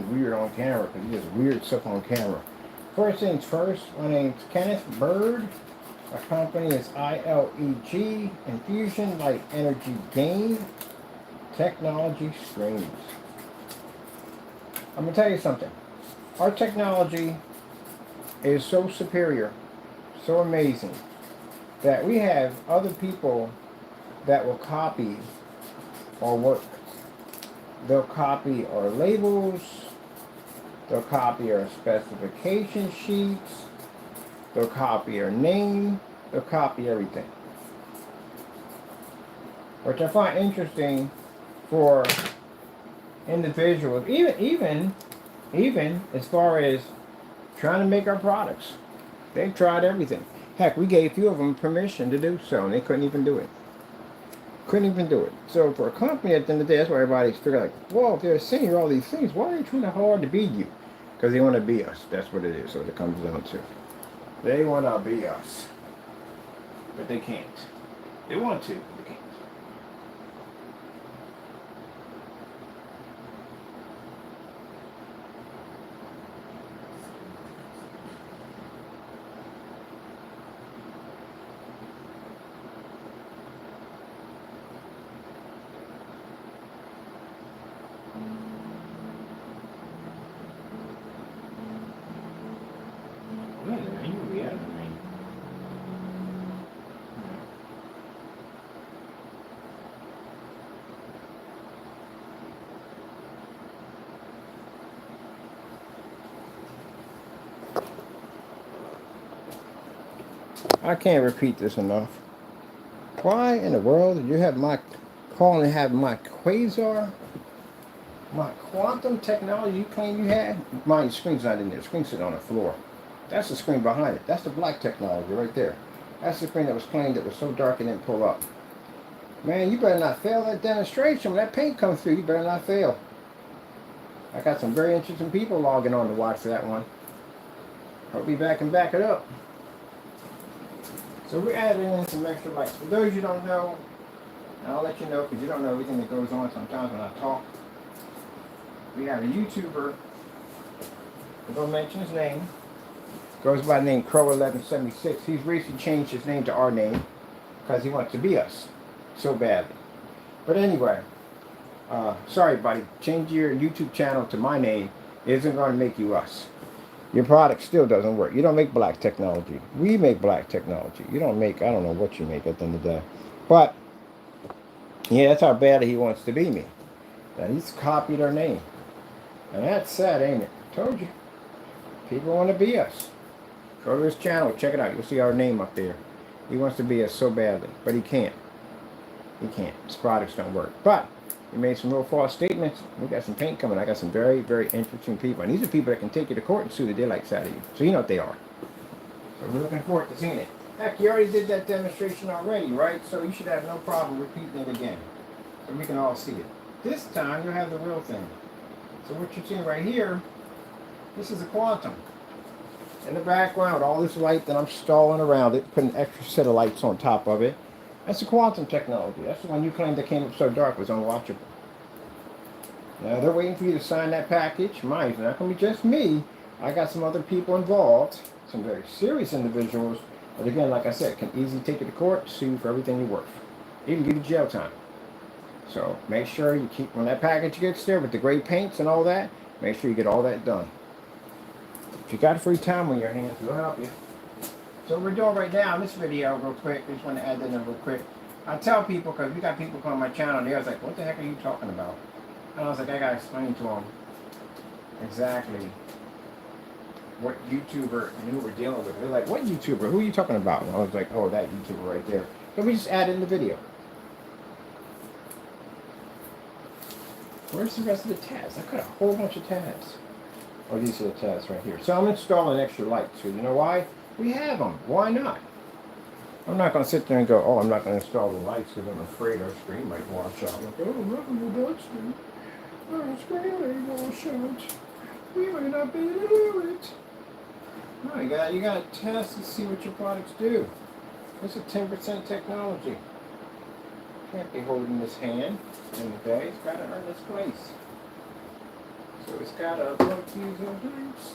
weird on camera because he does weird stuff on camera. First things first, my name's Kenneth Bird. My company is ILEG, Infusion Light Energy Gain, Technology Screens. I'm going to tell you something. Our technology is so superior, so amazing, that we have other people that will copy our work. They'll copy our labels, they'll copy our specification sheets, they'll copy our name, they'll copy everything. Which I find interesting for individuals, even as far as trying to make our products. They've tried everything. Heck, we gave a few of them permission to do so, and they couldn't even do it. Couldn't even do it. So for a company, at the end of the day, that's why everybody's figuring like, well, if they're sending you all these things, why are they trying hard to beat you? Because they want to be us. That's what it is. So it comes down to. They want to be us. But they can't. They want to, but they can't. I can't repeat this enough. Why in the world did you have my call and have my quasar, my quantum technology you claim you had? Mine, the screen's not in there. The screen's sitting on the floor. That's the screen behind it. That's the black technology right there. That's the screen that was claimed that was so dark it didn't pull up. Man, you better not fail that demonstration. When that paint comes through, you better not fail. I got some very interesting people logging on to watch that one. I'll be back and back it up. So we're adding in some extra lights. For those you don't know, and I'll let you know because you don't know everything that goes on sometimes when I talk. We have a YouTuber, I don't mention his name, goes by the name Crow1176. He's recently changed his name to our name because he wants to be us so badly. But anyway, sorry buddy, change your YouTube channel to my name isn't going to make you us. Your product still doesn't work. You don't make black technology. We make black technology. You don't make, I don't know what you make at the end of the day. But, yeah, that's how bad he wants to be me. That he's copied our name. And that's sad, ain't it? Told you. People want to be us. Go to his channel, check it out. You'll see our name up there. He wants to be us so badly. But he can't. He can't. His products don't work. But he made some real false statements. We got some paint coming. I got some very, very interesting people. And these are people that can take you to court and sue the daylights out of you. So you know what they are. So we're looking forward to seeing it. Heck, you already did that demonstration already, right? So you should have no problem repeating it again. So we can all see it. This time you'll have the real thing. So what you're seeing right here, this is a quantum. In the background, all this light that I'm stalling around it, put an extra set of lights on top of it. That's the quantum technology. That's the one you claimed that came up so dark was unwatchable. Now they're waiting for you to sign that package. Mind you, it's not going to be just me. I got some other people involved, some very serious individuals. But again, like I said, can easily take you to court, sue you for everything you're worth. Even give you jail time. So make sure you keep, when that package gets there with the gray paints and all that, make sure you get all that done. If you got free time on your hands, we'll help you. So what we're doing right now in this video, real quick, I just want to add that in real quick. I tell people, because we got people on my channel, they was like, what the heck are you talking about? And I was like, I got to explain to them exactly what YouTuber and who we're dealing with. They're like, what YouTuber? Who are you talking about? And I was like, oh, that YouTuber right there. So we just add it in the video. Where's the rest of the tabs? I cut a whole bunch of tabs. Oh, these are the tabs right here. So I'm installing extra lights. So you know why? We have them. Why not? I'm not going to sit there and go, oh, I'm not going to install the lights because I'm afraid our screen might wash out. Like, oh, I'm not going to do that screen. Our screen may wash out. We might not be able to do it. No, you got to test and see what your products do. This is 10% technology. Can't be holding this hand in the day. It's got to earn its place. So it's got a plug fuse those lights.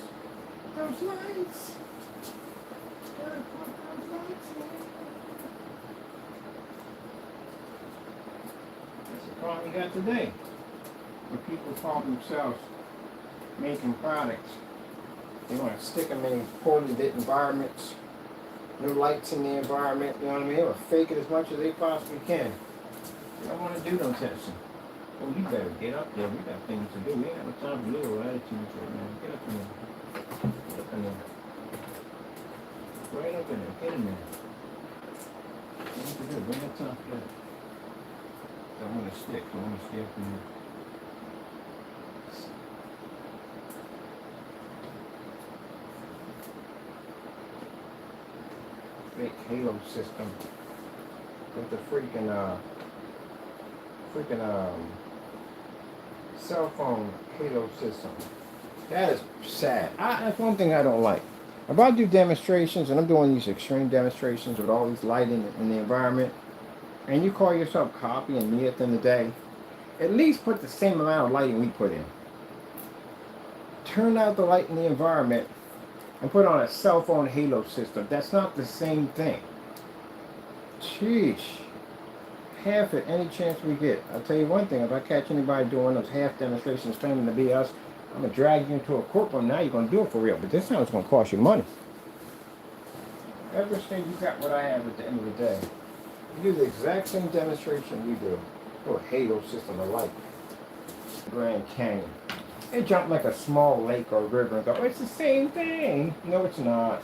Those lights. Gotta put those lights in. That's the problem we got today. When people call themselves making products, they want to stick them in poorly lit environments. No lights in the environment, you know what I mean? Or fake it as much as they possibly can. They don't want to do no testing. Well, you better get up there. We got things to do. We ain't got no time for little attitudes right now. Get up in there. Get up in there. Right up in there. Get in there. What to do? We ain't got time for that. Don't want to stick. Don't want to stay up in there. Fake halo system with the freaking cell phone halo system. That is sad. That's one thing I don't like. If I do demonstrations, and I'm doing these extreme demonstrations with all these lighting in the environment, and you call yourself copying me at the end of the day, at least put the same amount of lighting we put in. Turn out the light in the environment and put on a cell phone halo system. That's not the same thing. Sheesh. Half it any chance we get. I'll tell you one thing, if I catch anybody doing those half demonstrations claiming to be us, I'm going to drag you into a courtroom. Now you're going to do it for real. But this time it's going to cost you money. Ever since you got what I have at the end of the day, you do the exact same demonstration we do. For a halo system of light. Grand Canyon. They jump like a small lake or river and go, it's the same thing. No, it's not.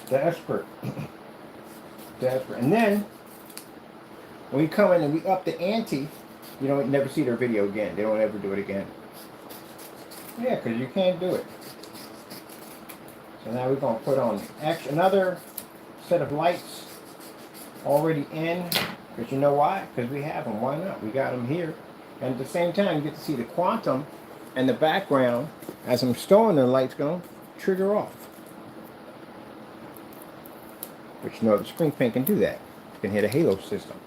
Desperate. Desperate. And then, when we come in and we up the ante, you don't never see their video again. They don't ever do it again. Yeah, because you can't do it. So now we're going to put on another set of lights already in. Because you know why? Because we have them. Why not? We got them here. And at the same time, you get to see the quantum and the background as I'm storing the lights going to trigger off. But you know the spring paint can do that. It can hit a halo system.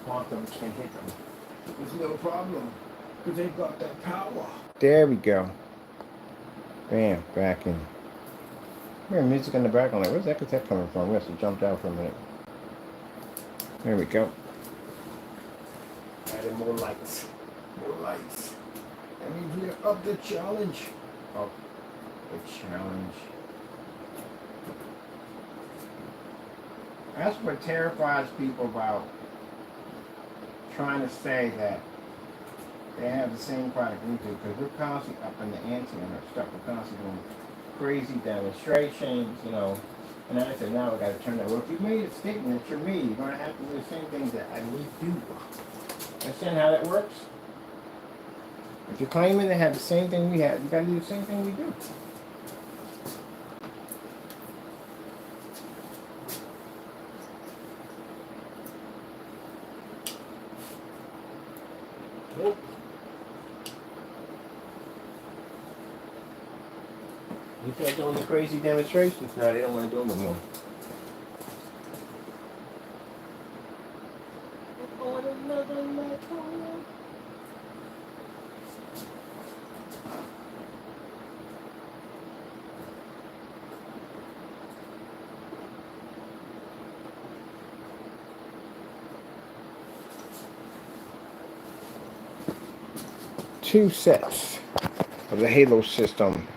Quantum can hit them. There's no problem. Because they've got that power. There we go. Bam, back in. Hear music in the background. Like, where's that coming from? We must have jumped out for a minute. There we go. Adding more lights. More lights. That means we're up the challenge. Up the challenge. That's what terrifies people about trying to say that they have the same product we do, because we're constantly up in the ante and our stuff. We're constantly doing crazy demonstrations, you know. And I said, now we got to turn that. Well, if you made a statement that you're me, you're going to have to do the same things that we do. Understand how that works? If you're claiming to have the same thing we have, you got to do the same thing we do. Nope. You start doing the crazy demonstrations now, they don't want to do them anymore. Two sets of the halo system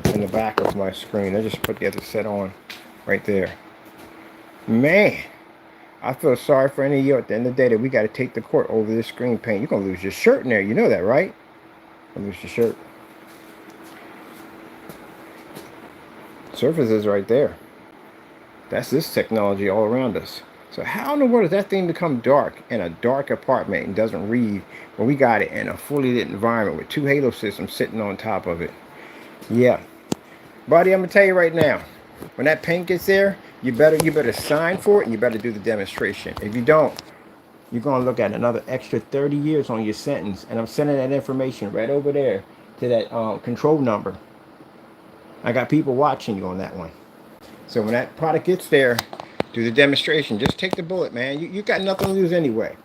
in the back of my screen. I just put the other set on right there. Man, I feel sorry for any of you at the end of the day that we got to take the court over this screen paint. You're going to lose your shirt in there. You know that, right? You're lose your shirt. Surface is right there. That's this technology all around us. So how in the world does that thing become dark in a dark apartment and doesn't read when we got it in a fully lit environment with two halo systems sitting on top of it? Yeah. Buddy, I'm going to tell you right now, when that paint gets there, you better sign for it and you better do the demonstration. If you don't, you're going to look at another extra 30 years on your sentence. And I'm sending that information right over there to that control number. I got people watching you on that one. So when that product gets there, do the demonstration. Just take the bullet, man. You got nothing to lose anyway.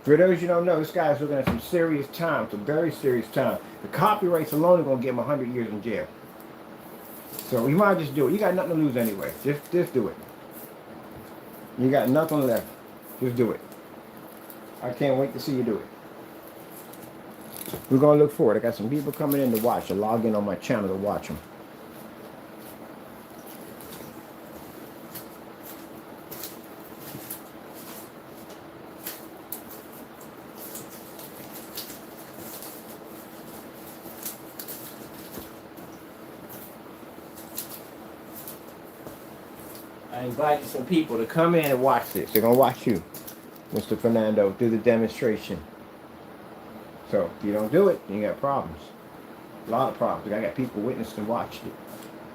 For those you don't know, this guy's looking at some serious time, some very serious time. The copyrights alone are going to give him 100 years in jail. So you might just do it. You got nothing to lose anyway. Just do it. You got nothing left. Just do it. I can't wait to see you do it. We're going to look forward. I got some people coming in to watch, to log in on my channel to watch them. I invited some people to come in and watch this. They're going to watch you, Mr. Fernando, do the demonstration. So if you don't do it, you got problems. A lot of problems. I got people witnessed and watched it.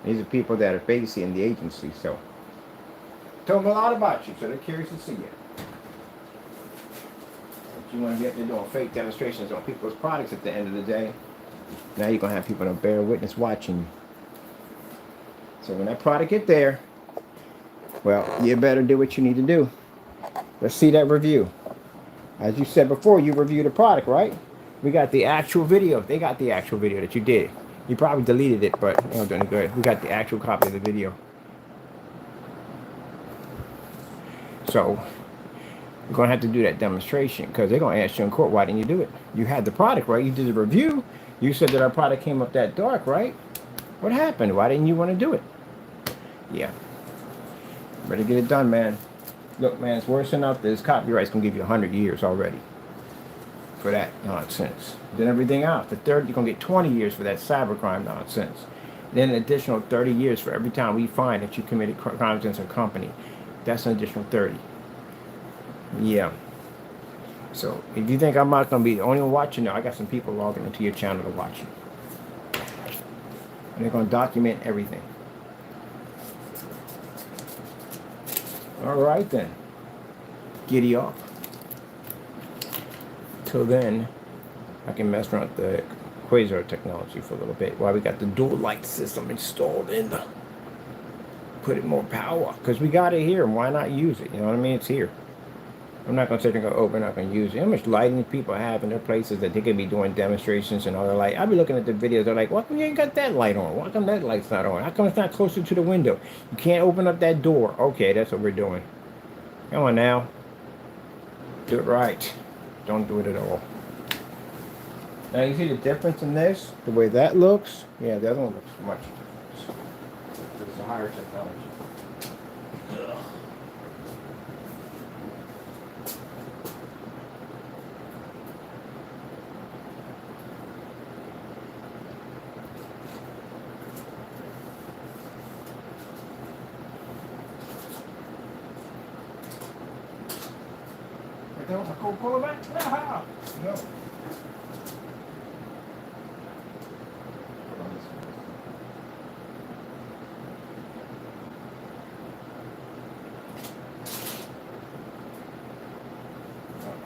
These are people that are basically in the agency. So told them a lot about you, so they're curious to see you. If you want to get there doing fake demonstrations on people's products at the end of the day, now you're going to have people that bear witness watching you. So when that product get there, well, you better do what you need to do. Let's see that review. As you said before, you reviewed the product, right? We got the actual video. They got the actual video that you did. You probably deleted it, but you know, doing good. We got the actual copy of the video. So we're going to have to do that demonstration because they're going to ask you in court, why didn't you do it? You had the product, right? You did the review. You said that our product came up that dark, right? What happened? Why didn't you want to do it? Yeah. Better get it done, man. Look, man, it's worse enough that this copyright's going to give you 100 years already for that nonsense. Then everything else. The third, you're going to get 20 years for that cybercrime nonsense. Then an additional 30 years for every time we find that you committed crimes against a company. That's an additional 30. Yeah. So if you think I'm not going to be the only one watching, no, I got some people logging into your channel to watch you. And they're going to document everything. All right then. Giddy up. Till then, I can mess around with the quasar technology for a little bit while we got the dual light system installed in. Put it more power because we got it here. Why not use it? You know what I mean? It's here. I'm not going to sit there and go, oh, we're not going to use it. How much lighting people have in their places that they could be doing demonstrations and all the light. I'll be looking at the videos. They're like, why come you ain't got that light on? Why come that light's not on? How come it's not closer to the window? You can't open up that door. Okay, that's what we're doing. Come on now. Do it right. Don't do it at all. Now you see the difference in this? The way that looks? Yeah, the other one looks much. It's a higher technology. Go pull it back. No.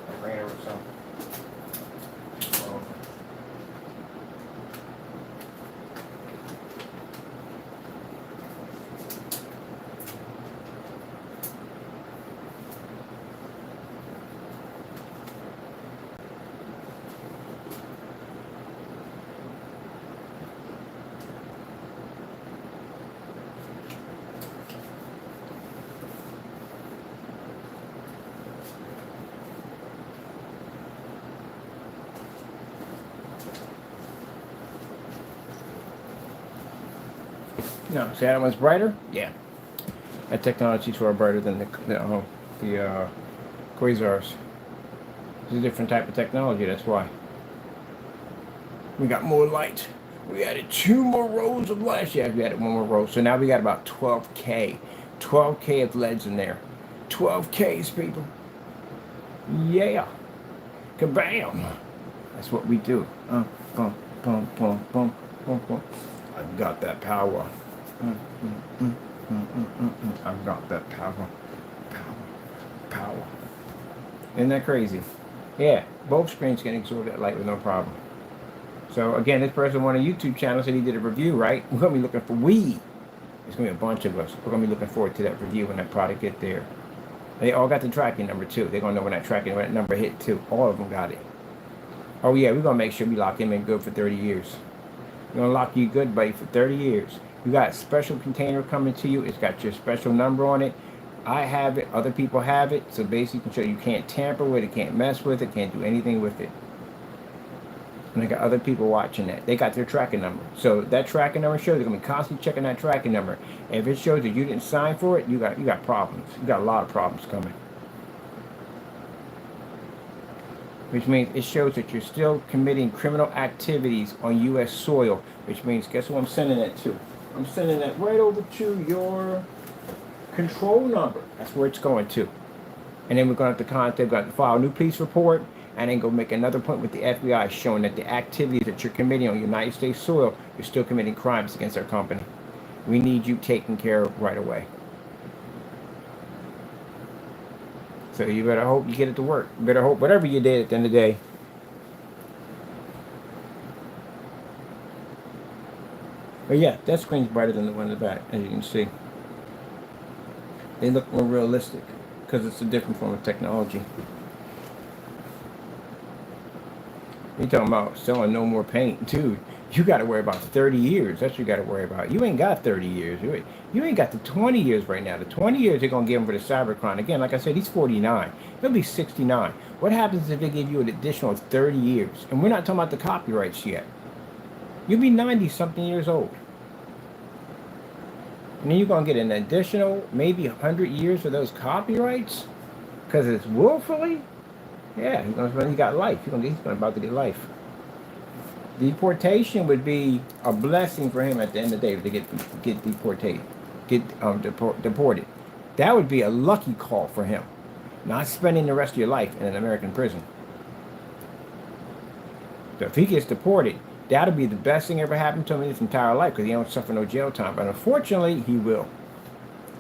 I ran over some. No, see that one's brighter? Yeah. That technology's far brighter than the quasars. It's a different type of technology, that's why. We got more light. We added 2 more rows of light. Yeah, we added 1 more row. So now we got about 12K. 12K of LEDs in there. 12Ks, people. Yeah. Kabam. That's what we do. Boom, boom, boom, boom, boom, boom. I've got that power. I've got that power. Power. Isn't that crazy? Yeah, both screens can absorb that light with no problem. So again, this person on a YouTube channel said he did a review, right? We're gonna be looking for There's gonna be a bunch of us. We're gonna be looking forward to that review when that product get there. They all got the tracking number too. They're gonna know when when that number hit too. All of them got it. Oh yeah, we're gonna make sure we lock him in good for 30 years. We're gonna lock you good, buddy, for 30 years. You got a special container coming to you. It's got your special number on it. I have it. Other people have it. So basically, you can show you can't tamper with it, can't mess with it, can't do anything with it. And I got other people watching that. They got their tracking number. So that tracking number shows they're gonna be constantly checking that tracking number. And if it shows that you didn't sign for it, you got problems. You got a lot of problems coming. Which means it shows that you're still committing criminal activities on U.S. soil. Which means, guess what I'm sending that to? I'm sending that right over to your control number. That's where it's going to. And then we're going to have to file a new police report, and then go make another point with the FBI showing that the activities that you're committing on United States soil, you're still committing crimes against our company. We need you taken care of right away. So you better hope you get it to work. You better hope whatever you did at the end of the day. But yeah, that screen's brighter than the one in the back, as you can see. They look more realistic because it's a different form of technology. You're talking about selling no more paint, dude. You got to worry about 30 years. That's what you got to worry about. You ain't got 30 years. You ain't got the 20 years right now. The 20 years they're going to give him for the cybercrime. Again, like I said, he's 49. He'll be 69. What happens if they give you an additional 30 years? And we're not talking about the copyrights yet. You'll be 90-something years old. And then you're going to get an additional maybe 100 years for those copyrights? Because it's willfully? Yeah, he got life. He's about to get life. Deportation would be a blessing for him at the end of the day if they get deported. That would be a lucky call for him. Not spending the rest of your life in an American prison. So if he gets deported, that'll be the best thing ever happened to him in his entire life because he don't suffer no jail time. But unfortunately, he will.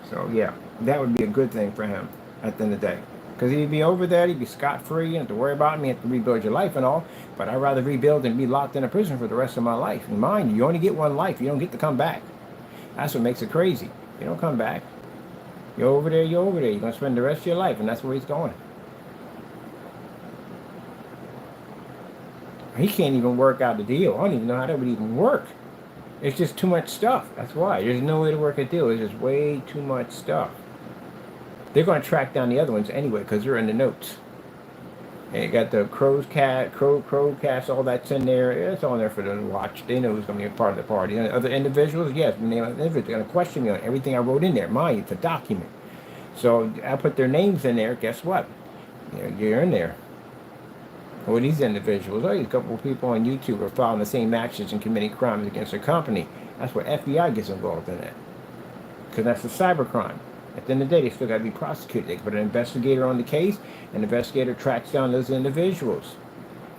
So yeah, that would be a good thing for him at the end of the day. Because he'd be over there, he'd be scot-free, you don't have to worry about him, you have to rebuild your life and all. But I'd rather rebuild than be locked in a prison for the rest of my life. And mind you, you only get one life, you don't get to come back. That's what makes it crazy. You don't come back. You're over there, you're going to spend the rest of your life, and that's where he's going. He can't even work out the deal. I don't even know how that would even work. It's just too much stuff. That's why. There's no way to work a deal. It's just way too much stuff. They're going to track down the other ones anyway because they're in the notes. And you got the Crowcast, all that's in there. It's all there for them to watch. They know who's going to be a part of the party. And other individuals, yes, they're going to question me on everything I wrote in there. Mind, it's a document. So I put their names in there. Guess what? You're in there. Well, these individuals, a couple of people on YouTube are filing the same actions and committing crimes against their company. That's where FBI gets involved in that. Because that's a cybercrime. At the end of the day, they still got to be prosecuted. They can put an investigator on the case, and the investigator tracks down those individuals.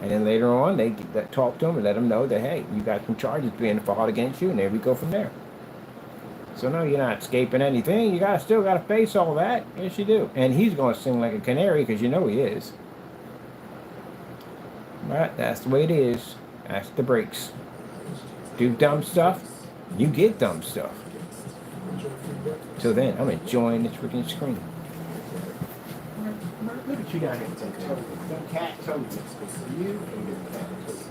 And then later on, they talk to them and let them know that, hey, you got some charges being filed against you, and there we go from there. So no, you're not escaping anything. You still got to face all that. Yes, you do. And he's going to sing like a canary because you know he is. But that's the way it is. That's the breaks. Do dumb stuff, you get dumb stuff. Till then, I'm enjoying this freaking screen. Look at you down here. Some cat toes. You can get cat toes.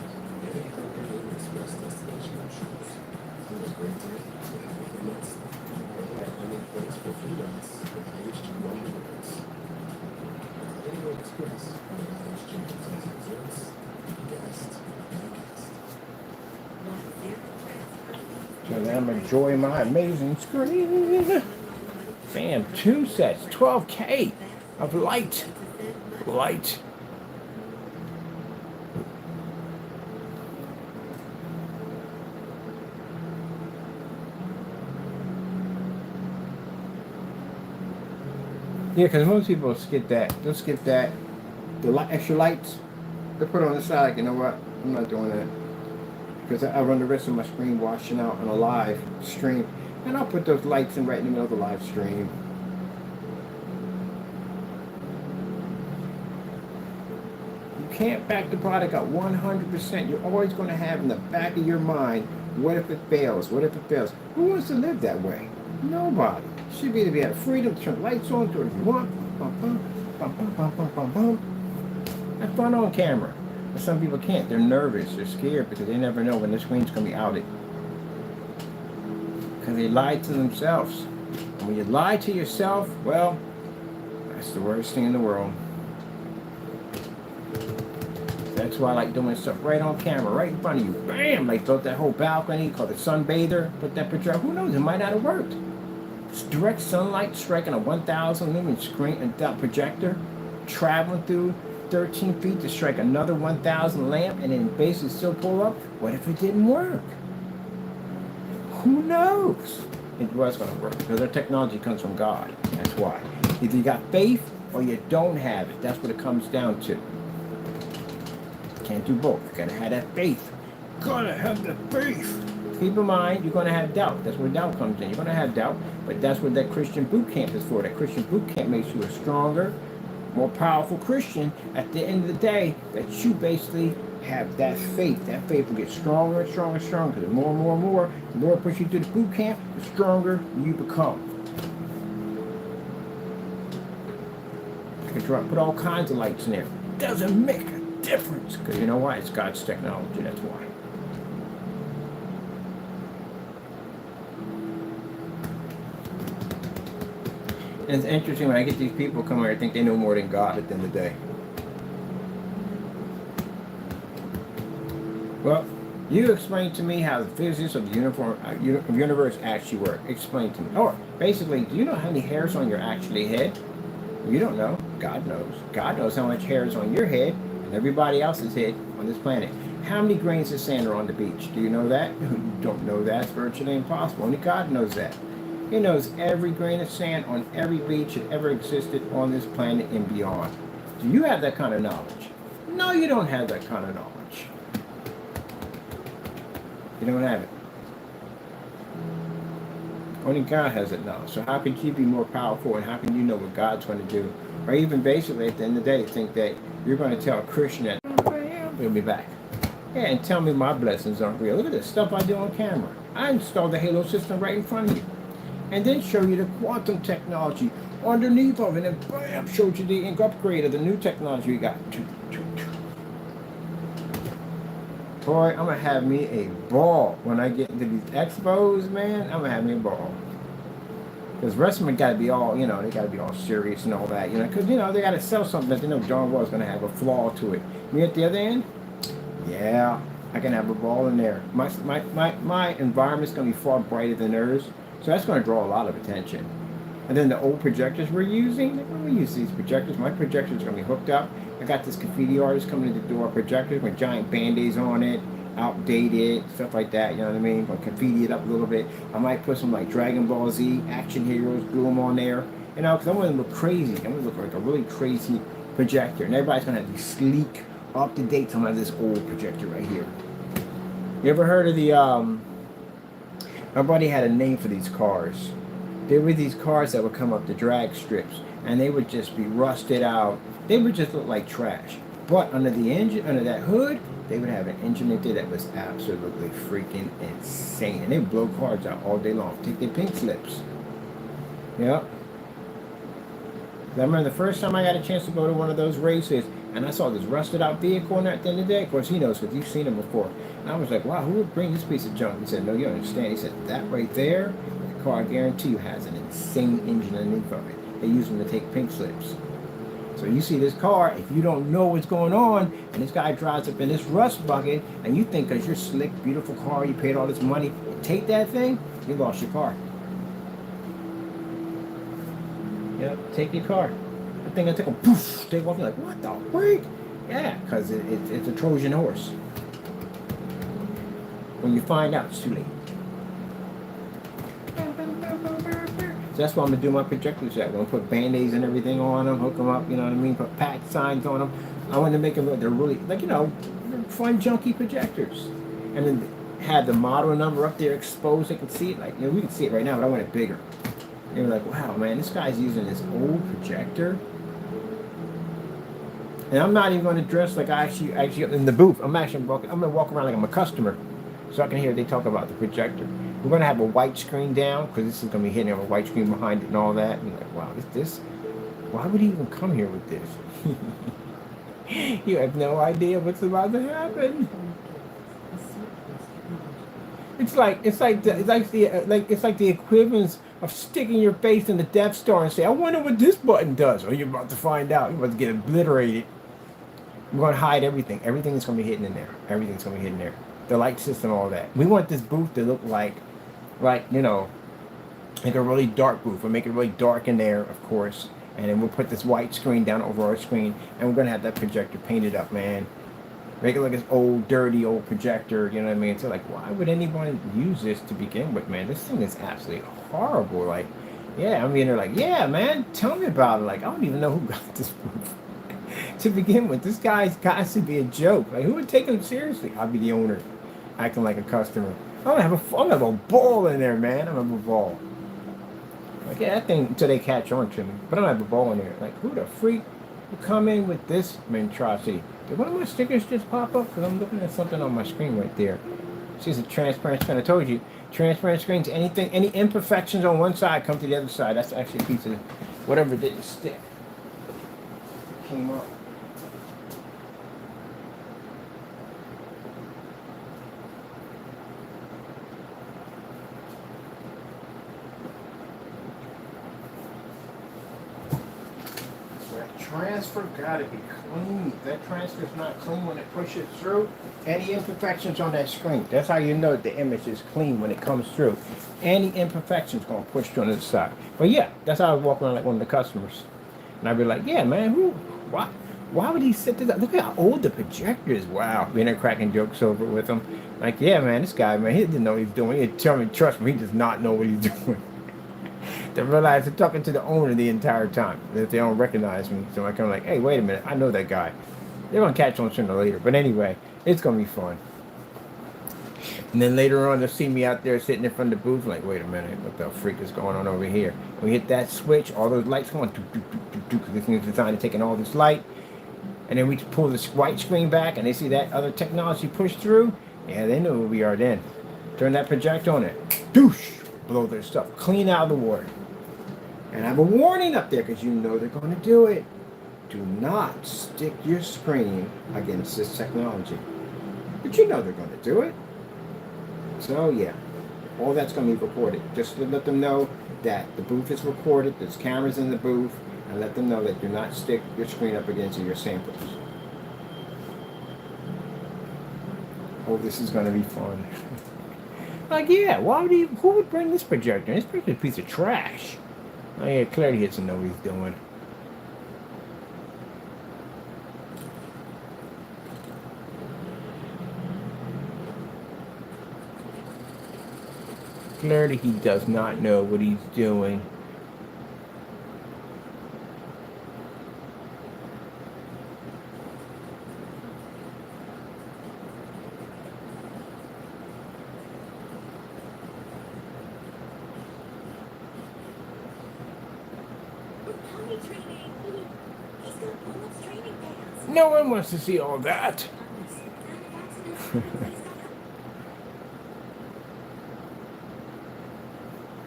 So then I'm enjoying my amazing screen. Bam, 2 sets, 12K of light. Yeah, because most people skip that. They'll skip that. The extra lights, they put on the side like, you know what, I'm not doing that. Because I run the rest of my screen washing out on a live stream. And I'll put those lights in right in the middle of the live stream. You can't back the product up 100%. You're always going to have in the back of your mind, what if it fails? What if it fails? Who wants to live that way? Nobody. You should be able to have freedom to turn lights on, do what you want. Have fun on camera. But some people can't. They're nervous. They're scared because they never know when the screen's going to be outed. Because they lie to themselves. And when you lie to yourself, well, that's the worst thing in the world. That's why I like doing stuff right on camera, right in front of you. Bam! Like built that whole balcony called a sunbather. Put that picture up. Who knows? It might not have worked. It's direct sunlight striking a 1,000 lumen screen and projector, traveling through 13 feet to strike another 1,000 lamp, and then basically still pull up. What if it didn't work? Who knows? It was going to work because our technology comes from God. That's why. Either you got faith or you don't have it. That's what it comes down to. Can't do both. You gotta have that faith. Gotta have the faith. Keep in mind, you're gonna have doubt. That's where doubt comes in. You're gonna have doubt, but that's what that Christian boot camp is for. That Christian boot camp makes you a stronger, more powerful Christian. At the end of the day, that you basically have that faith. That faith will get stronger and stronger and stronger. The more and more and more, the more it pushes you through the boot camp, the stronger you become. You can put all kinds of lights in there. Doesn't make a difference, because you know why? It's God's technology. That's why. And it's interesting when I get these people come here, I think they know more than God at the end of the day. Well, you explain to me how the physics of the universe actually work. Explain to me. Or basically, do you know how many hairs on your actually head? You don't know. God knows. God knows how much hair is on your head and everybody else's head on this planet. How many grains of sand are on the beach? Do you know that? You don't know that. It's virtually impossible. Only God knows that. He knows every grain of sand on every beach that ever existed on this planet and beyond. Do you have that kind of knowledge? No, you don't have that kind of knowledge. You don't have it. Only God has it knowledge. So how can you be more powerful, and how can you know what God's going to do? Or even basically at the end of the day, think that you're going to tell a Christian that he'll be back. Yeah, and tell me my blessings aren't real. Look at this stuff I do on camera. I installed the Halo system right in front of you. And then show you the quantum technology underneath of it, and bam, showed you the ink upgrade of the new technology we got. Boy, I'm going to have me a ball when I get into these expos, man. I'm going to have me a ball. Because wrestling got to be all, you know, they got to be all serious and all that, you know. Because, you know, they got to sell something that they know darn well is going to have a flaw to it. Me at the other end, yeah, I can have a ball in there. My environment's going to be far brighter than theirs. So that's going to draw a lot of attention. And then the old projectors we're using, when we use these projectors, my projectors are going to be hooked up. I got this graffiti artist coming in to do our projectors with giant band-aids on it, outdated, stuff like that, you know what I mean? Going to graffiti it up a little bit. I might put some like Dragon Ball Z action heroes, glue them on there. You know, because I want to look crazy. I want to look like a really crazy projector. And everybody's going to have these sleek, up-to-date, some of this old projector right here. You ever heard of the, my buddy had a name for these cars. There were these cars that would come up the drag strips, and they would just be rusted out. They would just look like trash. But under the engine, under that hood, they would have an engine in there that was absolutely freaking insane. And they would blow cars out all day long. Take their pink slips. Yep. I remember the first time I got a chance to go to one of those races, and I saw this rusted out vehicle in there at the end of the day. Of course, he knows because you've seen him before. And I was like, wow, who would bring this piece of junk? He said, no, you don't understand. He said, that right there, the car, I guarantee you, has an insane engine underneath of it. They use them to take pink slips. So you see this car, if you don't know what's going on, and this guy drives up in this rust bucket, and you think because your slick, beautiful car, you paid all this money, and take that thing, you lost your car. Yep, take your car. The thing I take a poof, take off, you're like, what the freak? Yeah, because it's a Trojan horse. When you find out, it's too late. So that's why I'm going to do my projectors at. I'm going to put band-aids and everything on them, hook them up, you know what I mean, put patch signs on them. I want to make them look, they're really, like, you know, fun, junky projectors. And then have the model number up there exposed, they can see it. Like, you know, we can see it right now, but I want it bigger. They were like, wow, man, this guy's using this old projector. And I'm not even going to dress like I actually in the booth. I'm going to walk around like I'm a customer so I can hear they talk about the projector. We're going to have a white screen down because this is going to be hitting a white screen behind it and all that. And like, wow, this Why would he even come here with this? You have no idea what's about to happen. It's like the equivalence of sticking your face in the Death Star and say, "I wonder what this button does." Oh, you're about to find out. You're about to get obliterated. We're going to hide everything. Everything is going to be hidden in there. Everything's going to be hidden there. The light system, all that. We want this booth to look like like a really dark booth. We'll make it really dark in there, of course. And then we'll put this white screen down over our screen, and we're going to have that projector painted up, man. Make it like this old, dirty old projector, you know what I mean? So, like, why would anyone use this to begin with, man? This thing is absolutely horrible. Like, yeah, I mean, they're like, yeah, man, tell me about it. Like, I don't even know who got this booth to begin with. This guy's got to be a joke. Like, who would take him seriously? I'll be the owner, acting like a customer. I'm gonna have a ball in there, man. I'm gonna have a ball. Like, yeah, that thing until they catch on to me. But I'm gonna have a ball in there. Like, who the freak would come in with this monstrosity? Did one of my stickers just pop up? Because I'm looking at something on my screen right there. See, it's a transparent screen. I told you, transparent screens, anything, any imperfections on one side come to the other side. That's actually a piece of whatever didn't stick. It came up. Transfer gotta be clean. If that transfer's not clean when it pushes through, any imperfections on that screen. That's how you know the image is clean when it comes through. Any imperfections gonna push through on the side. But yeah, that's how I was walking around like one of the customers. And I'd be like, yeah, man, why would he set this up? Look at how old the projector is. Wow. Being there cracking jokes over it with him. Like, yeah, man, this guy, man, he didn't know what he was doing. He'd tell me, trust me, he does not know what he's doing. To realize they're talking to the owner the entire time. That they don't recognize me. So I'm kind of like, hey, wait a minute, I know that guy. They're going to catch on sooner or later. But anyway, it's going to be fun. And then later on, they'll see me out there sitting in front of the booth, like, wait a minute, what the freak is going on over here? When we hit that switch, all those lights come on, because this thing is designed to take in all this light. And then we pull this white screen back, and they see that other technology push through. Yeah, they know who we are then. Turn that projector on it. Doosh! Blow their stuff clean out of the water. And I have a warning up there because you know they're going to do it. Do not stick your screen against this technology. But you know they're going to do it. So yeah, all that's going to be recorded. Just to let them know that the booth is recorded, there's cameras in the booth, and let them know that do not stick your screen up against your samples. Oh, this is going to be fun. Like, yeah, who would bring this projector? This projector is a piece of trash. Oh yeah, clearly he doesn't know what he's doing. Clearly he does not know what he's doing. No one wants to see all that.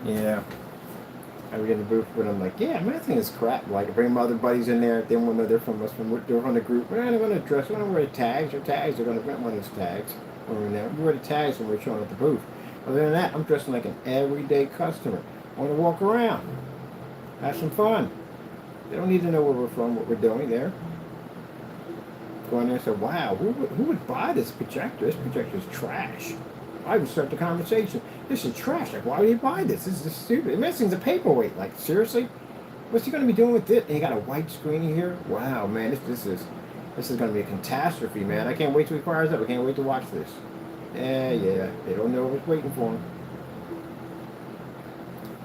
Yeah. I would get in the booth with them like, yeah, man, that thing is crap. Like, I bring my other buddies in there. They won't know they're from us. They're from the group. We're not going to dress. We're not going to wear tags or tags. They're going to rent one of those tags. Or we wear the tags when we're showing at the booth. Other than that, I'm dressing like an everyday customer. I want to walk around. Have some fun. They don't need to know where we're from, what we're doing there. Go in there and say, wow, who would buy this projector? This projector is trash. I would start the conversation. This is trash. Like, why would you buy this? This is stupid. This thing's a paperweight. Like, seriously? What's he going to be doing with it? And you got a white screen here? Wow, man, this is going to be a catastrophe, man. I can't wait till he fires up. I can't wait to watch this. Yeah. They don't know what's waiting for them.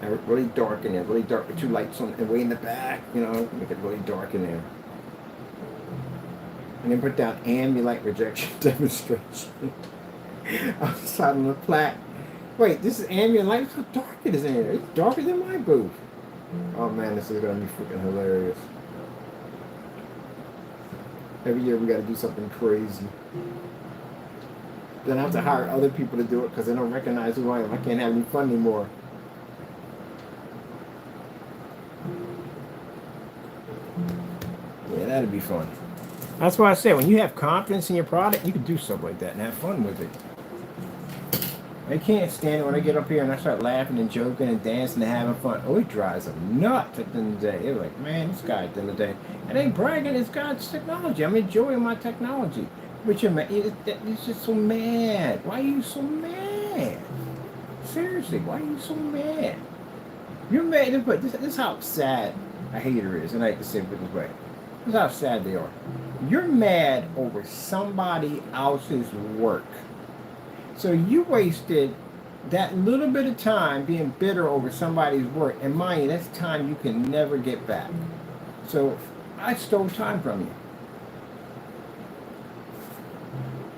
And really dark in there. Really dark with two lights on and way in the back. You know, make it really dark in there. And then put down ambient light rejection demonstration. Outside on the plaque. Wait, this is ambient light? Look how dark it is in here. It's darker than my booth. Oh man, this is going to be freaking hilarious. Every year we got to do something crazy. Then I have to hire other people to do it because they don't recognize who I am. I can't have any fun anymore. That'd be fun. That's why I said, when you have confidence in your product, you can do stuff like that and have fun with it. I can't stand it when I get up here and I start laughing and joking and dancing and having fun. Oh, it drives them nuts at the end of the day. They're like, man, this guy at the end of the day. It ain't bragging, it's God's technology. I'm enjoying my technology. But you're mad. It's just so mad. Why are you so mad? Seriously, why are you so mad? You're mad, but this is how sad a hater is, and I like to say it this way. This is how sad they are. You're mad over somebody else's work. So you wasted that little bit of time being bitter over somebody's work, and mind you, that's time you can never get back. So I stole time from you.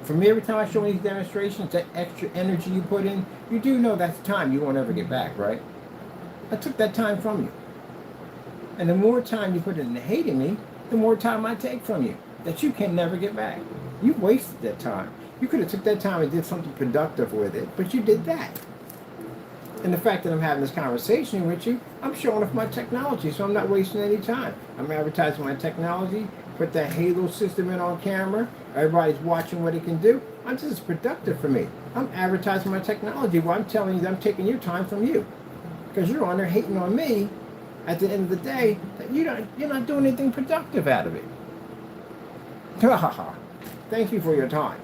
For me, every time I show these demonstrations, that extra energy you put in, you do know that's time you won't ever get back, right? I took that time from you. And the more time you put into hating me, the more time I take from you that you can never get back. You wasted that time. You could have took that time and did something productive with it, but you did that. And the fact that I'm having this conversation with you, I'm showing off my technology, so I'm not wasting any time. I'm advertising my technology, put that Halo system in on camera, everybody's watching what it can do. This is productive for me. I'm advertising my technology while I'm telling you that I'm taking your time from you. Because you're on there hating on me at the end of the day that you're not doing anything productive out of it. Thank you for your time.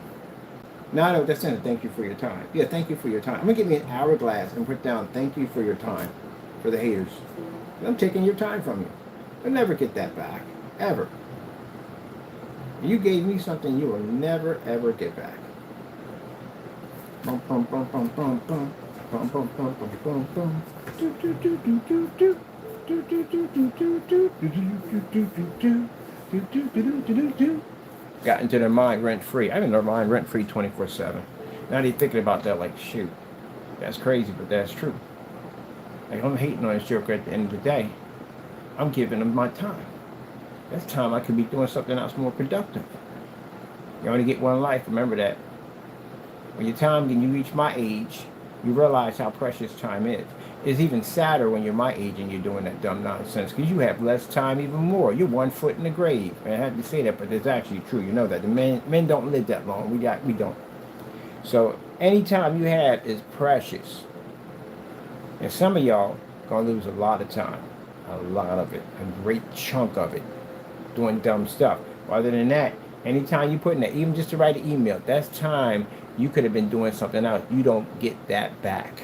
No, I know what that's saying. Thank you for your time. Yeah, thank you for your time. I'm going to get me an hourglass and put down thank you for your time for the haters. I'm taking your time from you. I'll never get that back. Ever. You gave me something you will never, ever get back. Bum, bum, bum, bum, bum, bum. Bum, bum, bum, bum, bum, bum. Do, do, do, do, do, do. Do, do, do, do, do, do. Do, do, do, do, do, do. Do, do, do, do, do, do. Got into their mind rent-free. I'm in their mind rent-free 24/7. Now they're thinking about that like, shoot, that's crazy, but that's true. Like, I'm hating on this joker at the end of the day. I'm giving them my time. That's time I could be doing something else more productive. You only get one life, remember that. When you reach my age, you realize how precious time is. It's even sadder when you're my age and you're doing that dumb nonsense, because you have less time even more. You're 1 foot in the grave. And I have to say that, but it's actually true. You know that. The men don't live that long. We don't. So any time you have is precious. And some of y'all gonna lose a lot of time. A lot of it. A great chunk of it. Doing dumb stuff. Other than that, anytime you put in that, even just to write an email, that's time you could have been doing something else. You don't get that back.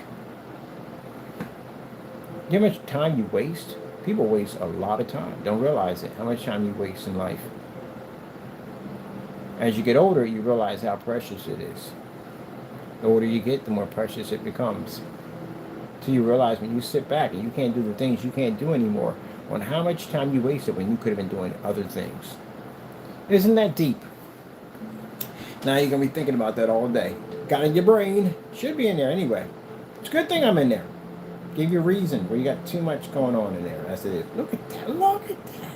You know how much time you waste? People waste a lot of time. Don't realize it. How much time you waste in life. As you get older, you realize how precious it is. The older you get, the more precious it becomes. So you realize when you sit back and you can't do the things you can't do anymore, on how much time you wasted when you could have been doing other things. Isn't that deep? Now you're going to be thinking about that all day. Got in your brain. Should be in there anyway. It's a good thing I'm in there. Give you a reason where you got too much going on in there. That's it. Look at that. Look at that.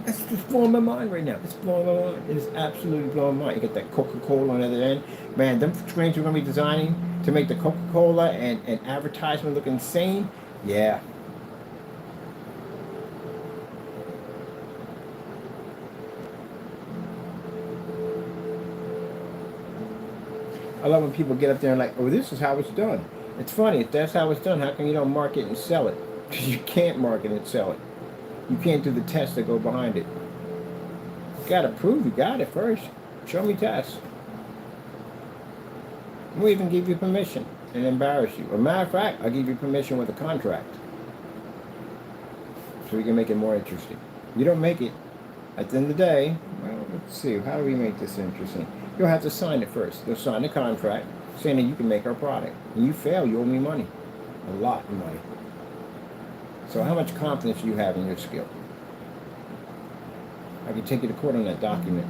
That's just blowing my mind right now. It's blowing my mind. It is absolutely blowing my mind. You get that Coca-Cola on the other end. Man, them screens we're going to be designing to make the Coca-Cola and advertisement look insane. Yeah. I love when people get up there and like, oh, this is how it's done. It's funny, if that's how it's done, how come you don't market and sell it? Because you can't market and sell it. You can't do the tests that go behind it. You got to prove you got it first. Show me tests. We'll even give you permission and embarrass you. As a matter of fact, I'll give you permission with a contract. So we can make it more interesting. You don't make it, at the end of the day, well, let's see, how do we make this interesting? You'll have to sign it first. You'll sign the contract saying that you can make our product. When you fail, you owe me money. A lot of money. So how much confidence do you have in your skill? I can take you to court on that document.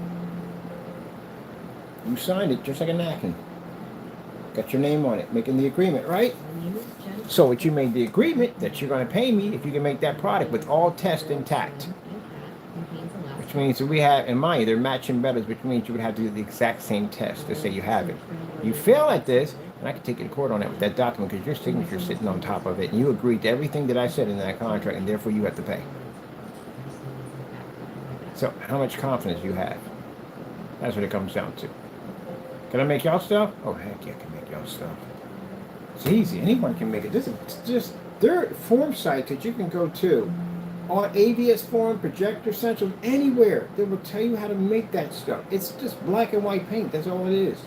You signed it just like a napkin. Got your name on it, making the agreement, right? So what you made the agreement that you're going to pay me if you can make that product with all tests intact. Which means that we have, in mind, they're matching metals, which means you would have to do the exact same test to say you have it. You fail at this, and I can take you to court on that with that document because your signature's sitting on top of it, and you agreed to everything that I said in that contract, and therefore you have to pay. So how much confidence you have? That's what it comes down to. Can I make y'all stuff? Oh, heck yeah, I can make y'all stuff. It's easy. Anyone can make it. This is just, there are form sites that you can go to on AVS Forum, Projector Central, anywhere. They will tell you how to make that stuff. It's just black and white paint. That's all it is.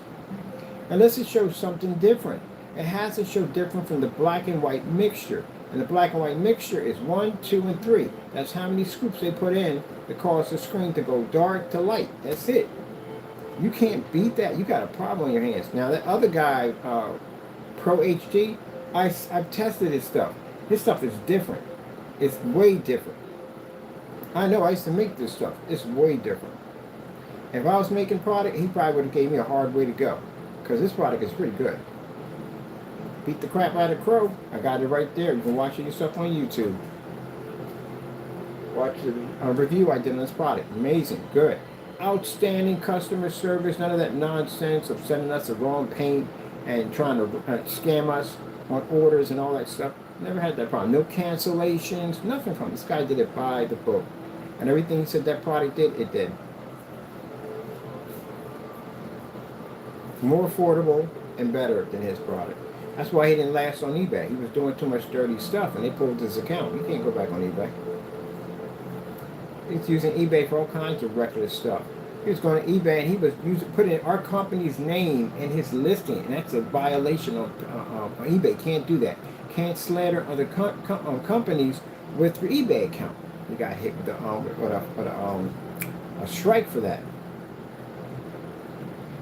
Unless it shows something different. It has to show different from the black and white mixture. And the black and white mixture is 1, 2, and 3. That's how many scoops they put in to cause the screen to go dark to light. That's it. You can't beat that. You got a problem on your hands. Now that other guy, Pro HD, I've tested his stuff. His stuff is different. It's way different. I know, I used to make this stuff. It's way different. If I was making product, he probably would have gave me a hard way to go. Because this product is pretty good. Beat the crap out of Crow. I got it right there. You can watch it yourself on YouTube. Watch the review I did on this product. Amazing. Good. Outstanding customer service. None of that nonsense of sending us the wrong paint and trying to scam us on orders and all that stuff. Never had that problem. No cancellations. Nothing from this guy. Did it by the book. And everything he said that product did, it did. More affordable and better than his product. That's why he didn't last on eBay. He was doing too much dirty stuff, and they pulled his account. You can't go back on eBay. He's using eBay for all kinds of reckless stuff. He was going to eBay, and he was putting our company's name in his listing, and that's a violation of eBay. Can't do that. Can't slander other companies with your eBay account. He got hit with a strike for that.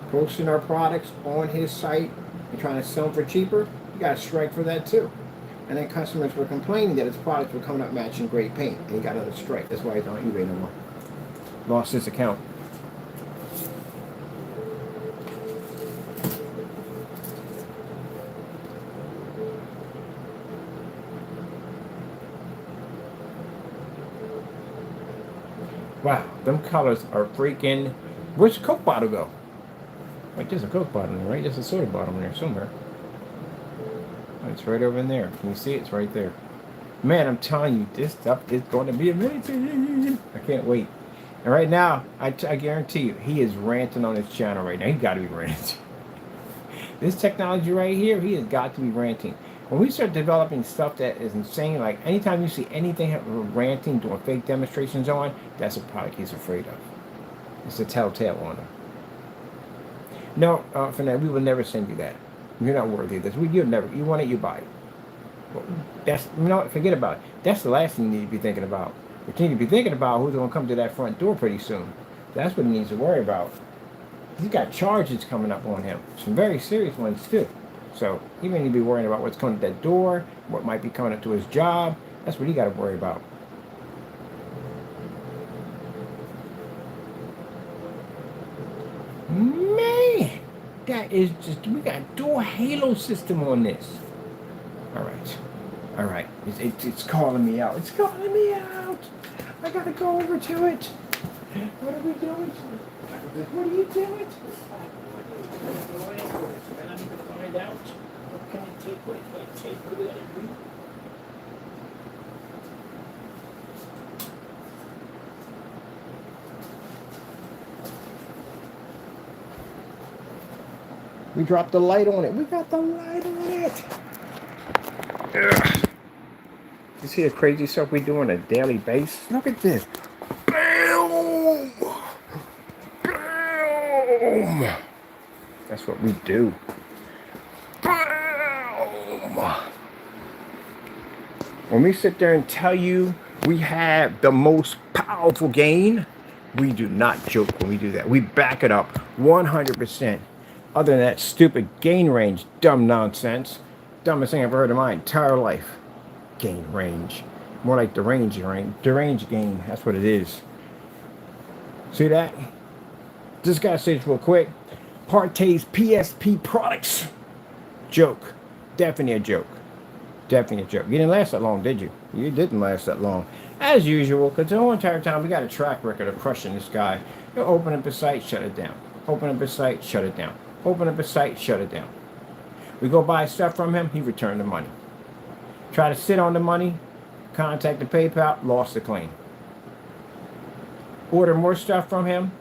Posting our products on his site and trying to sell them for cheaper, you got a strike for that too. And then customers were complaining that his products were coming up matching great paint, and he got another strike. That's why he's on eBay no more. Lost his account. Wow, them colors are freaking. Where's the Coke bottle go? Wait, there's a Coke bottle in there, right? There's a soda bottle in there somewhere. Oh, it's right over in there. Can you see it? It's right there. Man, I'm telling you, this stuff is going to be amazing. I can't wait. And right now, I guarantee you, he is ranting on his channel right now. He's got to be ranting. This technology right here, he has got to be ranting. When we start developing stuff that is insane, like anytime you see anything ranting, doing fake demonstrations on, that's a product he's afraid of. It's a telltale on him. No, Fernand, we will never send you that. You're not worthy of this. You'll never. You want it, you buy it. Well, that's, forget about it. That's the last thing you need to be thinking about. But you need to be thinking about who's going to come to that front door pretty soon. That's what he needs to worry about. He's got charges coming up on him. Some very serious ones too. So he may need to be worrying about what's coming to that door, what might be coming up to his job. That's what he got to worry about. Man, that is just, we got a dual halo system on this. All right, it's calling me out. It's calling me out. I gotta go over to it. What are we doing? What are you doing? I need to find out. What can I take? What can I take? What do I do? We dropped the light on it. We got the light on it. Ugh. You see the crazy stuff we do on a daily basis? Look at this. Boom! Boom! That's what we do. Boom! When we sit there and tell you we have the most powerful gain, we do not joke when we do that. We back it up 100%. Other than that stupid gain range, dumb nonsense. Dumbest thing I've ever heard in my entire life. Gain range. More like deranged gain. That's what it is. See that? Just gotta say this real quick. Partay's PSP products. Joke. Definitely a joke. Definitely a joke. You didn't last that long, did you? You didn't last that long. As usual, because the whole entire time we got a track record of crushing this guy. He'll open up his site, shut it down. Open up his site, shut it down. Open up his site, shut it down. We go buy stuff from him, he returned the money. Try to sit on the money, contact the PayPal, lost the claim. order more stuff from him.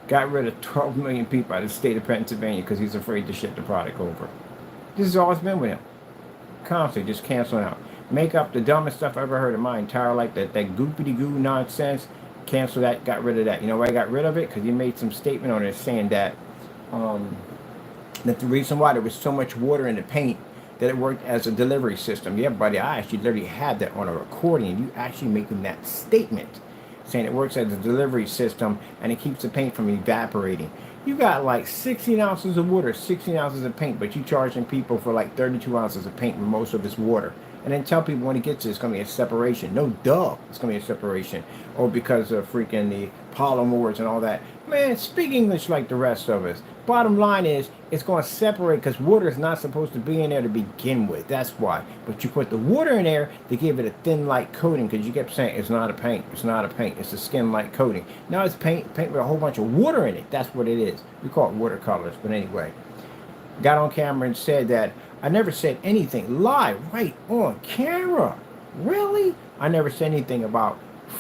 Got rid of 12 million people out of the state of Pennsylvania because he's afraid to ship the product over. This has always been with him. Constantly just canceling out. Make up the dumbest stuff I ever heard in my entire life. That goopity-goo nonsense. Cancel that, got rid of that. You know why I got rid of it? Because he made some statement on it saying that that the reason why there was so much water in the paint that it worked as a delivery system. Yeah, buddy, I actually literally had that on a recording. You actually making that statement, saying it works as a delivery system and it keeps the paint from evaporating. You got like 16 ounces of water, 16 ounces of paint, but you charging people for like 32 ounces of paint with most of this water. And then tell people when it gets to it's going to be a separation. No, duh, it's going to be a separation. Or because of freaking the polymers and all that. Man, speak English like the rest of us. Bottom line is, it's going to separate because water is not supposed to be in there to begin with. That's why. But you put the water in there to give it a thin, light coating because you kept saying it's not a paint. It's not a paint. It's a skin light coating. Now it's paint with a whole bunch of water in it. That's what it is. We call it watercolors. But anyway, got on camera and said that I never said anything live right on camera. Really? I never said anything about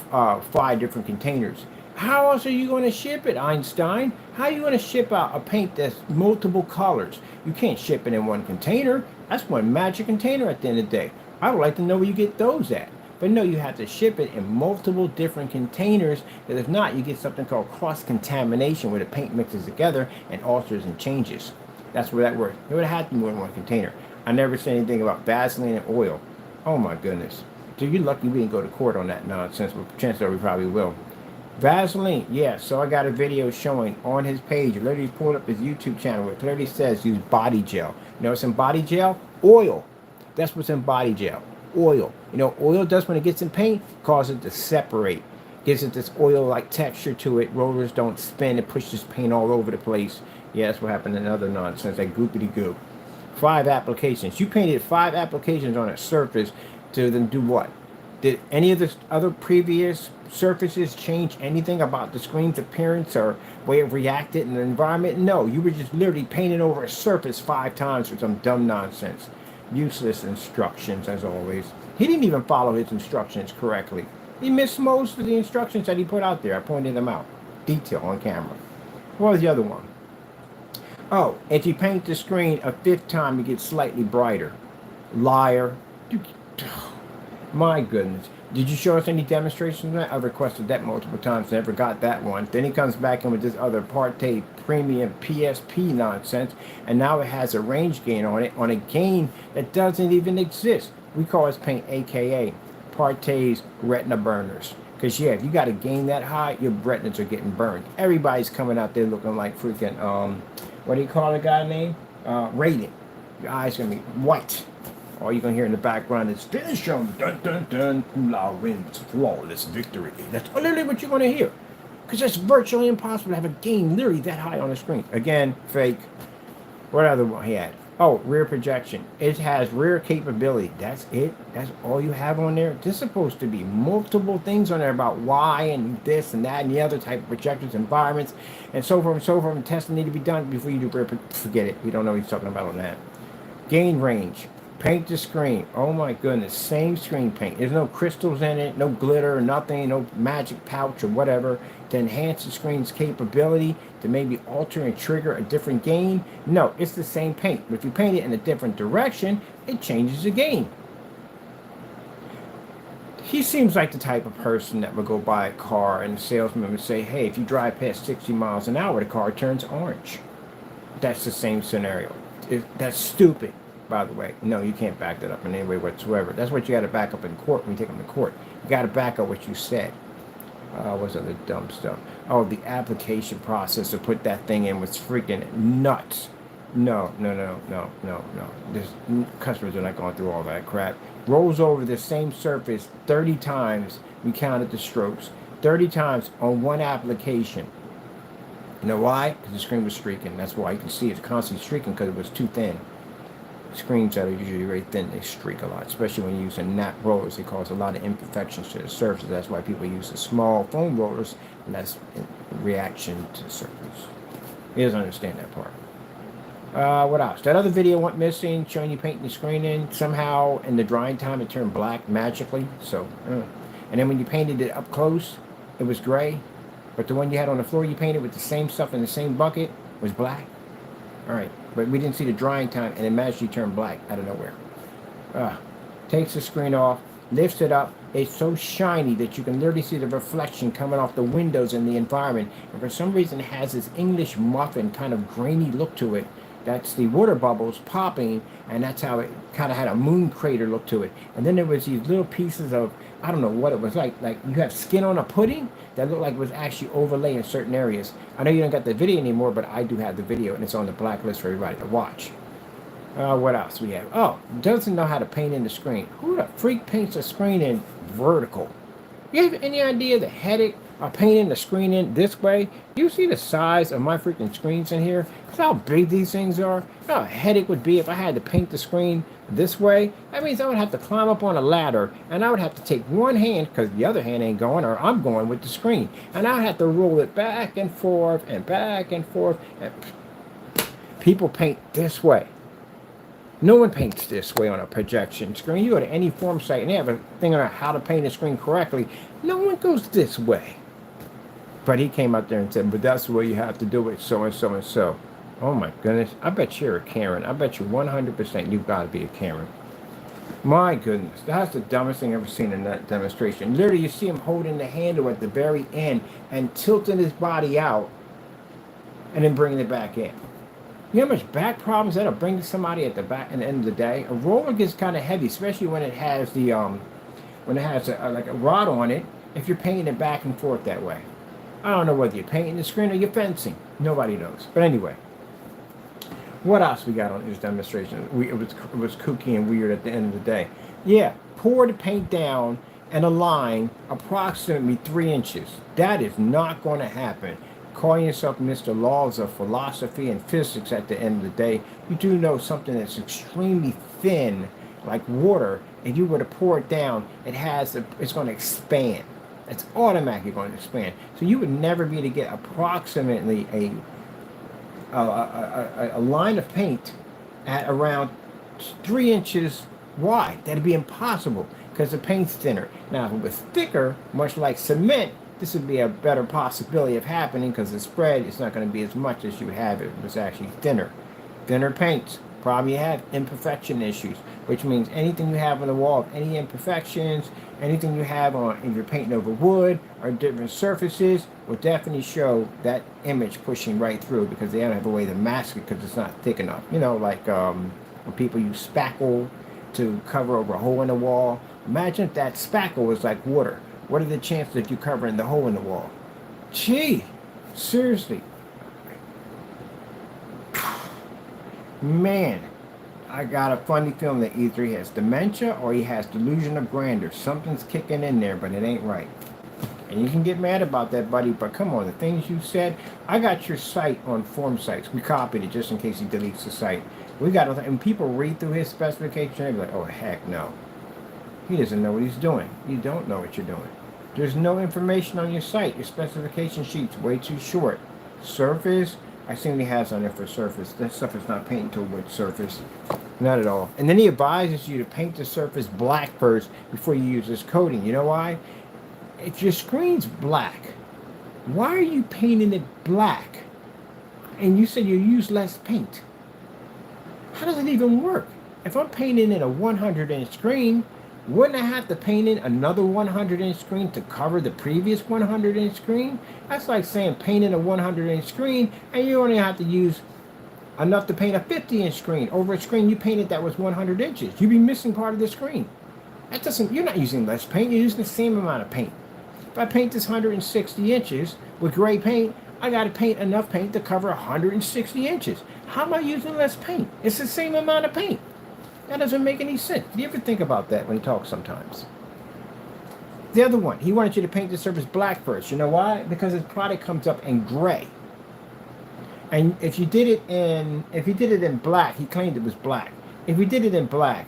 5 different containers. How else are you going to ship it, Einstein? How are you going to ship out a paint that's multiple colors? You can't ship it in one container. That's one magic container at the end of the day. I would like to know where you get those at. But no, you have to ship it in multiple different containers. Because if not, you get something called cross-contamination where the paint mixes together and alters and changes. That's where that works. It would have to be more than one container. I never said anything about Vaseline and oil. Oh my goodness. So you're lucky we didn't go to court on that nonsense, but chances are we probably will. Vaseline, yeah, so I got a video showing on his page. Literally pulled up his YouTube channel where it clearly says use body gel. You know what's in body gel? Oil. That's what's in body gel. Oil. You know, oil does when it gets in paint, causes it to separate. Gives it this oil-like texture to it. Rollers don't spin. It pushes paint all over the place. Yeah, that's what happened in other nonsense, like goopity-goo. 5 applications. You painted 5 applications on a surface to then do what? Did any of the other previous surfaces change anything about the screen's appearance or way it reacted in the environment? No, you were just literally painting over a surface 5 times for some dumb nonsense. Useless instructions, as always. He didn't even follow his instructions correctly. He missed most of the instructions that he put out there. I pointed them out. Detail on camera. What was the other one? Oh, if you paint the screen a 5th time, it gets slightly brighter. Liar. My goodness. Did you show us any demonstrations of that? I've requested that multiple times, never got that one. Then he comes back in with this other Parte Premium PSP nonsense, and now it has a range gain on it, on a gain that doesn't even exist. We call this paint AKA Parte's retina burners. Because, yeah, if you got a gain that high, your retinas are getting burned. Everybody's coming out there looking like freaking, what do you call the guy name? Raiden. Your eyes going to be white. All you're going to hear in the background is, finish him, dun dun dun, Kula wins, flawless victory. That's literally what you're going to hear. Because it's virtually impossible to have a gain literally that high on the screen. Again, fake. What other one he had? Oh, rear projection. It has rear capability. That's it. That's all you have on there. There's supposed to be multiple things on there about why and this and that and the other type of projectors, environments, and so forth and so forth. And testing need to be done before you do rear. Forget it. We don't know what he's talking about on that. Gain range. Paint the screen. Oh my goodness. Same screen paint. There's no crystals in it, no glitter, nothing, no magic pouch or whatever to enhance the screen's capability to maybe alter and trigger a different gain. No, it's the same paint. But if you paint it in a different direction, it changes the gain. He seems like the type of person that would go buy a car and the salesman would say, hey, if you drive past 60 miles an hour, the car turns orange. That's the same scenario. That's stupid. By the way, no, you can't back that up in any way whatsoever. That's what you got to back up in court when you take them to court. You got to back up what you said. What's other dumb stuff? Oh, the application process to put that thing in was freaking nuts. No. This customers are not going through all that crap. Rolls over the same surface 30 times. We counted the strokes. 30 times on one application. You know why? Because the screen was streaking. That's why you can see it's constantly streaking because it was too thin. Screens that are usually very thin, they streak a lot, especially when you're using nap rollers. They cause a lot of imperfections to the surface. That's why people use the small foam rollers, and that's in reaction to the surface. He doesn't understand that part. What else? That other video went missing, showing you painting the screen in. Somehow, in the drying time, it turned black magically. So, and then when you painted it up close, it was gray. but the one you had on the floor you painted with the same stuff in the same bucket was black. All right, but we didn't see the drying time, and it magically turned black out of nowhere. Takes the screen off, lifts it up. It's so shiny that you can literally see the reflection coming off the windows in the environment. And for some reason, it has this English muffin kind of grainy look to it. That's the water bubbles popping, and that's how it kind of had a moon crater look to it. And then there was these little pieces of, I don't know what it was like you have skin on a pudding that looked like it was actually overlaid in certain areas. I know you don't got the video anymore, but I do have the video, and it's on the blacklist for everybody to watch. What else we have? Oh, doesn't know how to paint in the screen. Who the freak paints a screen in vertical? You have any idea the headache of painting the screen in this way? You see the size of my freaking screens in here? That's how big these things are. You know how a headache would be if I had to paint the screen this way? That means I would have to climb up on a ladder, and I would have to take one hand, because the other hand ain't going, or I'm going with the screen. And I would have to roll it back and forth and back and forth. And people paint this way. No one paints this way on a projection screen. You go to any form site and they have a thing on how to paint a screen correctly. No one goes this way. But he came out there and said, but that's the way you have to do it, so and so and so. Oh my goodness. I bet you're a Karen. I bet you 100% you've got to be a Karen. My goodness. That's the dumbest thing I've ever seen in that demonstration. Literally, you see him holding the handle at the very end and tilting his body out and then bringing it back in. You know how much back problems that'll bring to somebody at the back at the end of the day? A roller gets kind of heavy, especially when it has the like a rod on it. If you're painting it back and forth that way, I don't know whether you're painting the screen or you're fencing. Nobody knows. But anyway, what else we got on this demonstration? It was kooky and weird at the end of the day. Yeah, pour the paint down and a line approximately 3 inches. That is not going to happen. Calling yourself Mr. Laws of Philosophy and Physics at the end of the day, you do know something that's extremely thin, like water, and you were to pour it down, it's going to expand. It's automatically going to expand. So you would never be able to get approximately a line of paint at around 3 inches wide. That'd be impossible because the paint's thinner. Now, if it was thicker, much like cement, this would be a better possibility of happening because the spread is not going to be as much as you would have if it was actually thinner. Thinner paints probably have imperfection issues, which means anything you have on the wall, any imperfections, anything you have on if you're painting over wood or different surfaces will definitely show that image pushing right through because they don't have a way to mask it because it's not thick enough. You know, like when people use spackle to cover over a hole in the wall. Imagine if that spackle was like water. What are the chances of you covering the hole in the wall? Gee, seriously. Man, I got a funny feeling that either he has dementia or he has delusion of grandeur. Something's kicking in there, but it ain't right. And you can get mad about that, buddy, but come on, the things you said. I got your site on form sites. We copied it just in case he deletes the site. We got it, and people read through his specification, they're like, oh, heck no. He doesn't know what he's doing. You don't know what you're doing. There's no information on your site. Your specification sheet's way too short. Surface, I think he has on there for surface. That stuff is not painted to wood surface. Not at all. And then he advises you to paint the surface black first before you use this coating. You know why? If your screen's black, why are you painting it black? And you said you use less paint. How does it even work? If I'm painting in a 100-inch screen, wouldn't I have to paint in another 100-inch screen to cover the previous 100-inch screen? That's like saying paint in a 100-inch screen and you only have to use enough to paint a 50-inch screen over a screen you painted that was 100 inches. You'd be missing part of the screen. You're not using less paint, you're using the same amount of paint. If I paint this 160 inches with gray paint, I got to paint enough paint to cover 160 inches. How am I using less paint? It's the same amount of paint. That doesn't make any sense. Do you ever think about that when you talk sometimes? The other one, he wanted you to paint the surface black first. You know why? Because his product comes up in gray. And if you did it in black, he claimed it was black. If you did it in black,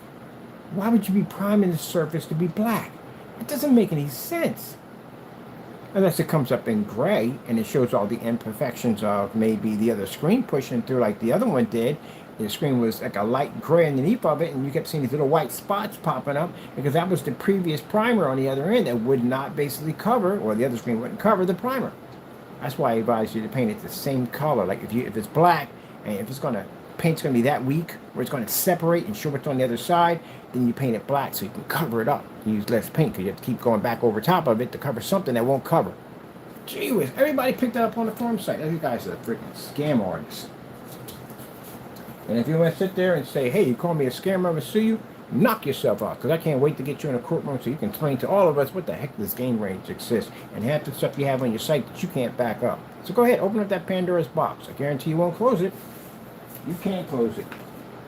why would you be priming the surface to be black? It doesn't make any sense. Unless it comes up in gray and it shows all the imperfections of maybe the other screen pushing through like the other one did. The screen was like a light gray underneath of it and you kept seeing these little white spots popping up because that was the previous primer on the other end that would not basically cover, or the other screen wouldn't cover the primer. That's why I advise you to paint it the same color. Like if it's black, and if it's gonna paint's gonna be that weak, where it's gonna separate and show what's on the other side, then you paint it black so you can cover it up. You use less paint because you have to keep going back over top of it to cover something that won't cover. Gee whiz, everybody picked that up on the forum site. You guys are freaking scam artists. And if you want to sit there and say, hey, you call me a scammer, I'm going to sue you, knock yourself out. Because I can't wait to get you in a courtroom so you can explain to all of us what the heck this gain range exists. And half the stuff you have on your site that you can't back up. So go ahead, open up that Pandora's box. I guarantee you won't close it. You can't close it.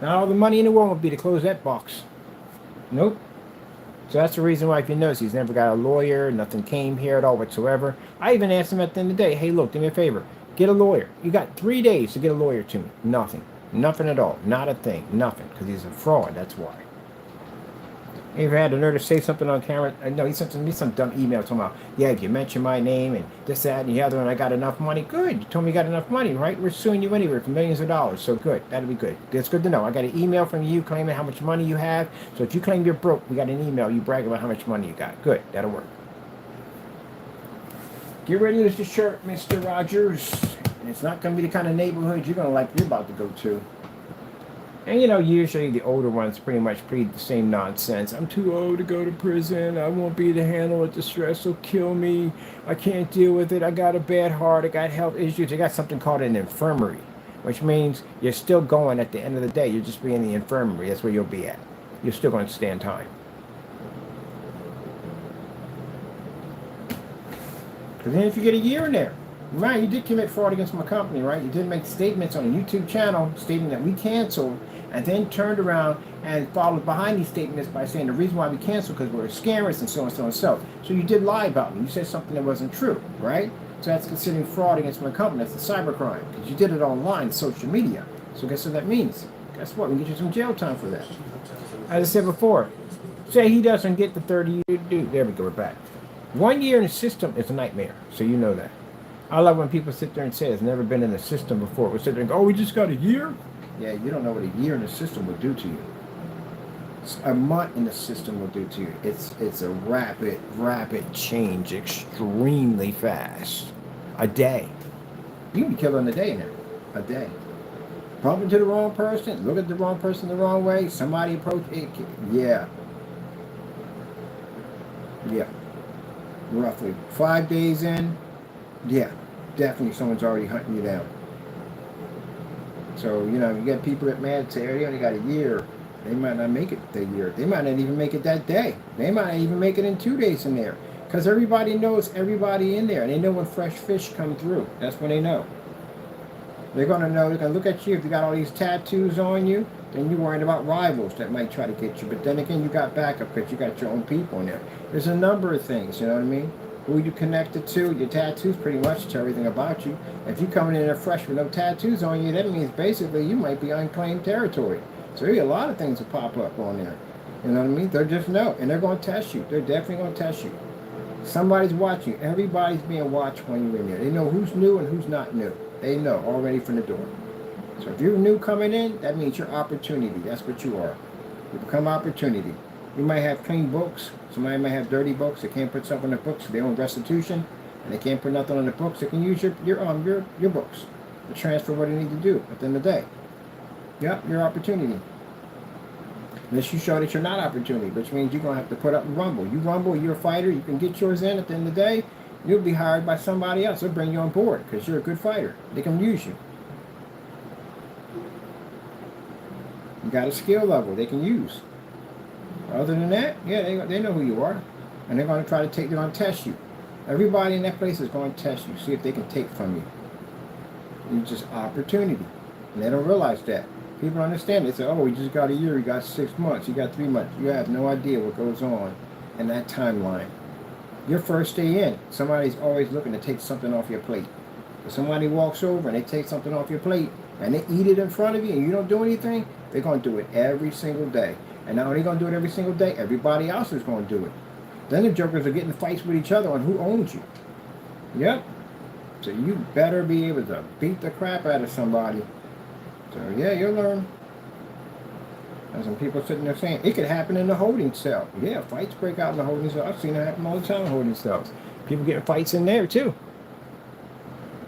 Not all the money in the world will be to close that box. Nope. So that's the reason why, if you notice, he's never got a lawyer. Nothing came here at all whatsoever. I even asked him at the end of the day, hey, look, do me a favor. Get a lawyer. You got 3 days to get a lawyer to me. Nothing. Nothing at all. Not a thing. Nothing. Because he's a fraud. That's why. He ever had the nerve to say something on camera? No, he sent me some dumb email talking about, yeah, if you mention my name and this, that, and the other, and I got enough money. Good. You told me you got enough money, right? We're suing you anyway for millions of dollars. So good. That'll be good. That's good to know. I got an email from you claiming how much money you have. So if you claim you're broke, we got an email. You brag about how much money you got. Good. That'll work. Get ready to use the shirt, Mr. Rogers. And it's not going to be the kind of neighborhood you're going to like you're about to go to. And you know, usually the older ones pretty much plead the same nonsense. I'm too old to go to prison. I won't be able to handle it. The stress will kill me. I can't deal with it. I got a bad heart. I got health issues. I got something called an infirmary, which means you're still going at the end of the day. You'll just be in the infirmary. That's where you'll be at. You're still going to stand time. Because then if you get a year in there, right, you did commit fraud against my company, right? You did make statements on a YouTube channel stating that we canceled, and then turned around and followed behind these statements by saying the reason why we canceled because we're scammers and so on and so on and so. So you did lie about me. You said something that wasn't true, right? So that's considered fraud against my company. That's a cybercrime because you did it online, social media. So guess what that means? Guess what? We can get you some jail time for that. As I said before, say he doesn't get the 30 year due. There we go, we're back. 1 year in the system is a nightmare, so you know that. I love when people sit there and say it's never been in the system before. We sit there and go, oh, we just got a year? Yeah, you don't know what a year in the system will do to you. A month in the system will do to you. It's a rapid change, extremely fast. A day. You can be killed in a day now. A day. Bump into the wrong person, look at the wrong person the wrong way, somebody approach it. Yeah. Yeah. Roughly 5 days in, yeah, definitely someone's already hunting you down. So, you know, you get people that mad say, oh, they only got a year. They might not make it the year. They might not even make it that day. They might not even make it in 2 days in there. Because everybody knows everybody in there. And they know when fresh fish come through. That's when they know. They're going to know. They're going to look at you. If you got all these tattoos on you, then you're worried about rivals that might try to get you. But then again, you got backup because you got your own people in there. There's a number of things, you know what I mean? Who you connected to, your tattoos pretty much tell everything about you. If you're coming in there fresh with no tattoos on you, that means basically you might be unclaimed territory. So there's a lot of things will pop up on there. You know what I mean? They'll just know. And they're going to test you. They're definitely going to test you. Somebody's watching. Everybody's being watched when you're in there. They know who's new and who's not new. They know already from the door. So if you're new coming in, that means your opportunity. That's what you are. You become opportunity. You might have clean books. Somebody might have dirty books. They can't put something on the books. They own restitution, and they can't put nothing on the books. They can use your books to transfer what they need to do at the end of the day. Yep, your opportunity. Unless you show that you're not opportunity, which means you're going to have to put up and rumble. You rumble, you're a fighter. You can get yours in at the end of the day. You'll be hired by somebody else. They'll bring you on board because you're a good fighter. They can use you. You got a skill level they can use. Other than that, yeah, they know who you are. And they're going to try to they're going to test you. Everybody in that place is going to test you, see if they can take from you. It's just opportunity. And they don't realize that. People understand. They say, oh, we just got a year, we got 6 months, you got 3 months. You have no idea what goes on in that timeline. Your first day in, somebody's always looking to take something off your plate. If somebody walks over and they take something off your plate and they eat it in front of you and you don't do anything, they're going to do it every single day. And not only going to do it every single day, everybody else is going to do it. Then the jokers are getting fights with each other on who owns you. Yep. So you better be able to beat the crap out of somebody. So yeah, you'll learn. And some people sitting there saying, it could happen in the holding cell. Yeah, fights break out in the holding cell. I've seen it happen all the time in holding cells. People getting fights in there too.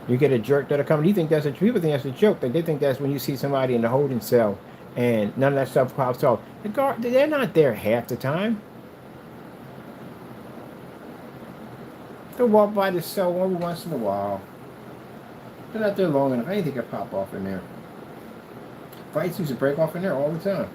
You get a jerk that'll come. You think that's a people think that's a joke. They think that's when you see somebody in the holding cell and none of that stuff pops off. The guard, they're not there half the time. They'll walk by the cell every once in a while. They're not there long enough. Anything can pop off in there. Fights used to break off in there all the time.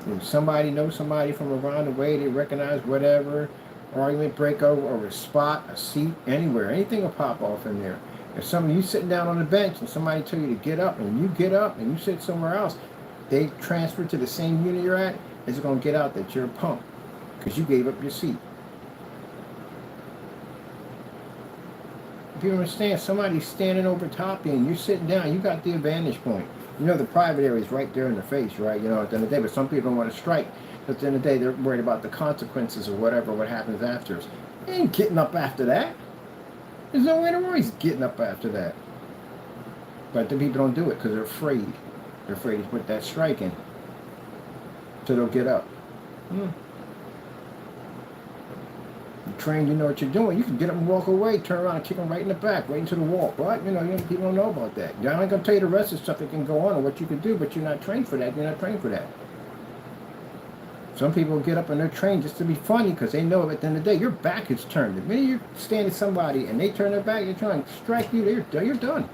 If somebody knows somebody from around the way, they recognize whatever, argument break over a spot, a seat, anywhere, anything will pop off in there. If some of you sitting down on the bench and somebody tell you to get up and you get up and you sit somewhere else, they transfer to the same unit you're at, it's going to get out that you're a punk because you gave up your seat. If you understand, somebody's standing over top of you and you're sitting down, you got the advantage point. You know the private area is right there in the face, right? You know, at the end of the day, but some people don't want to strike. But at the end of the day, they're worried about the consequences or whatever, what happens after. They ain't getting up after that. There's no way in the world he's getting up after that. But the people don't do it because they're afraid. They're afraid to put that strike in. So they'll get up. You train, you know what you're doing. You can get up and walk away, turn around and kick them right in the back, right into the wall. But, you know, people don't know about that. I'm not going to tell you the rest of the stuff that can go on or what you can do, but you're not trained for that. You're not trained for that. Some people get up and they're trained just to be funny because they know at the end of the day, your back is turned. The minute you stand at somebody and they turn their back, you're trying to strike you, you're done.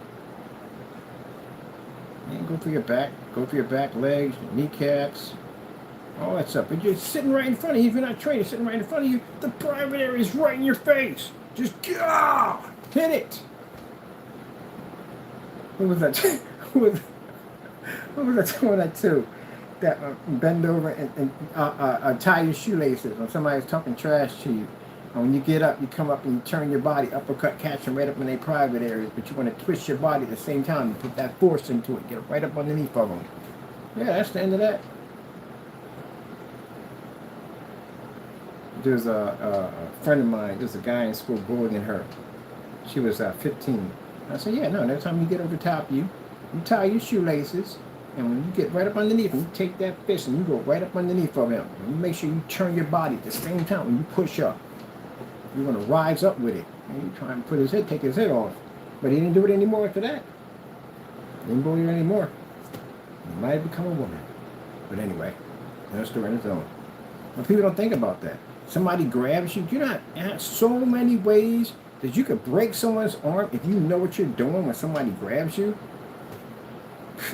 You go for your back, legs, kneecaps, all that stuff. But you're sitting right in front of you. If you're not trained, you're sitting right in front of you. The private area is right in your face. Just hit it. What was that? What was that too? That bend over and tie your shoelaces when somebody's talking trash to you. And when you get up, you come up and you turn your body, uppercut, catch them right up in their private areas. But you want to twist your body at the same time and put that force into it. Get right up underneath of them. Yeah, that's the end of that. There's a friend of mine, there's a guy in school bullying her. She was 15. I said, yeah, no, next time you get over top of you, you tie your shoelaces, and when you get right up underneath him, you take that fist and you go right up underneath of him. And you make sure you turn your body at the same time when you push up. You're going to rise up with it. And you try and put his head, take his head off. But he didn't do it anymore after that. He didn't bully her anymore. He might have become a woman. But anyway, that's the its own. But people don't think about that. Somebody grabs you. You know, there's so many ways that you could break someone's arm if you know what you're doing when somebody grabs you.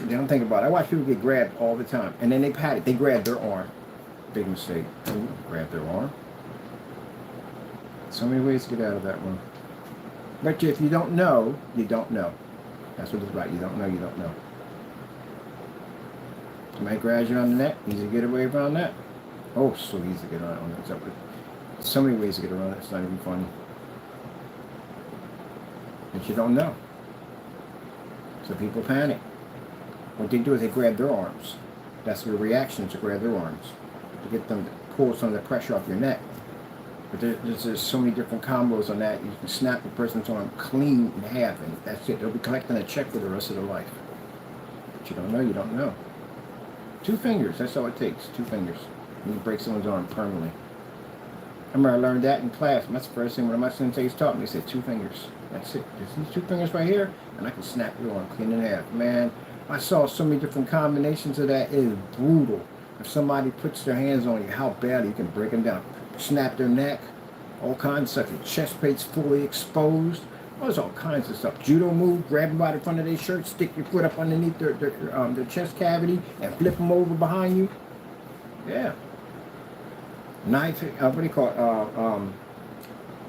They don't think about it. I watch people get grabbed all the time. And then they pat it. They grab their arm. Big mistake. Grab their arm. So many ways to get out of that one. But if you don't know, you don't know. That's what it's about. You don't know, you don't know. Somebody grabs you on the neck. Easy to get away around that. Oh, so easy to get around that. So many ways to get around it. It's not even funny. But you don't know. So people panic. What they do is they grab their arms. That's their reaction, to grab their arms. To get them to pull some of the pressure off your neck. But there's so many different combos on that. You can snap the person's arm clean in half, and that's it. They'll be collecting a check for the rest of their life. But you don't know, you don't know. 2 fingers, that's all it takes. 2 fingers. And you break someone's arm permanently. I remember I learned that in class. That's the first thing one of my senseis taught me. They said 2 fingers. That's it. There's these 2 fingers right here, and I can snap your arm clean in half. Man, I saw so many different combinations of that. It is brutal. If somebody puts their hands on you, how badly you can break them down. Snap their neck, all kinds of stuff. Your chest plate's fully exposed. Oh, there's all kinds of stuff. Judo move, grab them by the front of their shirt, stick your foot up underneath their chest cavity, and flip them over behind you. Yeah. Knife, what do you call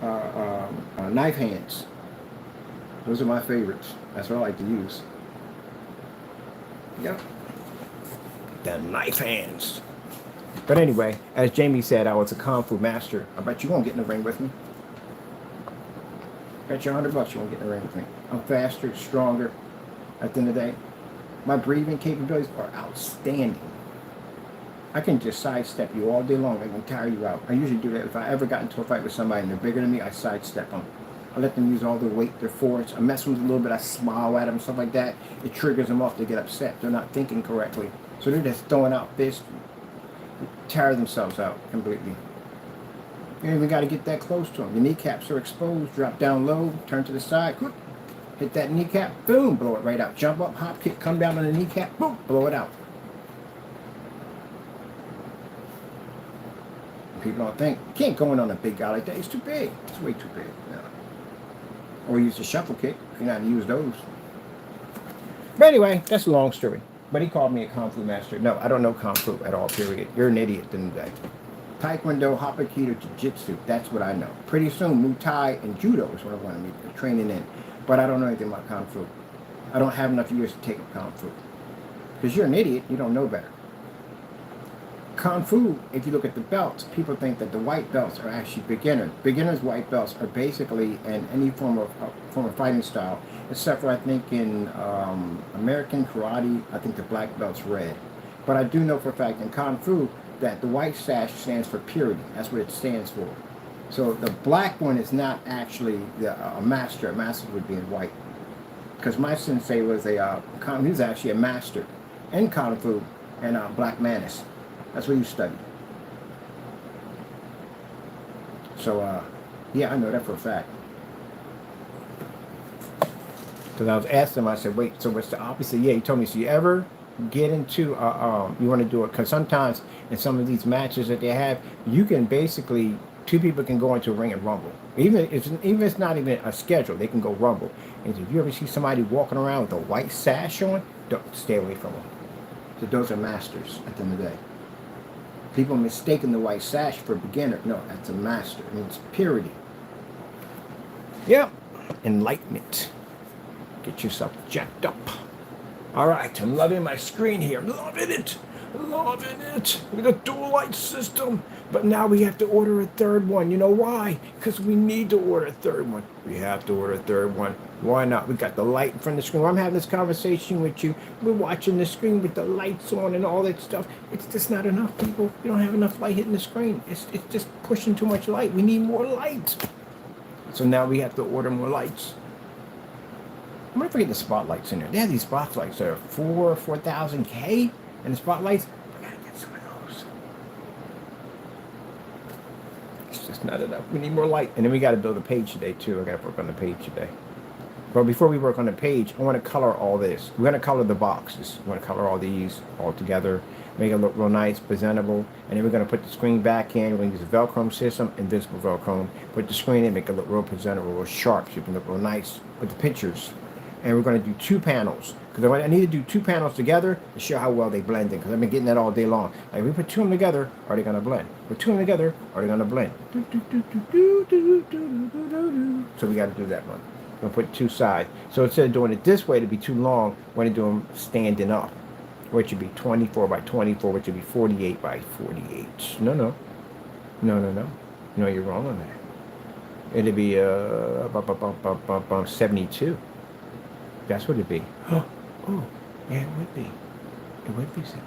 it? Knife hands. Those are my favorites. That's what I like to use. Yep. The knife hands. But anyway, as Jamie said, I was a Kung Fu master. I bet you won't get in the ring with me. Bet you $100 you won't get in the ring with me. I'm faster, stronger. At the end of the day, my breathing capabilities are outstanding. I can just sidestep you all day long. I can tire you out. I usually do that. If I ever got into a fight with somebody and they're bigger than me, I sidestep them. I let them use all their weight, their force. I mess with them a little bit. I smile at them, stuff like that. It triggers them off. They get upset. They're not thinking correctly. So they're just throwing out fists, tire themselves out completely. You ain't even got to get that close to them. Your kneecaps are exposed. Drop down low, turn to the side, whoop, hit that kneecap, boom, blow it right out. Jump up, hop, kick, come down on the kneecap, boom, blow it out. People don't think, you can't go in on a big guy like that. It's too big. It's way too big. No. Or use the shuffle kick if you're not to use those. But anyway, that's a long story. But he called me a Kung Fu master. No, I don't know Kung Fu at all, period. You're an idiot, didn't they? Taekwondo, Hapkido, Jiu-Jitsu. That's what I know. Pretty soon, Muay Thai and Judo is what I want to be training in. But I don't know anything about Kung Fu. I don't have enough years to take up Kung Fu. Because you're an idiot, you don't know better. Kung Fu, if you look at the belts, people think that the white belts are actually beginners. Beginners white belts are basically in any form of fighting style, except for I think in American karate, I think the black belt's red. But I do know for a fact in Kung Fu that the white sash stands for purity. That's what it stands for. So the black one is not actually a master. A master would be in white. Because my sensei was he was actually a master in Kung Fu and Black Manis. That's what you studied. So, yeah, I know that for a fact. Because I was asking him, I said, wait, so what's the opposite? Yeah, he told me, so you ever get into, you want to do it, because sometimes in some of these matches that they have, you can basically, two people can go into a ring and rumble. Even if it's not even a schedule, they can go rumble. And if you ever see somebody walking around with a white sash on, don't stay away from them. So those are masters at the end of the day. People mistaking the white sash for a beginner. No, that's a master. It means purity. Yep. Enlightenment. Get yourself jacked up. All right, I'm loving my screen here. I'm loving it. Loving it. With a dual light system. But now we have to order a third one. You know why? Because we need to order a third one. We have to order a third one. Why not? We got the light in front of the screen. I'm having this conversation with you. We're watching the screen with the lights on and all that stuff. It's just not enough, people. We don't have enough light hitting the screen. It's just pushing too much light. We need more light. So now we have to order more lights. I'm going to forget the spotlights in there. They have these spotlights that are 4,000K. And the spotlights, we gotta get some of those. It's just not enough. We need more light. And then we gotta build a page today too. I gotta work on the page today. But before we work on the page, I want to color all this. We're gonna color the boxes. We want to color all these all together, make it look real nice, presentable. And then we're gonna put the screen back in. We're gonna use a Velcro system, invisible Velcro. Put the screen in, make it look real presentable, real sharp, so you can look real nice with the pictures. And we're going to do 2 panels. Because I need to do 2 panels together to show how well they blend in. Because I've been getting that all day long. Like, if we put 2 of them together, are they going to blend? Put 2 of them together, are they going to blend? So we got to do that one. We're going to put 2 sides. So instead of doing it this way, to be too long, we're going to do them standing up. Which would be 24 by 24, which would be 48 by 48. No, you're wrong on that. It'd be 72. That's what it'd be. Oh, yeah, it would be. It would be 72.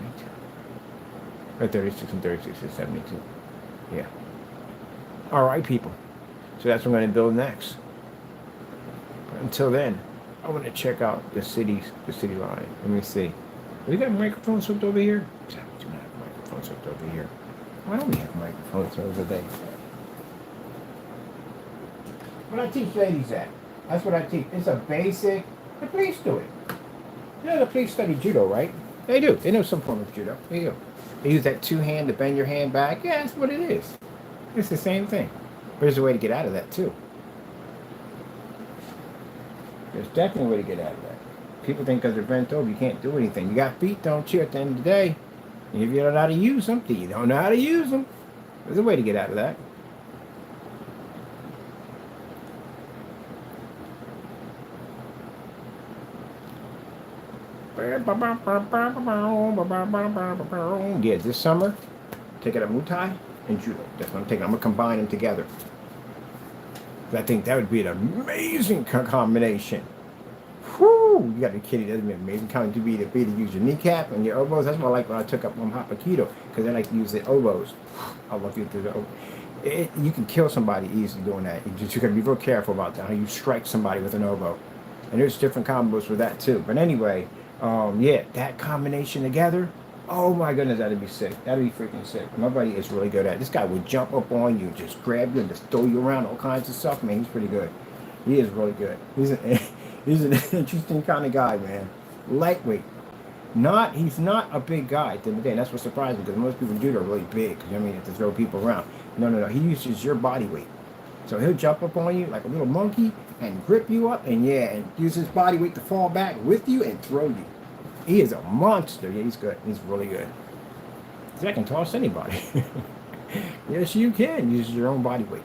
Or 36 and 36 is 72. Yeah. All right, people. So that's what I'm going to build next. But until then, I want to check out the city line. Let me see. We got microphones hooked over here? We do not have microphones hooked over here. Why don't we have microphones over there? What I teach ladies at. That's what I teach. It's a basic. The police do it. You know, the police study judo, right? They do. They know some form of judo. They do. They use that 2 hand to bend your hand back. Yeah, that's what it is. It's the same thing. But there's a way to get out of that, too. There's definitely a way to get out of that. People think because they're bent over, you can't do anything. You got feet, don't you, at the end of the day? And if you don't know how to use them, you don't know how to use them. There's a way to get out of that. Yeah, this summer, taking a Muay Thai and Judo. That's what I'm taking. I'm going to combine them together. I think that would be an amazing combination. Whew, you got to be kidding. That would be an amazing combination to use your kneecap and your elbows. That's what I like when I took up Hapkido, because I like to use the elbows. I love you through the elbow. You can kill somebody easily doing that. You got to be real careful about that, how you strike somebody with an elbow. And there's different combos for that too. But anyway, yeah, that combination together, Oh my goodness, that'd be sick. That'd be freaking sick. My buddy is really good at it. This guy would jump up on you, just grab you, and just throw you around, all kinds of stuff. Man, he's pretty good. He is really good. He's an interesting kind of guy, man. Lightweight. He's not a big guy at the end of the day. And that's what surprised me because most people do, they're really big. I mean, to throw people around. No. He uses your body weight. So he'll jump up on you like a little monkey and grip you up and use his body weight to fall back with you and throw you. He is a monster. Yeah, he's good. He's really good. I can toss anybody. Yes, you can use your own body weight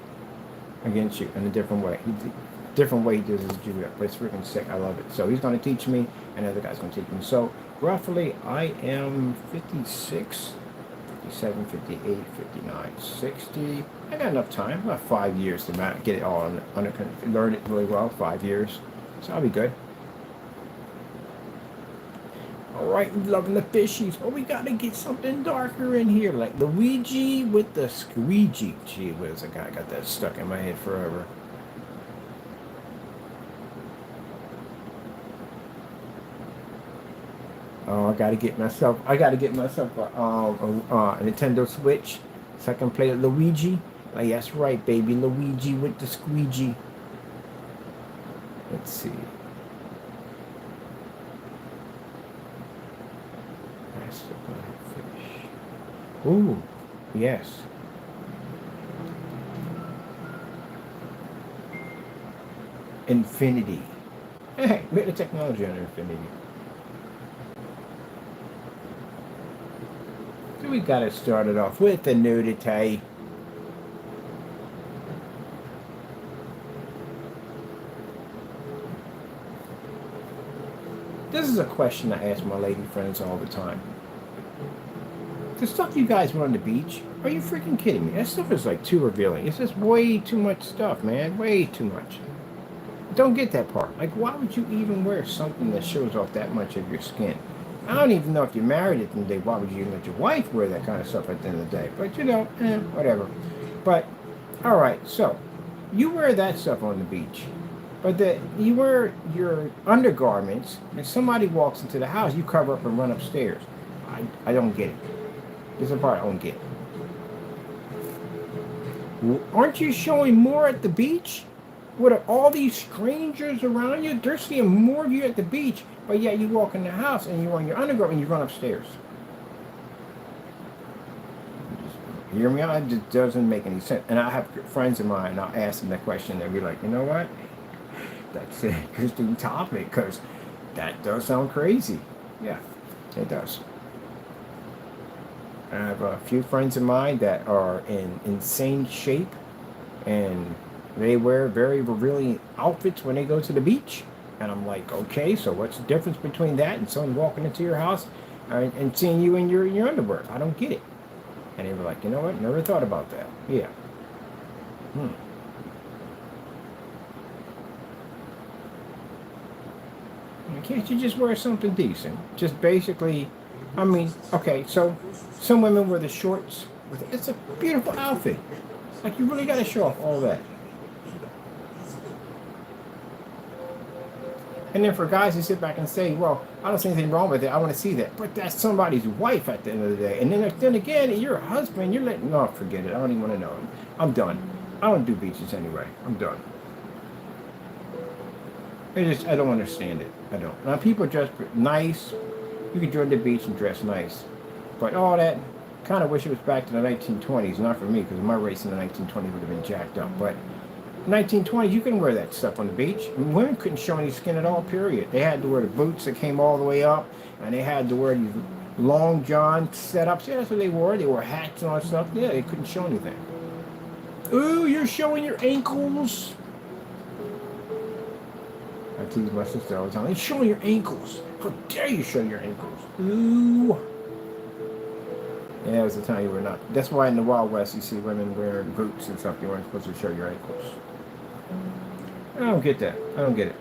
against you in a different way. Different way he does his judo, but it's freaking sick. I love it. So he's going to teach me, and the other guy's going to teach me. So roughly, I am 56, 57, 58, 59, 60. I got enough time, about 5 years to get it all under learn it really well. 5 years, so I'll be good. All right, loving the fishies. Oh, we got to get something darker in here, like Luigi with the squeegee. Gee whiz, I got that stuck in my head forever. Oh, I gotta get myself a Nintendo Switch so I can play Luigi. Like, that's right, baby, Luigi with the squeegee. Let's see. That's the fish. Ooh, yes. Infinity. Hey, we had the technology on Infinity. So we got it started off with the nudity. This is a question I ask my lady friends all the time. The stuff you guys were on the beach, are you freaking kidding me? That stuff is like too revealing. It's just way too much stuff, man. Way too much. Don't get that part. Like, why would you even wear something that shows off that much of your skin? I don't even know if you're married at the end of the day. Why would you let your wife wear that kind of stuff at the end of the day? But, whatever. But, all right, so you wear that stuff on the beach. But you wear your undergarments, and somebody walks into the house, you cover up and run upstairs. I don't get it. This is the part I don't get. Aren't you showing more at the beach? With all these strangers around you, they're seeing more of you at the beach, but yet you walk in the house and you're on your undergarment and you run upstairs. Hear me out? It just doesn't make any sense. And I have friends of mine, and I'll ask them that question, and they'll be like, you know what? That's an interesting topic, because that does sound crazy. Yeah, it does. I have a few friends of mine that are in insane shape, and they wear very revealing outfits when they go to the beach. And I'm like, okay, so what's the difference between that and someone walking into your house and seeing you in your underwear? I don't get it. And they were like, you know what? Never thought about that. Yeah. Can't you just wear something decent? Just basically, I mean, okay, so some women wear the shorts. It's a beautiful outfit. Like, you really got to show off all that. And then for guys to sit back and say, well, I don't see anything wrong with it. I want to see that. But that's somebody's wife at the end of the day. And then again, you're a husband. You're letting, no, forget it. I don't even want to know. I'm done. I don't do beaches anyway. I'm done. I don't understand it. I don't. Now, people dress nice. You can join the beach and dress nice. But all that, kind of wish it was back to the 1920s. Not for me, because my race in the 1920s would have been jacked up. But 1920s, you couldn't wear that stuff on the beach. I mean, women couldn't show any skin at all, period. They had to wear the boots that came all the way up, and they had to wear these long john setups. Yeah, that's what they wore. They wore hats and all that stuff. Yeah, they couldn't show anything. Ooh, you're showing your ankles. I tease my sister all the time. You're showing your ankles. How dare you show your ankles? Ooh. Yeah, it was the time you were not. That's why in the Wild West you see women wearing boots and stuff. You weren't supposed to show your ankles. I don't get that. I don't get it.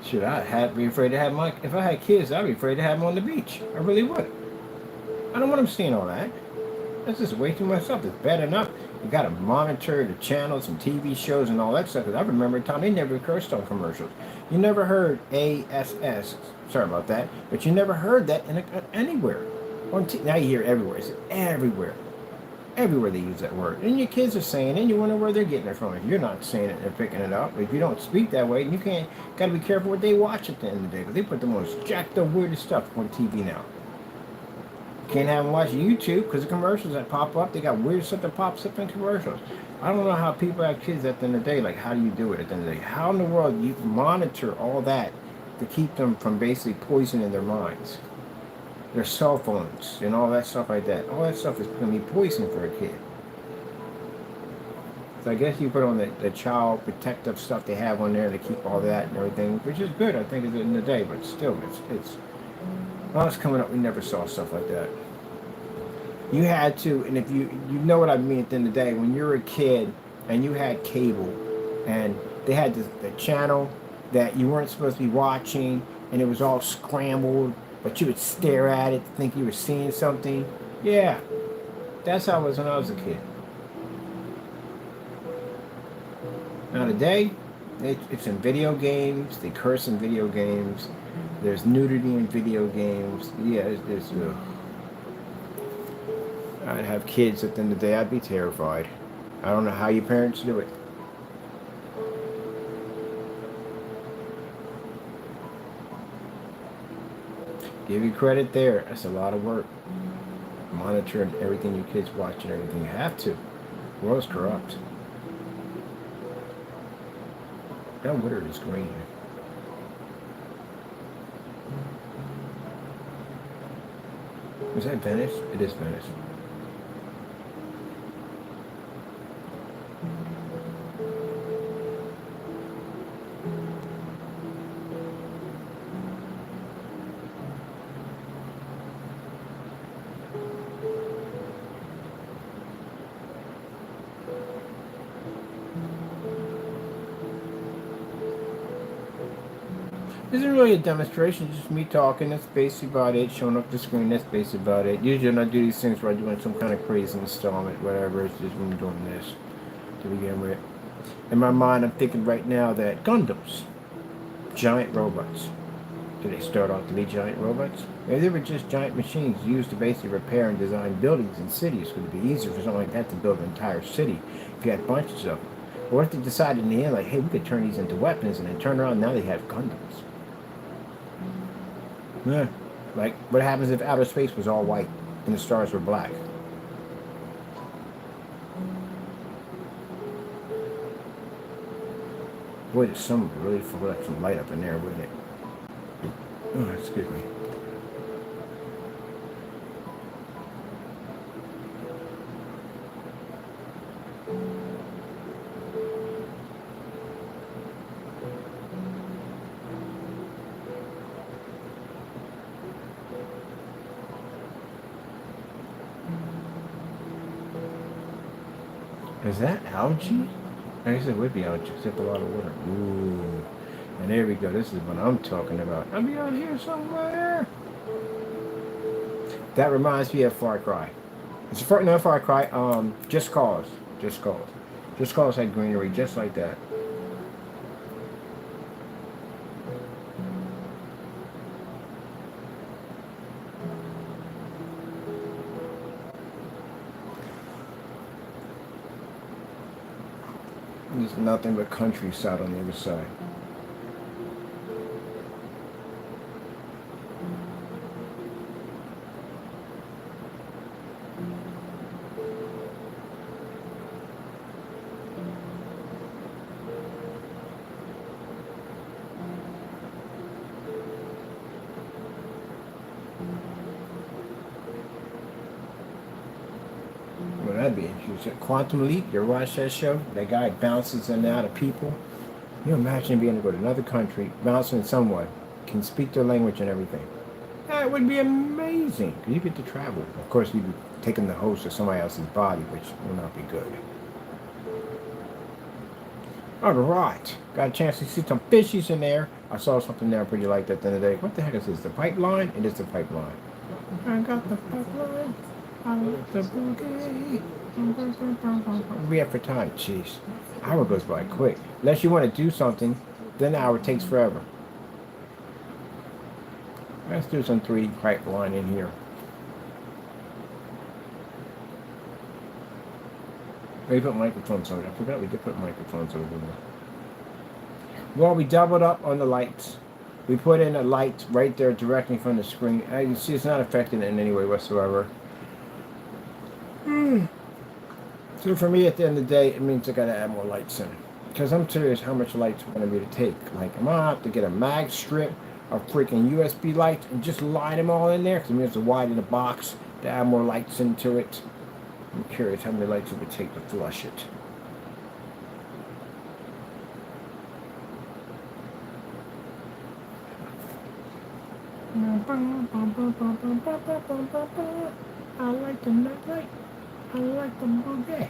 Should be afraid to have my. If I had kids, I'd be afraid to have them on the beach. I really would. I don't want them seeing all that. This is way too much stuff. It's bad enough. You got to monitor the channels and TV shows and all that stuff. Because I remember a time they never cursed on commercials. You never heard ASS. Sorry about that. But you never heard that anywhere. Now you hear it everywhere. It's everywhere. Everywhere they use that word. And your kids are saying it, and you wonder where they're getting it from. If you're not saying it, they're picking it up. If you don't speak that way, you can't. Got to be careful what they watch at the end of the day. Because they put the most jacked up, weirdest stuff on TV now. Can't have them watch YouTube because the commercials that pop up, they got weird stuff that pops up in commercials. I don't know how people have kids at the end of the day. Like, how do you do it at the end of the day? How in the world do you monitor all that to keep them from basically poisoning their minds? Their cell phones and all that stuff like that. All that stuff is going to be poison for a kid. So I guess you put on the child protective stuff they have on there to keep all that and everything, which is good, I think, at the end of the day. But still, it's when I was coming up, we never saw stuff like that. You had to, and if you know what I mean at the end of the day, when you were a kid and you had cable and they had the channel that you weren't supposed to be watching and it was all scrambled, but you would stare at it, think you were seeing something. Yeah, that's how it was when I was a kid. Now today, it's in video games. They curse in video games. There's nudity in video games. Yeah, there's I'd have kids at the end of the day. I'd be terrified. I don't know how you parents do it. Give you credit there. That's a lot of work. Monitoring everything your kids watch and everything. You have to. The world's corrupt. That water is green. Is that Venice? It is Venice. This isn't really a demonstration, it's just me talking. That's basically about it. Showing up the screen, that's basically about it. Usually when I do these things where I'm doing some kind of crazy installment, whatever, it's just when I'm doing this to begin with. In my mind, I'm thinking right now that Gundams, giant robots. Do they start off to be giant robots? Maybe they were just giant machines used to basically repair and design buildings and cities. It would be easier for something like that to build an entire city if you had bunches of them. Or what if they decided in the end, like, hey, we could turn these into weapons, and then turn around and now they have Gundams. Yeah. Like, what happens if outer space was all white and the stars were black? Boy, the sun would really throw some light up in there, wouldn't it? Oh, excuse me. Is that algae? I guess it would be algae, except a lot of water. Ooh. And there we go. This is what I'm talking about. I'll be out here somewhere. That reminds me of Far Cry. It's not Far Cry. Just Cause. Just Cause. Just Cause had greenery just like that. There's nothing but countryside on the other side. Well, that'd be interesting. Quantum Leap, you ever watch that show? That guy bounces in and out of people. You imagine being able to go to another country, bouncing someone, can speak their language and everything. That would be amazing. You get to travel. Of course, you'd be taking the host of somebody else's body, which will not be good. All right. Got a chance to see some fishies in there. I saw something there I pretty liked at the end of the day. What the heck is this? The pipeline? It is the pipeline. I got the pipeline. I like the boogie. We have for time. Jeez. Hour goes by quick. Unless you want to do something, then the hour takes forever. Let's do some 3 pipeline in here. We put microphones on it. I forgot we did put microphones over there. Well, we doubled up on the lights. We put in a light right there directly from the screen. As you see, it's not affecting it in any way whatsoever. So for me, at the end of the day, it means I gotta add more lights in. Because I'm serious how much lights I'm gonna be to take. Like, I'm gonna have to get a mag strip of freaking USB lights and just line them all in there. Because it means to widen the box to add more lights into it. I'm curious how many lights it would take to flush it. I like the nightlight. I like the boogie.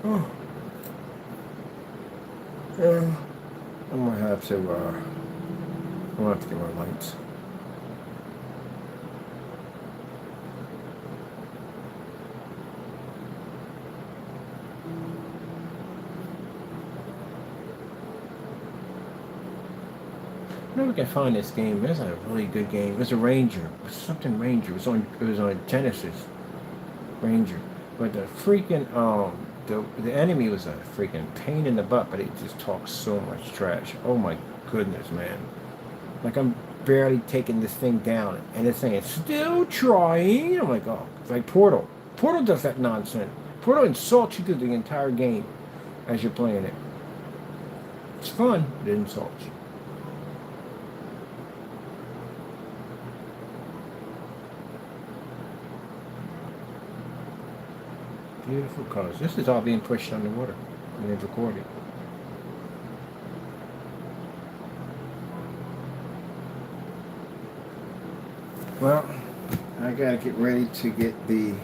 Oh. Yeah. I'm gonna have to get my lights. I never can find this game. It's a really good game. It was a Ranger. It was something Ranger. It was on Genesis. Ranger. But the freaking the enemy was a freaking pain in the butt, but it just talks so much trash. Oh my goodness, man. Like, I'm barely taking this thing down, and it's saying still trying. I'm like, oh, it's like Portal. Portal does that nonsense. Portal insults you through the entire game as you're playing it. It's fun, but it insults you. Beautiful colors. This is all being pushed underwater and it's recorded. Well, I gotta get ready to get the.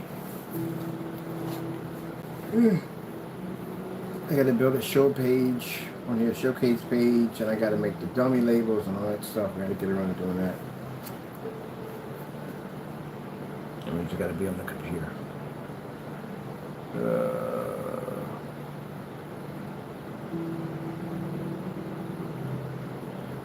I gotta build a show page on here, showcase page, and I gotta make the dummy labels and all that stuff. I gotta get around to doing that. That means you gotta be on the computer.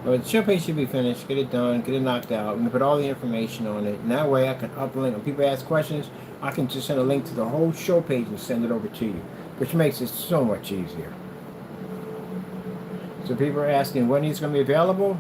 Well, the show page should be finished. Get it done. Get it knocked out. I'm gonna put all the information on it, and that way I can uplink. When people ask questions, I can just send a link to the whole show page and send it over to you, which makes it so much easier. So people are asking when he's going to be available.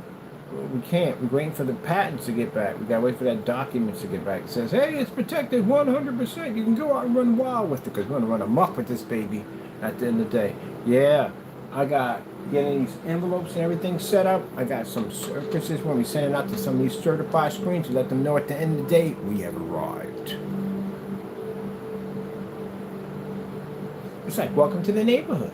Well, we can't. We're waiting for the patents to get back. We gotta wait for that documents to get back. It says, hey, it's protected 100%. You can go out and run wild with it because we're gonna run amok with this baby at the end of the day. Yeah, I got getting these envelopes and everything set up. I got some surfaces when we send it out to some of these certified screens to let them know at the end of the day we have arrived. It's like welcome to the neighborhood.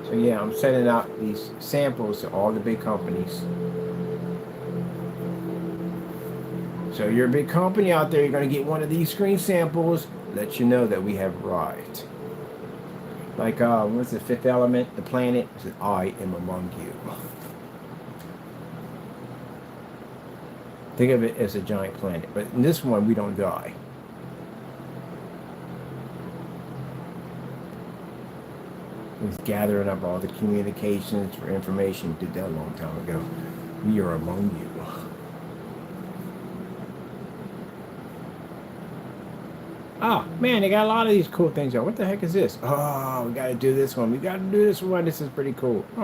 So yeah, I'm sending out these samples to all the big companies. So you're a big company out there, you're going to get one of these screen samples, let you know that we have arrived. Like, what's the Fifth Element, the planet? It says, I am among you. Think of it as a giant planet. But in this one, we don't die. He's gathering up all the communications for information. Did that a long time ago. We are among you. Oh, man, they got a lot of these cool things out. What the heck is this? Oh, we got to do this one. We got to do this one. This is pretty cool. I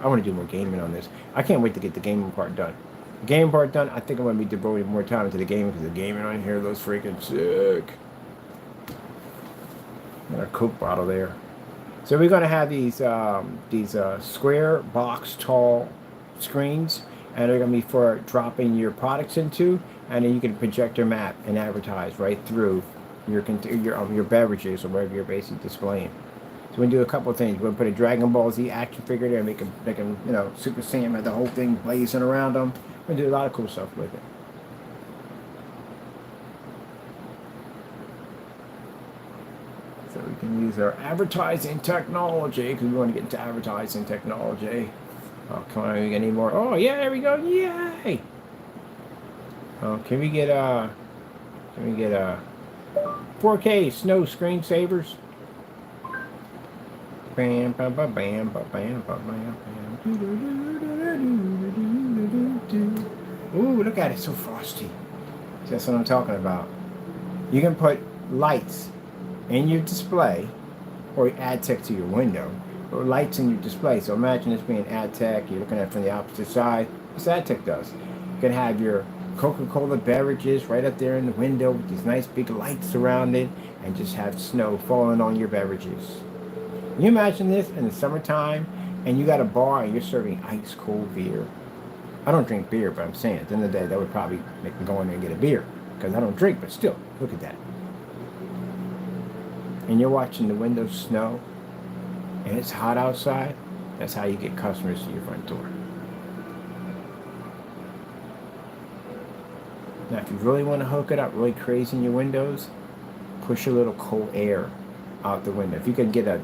want to do more gaming on this. I can't wait to get the gaming part done. The gaming part done, I think I'm going to be devoting more time into the gaming because the gaming on here looks freaking sick. Got a Coke bottle there. So we're going to have these square box tall screens, and they're going to be for dropping your products into, and then you can project your map and advertise right through your beverages or whatever you're basically displaying. So we do a couple of things. We're gonna put a Dragon Ball Z action figure there, make him Super Saiyan with the whole thing blazing around him. We're gonna do a lot of cool stuff with it. So we can use our advertising technology because we want to get into advertising technology. Oh, come on, we get any more? Oh yeah, there we go! Yay! Oh, can we get 4K snow screensavers? Bam, bam, bam, bam, bam, bam, bam, bam. Ooh, look at it, so frosty. That's what I'm talking about. You can put lights in your display, or add tech to your window, or lights in your display. So imagine this being ad tech. You're looking at it from the opposite side. What's ad tech does? You can have your Coca-Cola beverages right up there in the window with these nice big lights around it, and just have snow falling on your beverages. Can you imagine this in the summertime, and you got a bar and you're serving ice cold beer? I don't drink beer, but I'm saying at the end of the day, that would probably make me go in there and get a beer, because I don't drink, but still, look at that. And you're watching the windows snow, and it's hot outside. That's how you get customers to your front door. Now, if you really want to hook it up really crazy in your windows, push a little cold air out the window. If you can get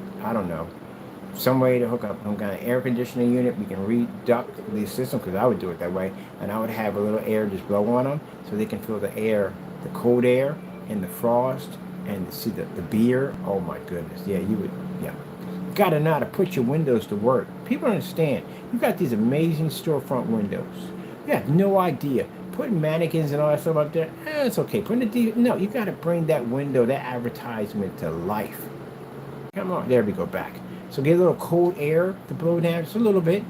some way to hook up some kind of air conditioning unit, we can reduct the system, because I would do it that way, and I would have a little air just blow on them so they can feel the air, the cold air, and the frost, and see the beer. Oh my goodness, yeah, you got to know how to put your windows to work. People understand. You've got these amazing storefront windows. You have no idea. Putting mannequins and all that stuff up there, it's okay. No, you got to bring that window, that advertisement to life. Come on, there we go, back. So get a little cold air to blow down just a little bit,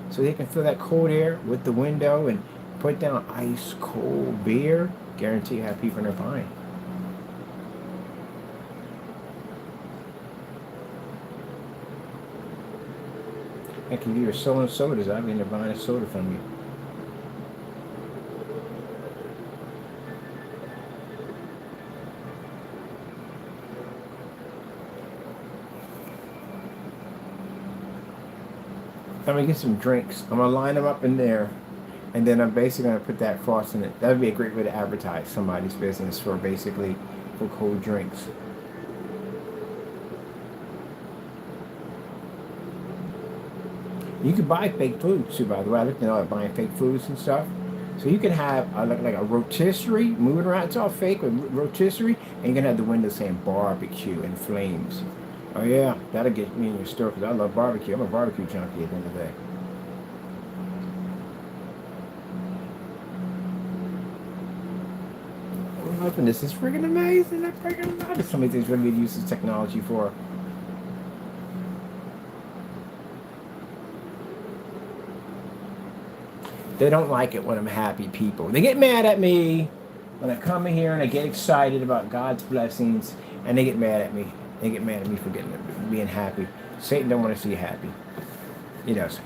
so they can feel that cold air with the window, and put down ice cold beer. Guarantee you have people in there buying. That can be your selling sodas. I've been buying a soda from you. I'm going to get some drinks. I'm going to line them up in there, and then I'm basically going to put that frost in it. That would be a great way to advertise somebody's business for cold drinks. You can buy fake foods too, by the way. I looked at buying fake foods and stuff. So you can have like a rotisserie moving around. It's all fake with rotisserie, and you can have the window saying barbecue and flames. Oh yeah, that'll get me in your store, because I love barbecue. I'm a barbecue junkie at the end of the day. I'm hoping this is freaking amazing. I freaking love it. So many things we're going to use this technology for. They don't like it when I'm happy, people. They get mad at me when I come in here and I get excited about God's blessings, and they get mad at me. They get mad at me for being happy. Satan don't want to see you happy. He doesn't.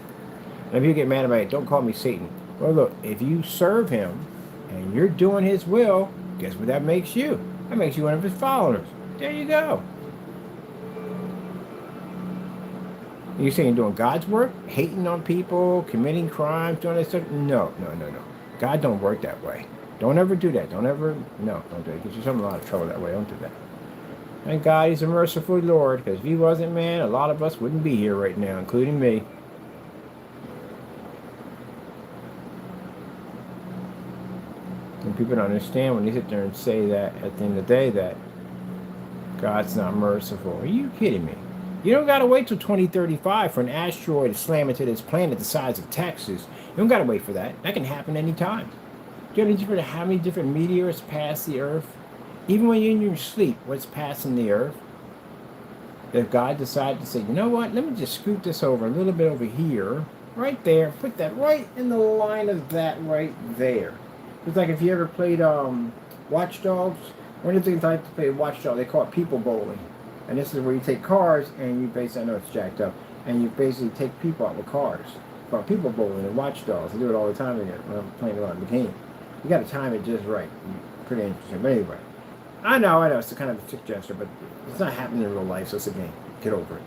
And if you get mad about it, don't call me Satan. Well, look, if you serve him and you're doing his will, guess what that makes you? That makes you one of his followers. There you go. You saying doing God's work? Hating on people, committing crimes, doing that stuff? No. God don't work that way. Don't ever do that. Don't do it. Get yourself in a lot of trouble that way. Don't do that. Thank God he's a merciful Lord, because if he wasn't, man, a lot of us wouldn't be here right now, including me. And people don't understand when they sit there and say that at the end of the day that God's not merciful. Are you kidding me? You don't got to wait till 2035 for an asteroid to slam into this planet the size of Texas. You don't got to wait for that. That can happen anytime. Do you know how many different meteors pass the Earth? Even when you're in your sleep, what's passing the Earth? If God decided to say, you know what, let me just scoot this over a little bit over here, right there, put that right in the line of that right there. It's like if you ever played Watch Dogs. One of the things I like to play Watch Dogs, they call it people bowling. And this is where you take cars and you basically, I know it's jacked up, and you basically take people out with cars. It's called people bowling and Watch Dogs. I do it all the time when I'm playing a lot of the game. You got to time it just right. Pretty interesting. But anyway, I know, it's a kind of a sick gesture, but it's not happening in real life, so it's a game. Get over it.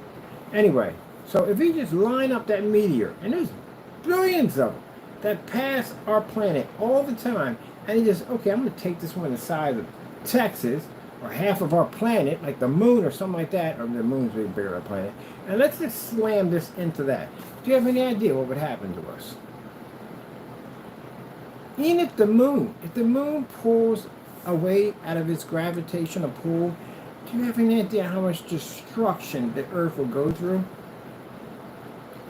Anyway, so if you just line up that meteor, and there's billions of them that pass our planet all the time, and you just, okay, I'm going to take this one the size of Texas, or half of our planet, like the moon or something like that, or the moon's way bigger than our planet, and let's just slam this into that. Do you have any idea what would happen to us? Even if the moon pulls away out of its gravitational pull, do you have any idea how much destruction the Earth will go through?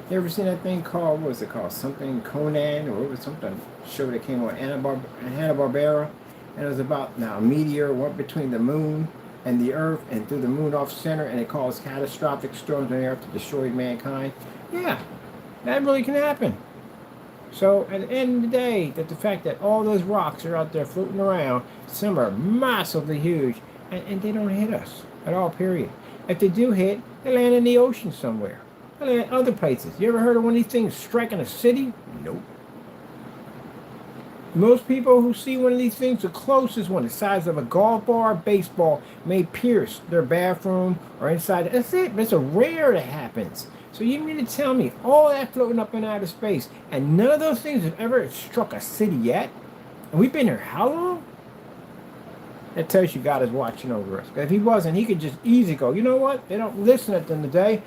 You ever seen that thing called, what was it called? Something Conan, or it was something show that came on Hanna-Barbera, and it was about now a meteor went between the moon and the Earth and through the moon off center, and it caused catastrophic storms on the Earth to destroy mankind. Yeah, that really can happen. So at the end of the day, that the fact that all those rocks are out there floating around, some are massively huge, and they don't hit us at all, period. If they do hit, they land in the ocean somewhere. They land other places. You ever heard of one of these things striking a city? Nope. Most people who see one of these things, the closest one, the size of a golf ball or baseball, may pierce their bathroom or inside. That's it. But it's a rare that happens. So you mean to tell me all that floating up in outer space, and none of those things have ever struck a city yet? And we've been here how long? That tells you God is watching over us. If he wasn't, he could just easily go, you know what? They don't listen at the end of the day.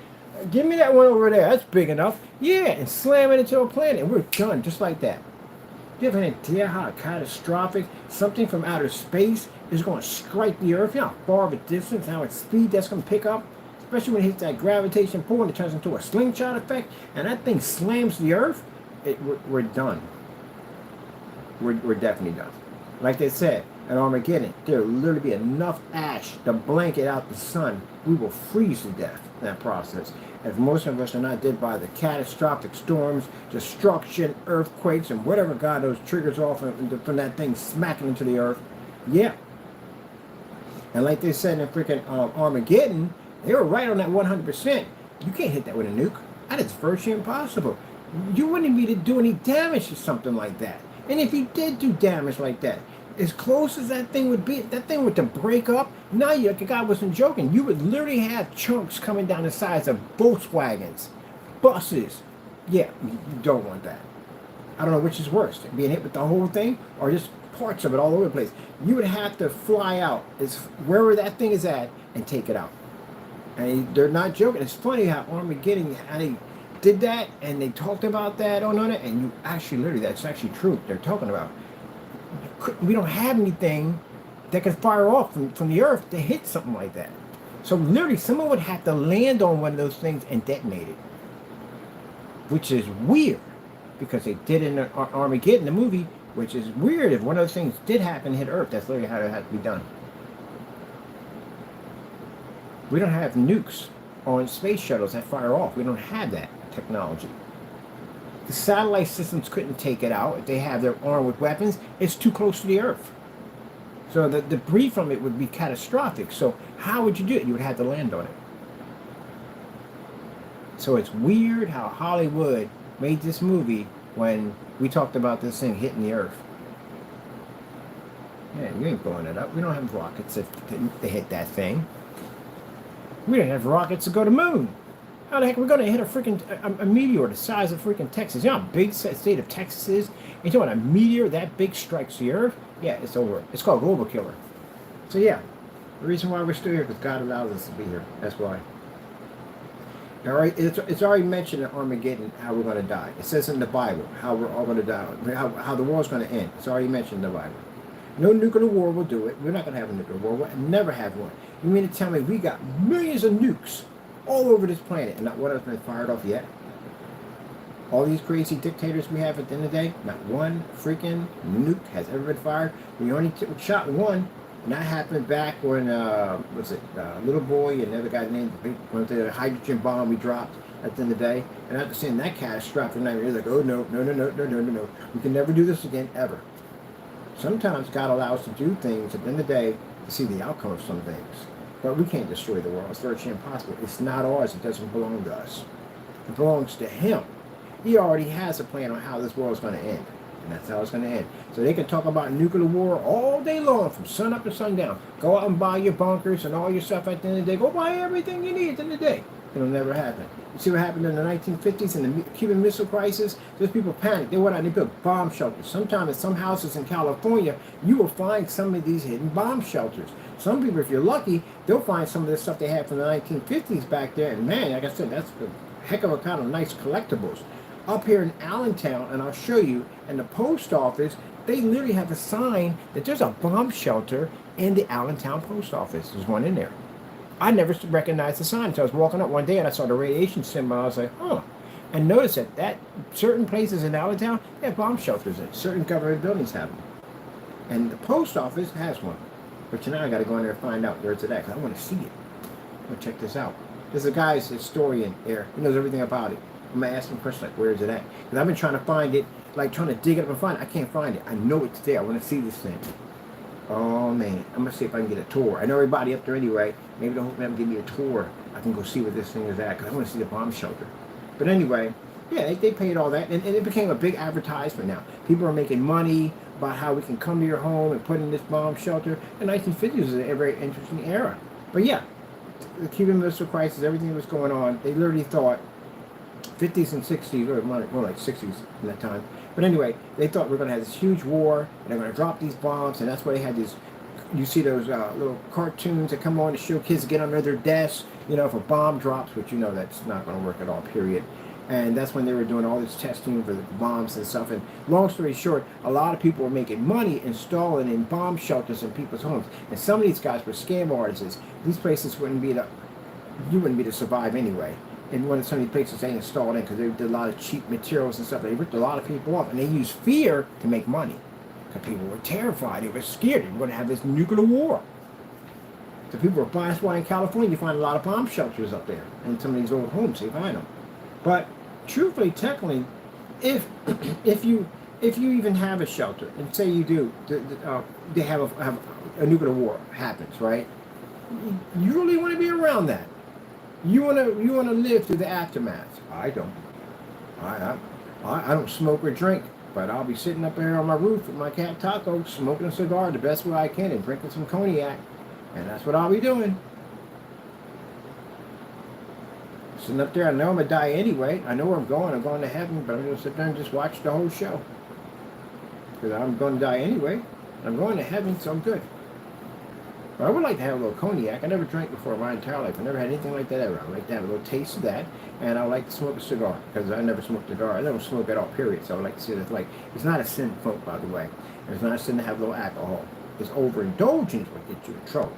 Give me that one over there. That's big enough. Yeah, and slam it into a planet. And we're done just like that. Do you have an idea how catastrophic something from outer space is going to strike the Earth? You know how far of a distance, how much speed that's going to pick up? Especially when it hits that gravitation pull and it turns into a slingshot effect, and that thing slams the Earth, we're done. We're definitely done. Like they said at Armageddon, there'll literally be enough ash to blanket out the sun. We will freeze to death in that process. If most of us are not dead by the catastrophic storms, destruction, earthquakes, and whatever God those triggers off from that thing smacking into the Earth, yeah. And like they said in freaking Armageddon, they were right on that 100%. You can't hit that with a nuke. That is virtually impossible. You wouldn't be to do any damage to something like that. And if you did do damage like that, as close as that thing would be, that thing would to break up, now you, like God wasn't joking, you would literally have chunks coming down the sides of Volkswagens, buses. Yeah, you don't want that. I don't know which is worse, being hit with the whole thing or just parts of it all over the place. You would have to fly out wherever that thing is at and take it out. And they're not joking. It's funny how Armageddon, how they did that and they talked about that on it, and you actually literally, that's actually true. They're talking about we don't have anything that can fire off from the Earth to hit something like that. So literally, someone would have to land on one of those things and detonate it, which is weird because they did in Armageddon, the movie, which is weird. If one of those things did happen to hit Earth, that's literally how it had to be done. We don't have nukes on space shuttles that fire off. We don't have that technology. The satellite systems couldn't take it out. If they have their armed with weapons, it's too close to the Earth. So the debris from it would be catastrophic. So how would you do it? You would have to land on it. So it's weird how Hollywood made this movie when we talked about this thing hitting the Earth. Yeah, you ain't blowing it up. We don't have rockets to hit that thing. We don't have rockets to go to the moon. How the heck are we going to hit a meteor the size of freaking Texas? You know how big the state of Texas is? You talking about a meteor that big strikes the Earth? Yeah, it's over. It's called global killer. So yeah, the reason why we're still here is because God allows us to be here. That's why. All right, it's already mentioned in Armageddon how we're going to die. It says in the Bible how we're all going to die, how the world's going to end. It's already mentioned in the Bible. No nuclear war will do it. We're not going to have a nuclear war. We'll never have one. You mean to tell me we got millions of nukes all over this planet and not one has been fired off yet? All these crazy dictators we have at the end of the day, not one freaking nuke has ever been fired. We only shot one, and that happened back when, Little Boy and the other guy's name, went to the hydrogen bomb we dropped at the end of the day. And after seeing that catastrophic nightmare, you're like, oh no. We can never do this again, ever. Sometimes God allows us to do things at the end of the day to see the outcome of some things. But we can't destroy the world. It's virtually impossible. It's not ours. It doesn't belong to us. It belongs to Him. He already has a plan on how this world is going to end. And that's how it's going to end. So they can talk about nuclear war all day long, from sun up to sundown. Go out and buy your bunkers and all your stuff at the end of the day. Go buy everything you need at the end of the day. It'll never happen. You see what happened in the 1950s in the Cuban Missile Crisis? Those people panicked. They went out and they built bomb shelters. Sometimes in some houses in California, you will find some of these hidden bomb shelters. Some people, if you're lucky, they'll find some of the stuff they had from the 1950s back there. And man, like I said, that's a heck of a kind of nice collectibles. Up here in Allentown, and I'll show you, in the post office, they literally have a sign that there's a bomb shelter in the Allentown post office. There's one in there. I never recognized the sign until I was walking up one day and I saw the radiation symbol. I was like, huh. And notice that certain places in Allentown, they have bomb shelters in it. Certain government buildings have them. And the post office has one. But now I got to go in there and find out where's it at, because I want to see it. I'm going to check this out. There's a guy's historian there. He knows everything about it. I'm going to ask him questions like, where is it at? Because I've been trying to find it, like trying to dig it up and find it. I can't find it. I know it's there. I want to see this thing. Oh, man. I'm going to see if I can get a tour. I know everybody up there anyway. Maybe they'll hope them give me a tour. I can go see what this thing is at, because I want to see the bomb shelter. But anyway, yeah, they paid all that. And it became a big advertisement now. People are making money about how we can come to your home and put in this bomb shelter. The 1950s was a very interesting era. But yeah, the Cuban Missile Crisis, everything that was going on, they literally thought 50s and 60s, or more like 60s in that time. But anyway, they thought we're going to have this huge war, and they're going to drop these bombs, and that's why they had these, you see those little cartoons that come on to show kids get under their desks, you know, if a bomb drops, which you know that's not going to work at all, period. And that's when they were doing all this testing for the bombs and stuff. And long story short, a lot of people were making money installing in bomb shelters in people's homes. And some of these guys were scam artists. These places wouldn't be you wouldn't be to survive anyway. And one of some of these places they installed in, because they did a lot of cheap materials and stuff. They ripped a lot of people off, and they used fear to make money. Because people were terrified. They were scared. They were going to have this nuclear war. So people were buying. That's why in California you find a lot of bomb shelters up there. In some of these old homes, you find them. But truthfully, technically, if you even have a shelter, and say you do, they have a nuclear war happens, right? You really want to be around that. You want to live through the aftermath. I don't. I don't smoke or drink, but I'll be sitting up there on my roof with my cat Taco, smoking a cigar the best way I can and drinking some cognac, and that's what I'll be doing. Sitting up there, I know I'm going to die anyway. I know where I'm going to heaven, but I'm going to sit there and just watch the whole show. Because I'm going to die anyway. I'm going to heaven, so I'm good. But I would like to have a little cognac. I never drank before my entire life. I never had anything like that ever. I like to have a little taste of that, and I like to smoke a cigar, because I never smoked a cigar. I don't smoke at all, period. So I like to see it like, it's not a sin, folk, by the way. It's not a sin to have a little alcohol. It's overindulgence what gets you in trouble.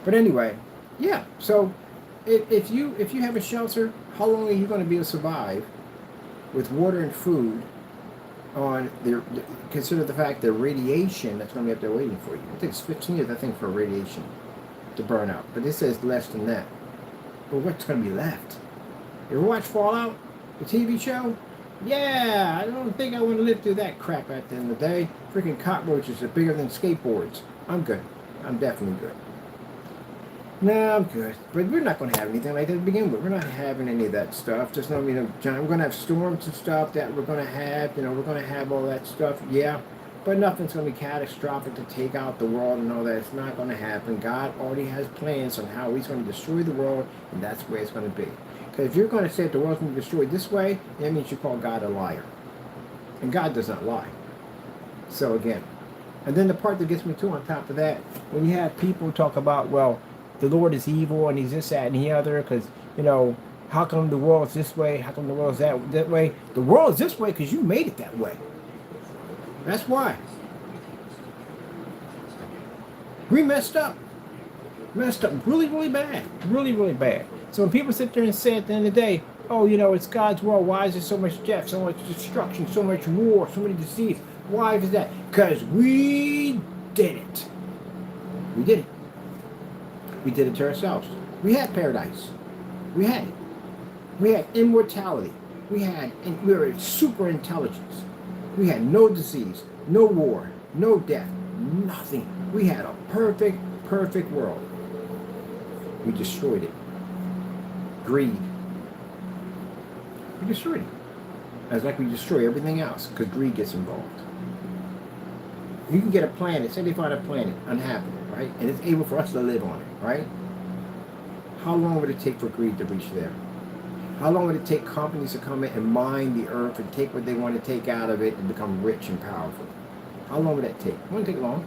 But anyway, yeah, so if you have a shelter, how long are you going to be able to survive with water and food on consider the fact that radiation that's going to be up there waiting for you? I think it's 15 years, I think, for radiation to burn out. But this says less than that. But what's going to be left? You ever watch Fallout, the TV show? Yeah, I don't think I want to live through that crap at the end of the day. Freaking cockroaches are bigger than skateboards. I'm good. I'm definitely good. No, I'm good. But we're not going to have anything like that to begin with. We're not having any of that stuff. There's no, we're going to have storms and stuff that we're going to have. We're going to have all that stuff. Yeah. But nothing's going to be catastrophic to take out the world and all that. It's not going to happen. God already has plans on how he's going to destroy the world, and that's the way it's going to be. Because if you're going to say that the world's going to be destroyed this way, that means you call God a liar. And God does not lie. So again. And then the part that gets me too on top of that, when you have people talk about, well, the Lord is evil and he's this, that, and the other, because, how come the world's this way? How come the world's that way? The world is this way because you made it that way. That's why. We messed up. Messed up really, really bad. Really, really bad. So when people sit there and say at the end of the day, oh, it's God's world, why is there so much death, so much destruction, so much war, so many disease? Why is that? Because we did it. We did it. We did it to ourselves. We had paradise. We had it. We had immortality. We were super intelligence. We had no disease, no war, no death, nothing. We had a perfect, perfect world. We destroyed it. Greed. We destroyed it. It's like we destroy everything else because greed gets involved. You can get a planet, say they find a planet uninhabitable, right? And it's able for us to live on it, right? How long would it take for greed to reach there? How long would it take companies to come in and mine the earth and take what they want to take out of it and become rich and powerful? How long would that take? It wouldn't take long.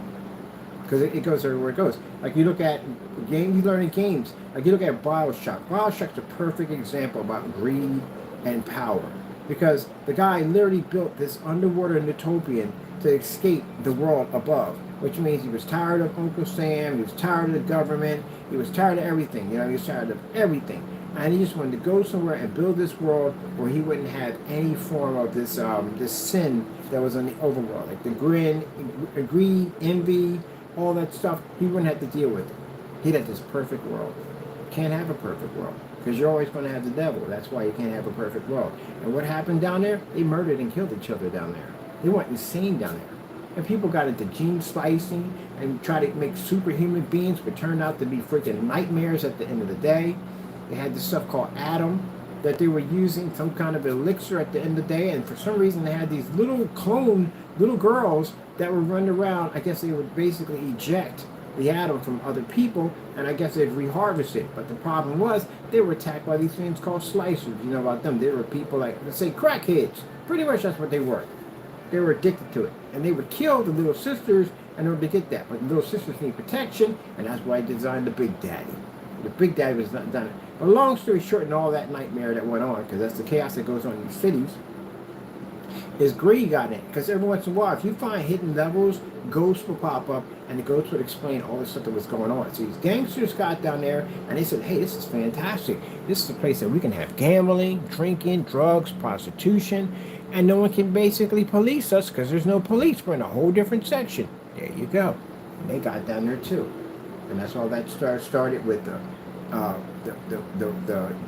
Because it goes everywhere it goes. Like you look at games, you learn in games. Like you look at Bioshock. Bioshock's a perfect example about greed and power. Because the guy literally built this underwater utopian to escape the world above. Which means he was tired of Uncle Sam, he was tired of the government, he was tired of everything. You know, he was tired of everything. And he just wanted to go somewhere and build this world where he wouldn't have any form of this this sin that was on the overworld. Like the greed, envy, all that stuff, he wouldn't have to deal with it. He'd have this perfect world. Can't have a perfect world because you're always going to have the devil. That's why you can't have a perfect world. And what happened down there? They murdered and killed each other down there. They went insane down there. And people got into gene slicing and tried to make superhuman beings, but turned out to be freaking nightmares at the end of the day. They had this stuff called Adam that they were using, some kind of elixir at the end of the day, and for some reason they had these little clone little girls that would run around. I guess they would basically eject the atom from other people, and I guess they'd reharvest it. But the problem was they were attacked by these things called slicers. You know about them? They were people like, let's say, crackheads. Pretty much that's what they were. They were addicted to it, and they would kill the little sisters in order to get that. But the little sisters need protection, and that's why I designed the Big Daddy. The Big Daddy was not done it. But long story short, and all that nightmare that went on, because that's the chaos that goes on in the cities, is greed got in it. Because every once in a while, if you find hidden levels, ghosts will pop up, and the ghosts would explain all the stuff that was going on. So these gangsters got down there, and they said, hey, this is fantastic. This is a place that we can have gambling, drinking, drugs, prostitution, and no one can basically police us because there's no police. We're in a whole different section. There you go. And they got down there too. And that's all that started with the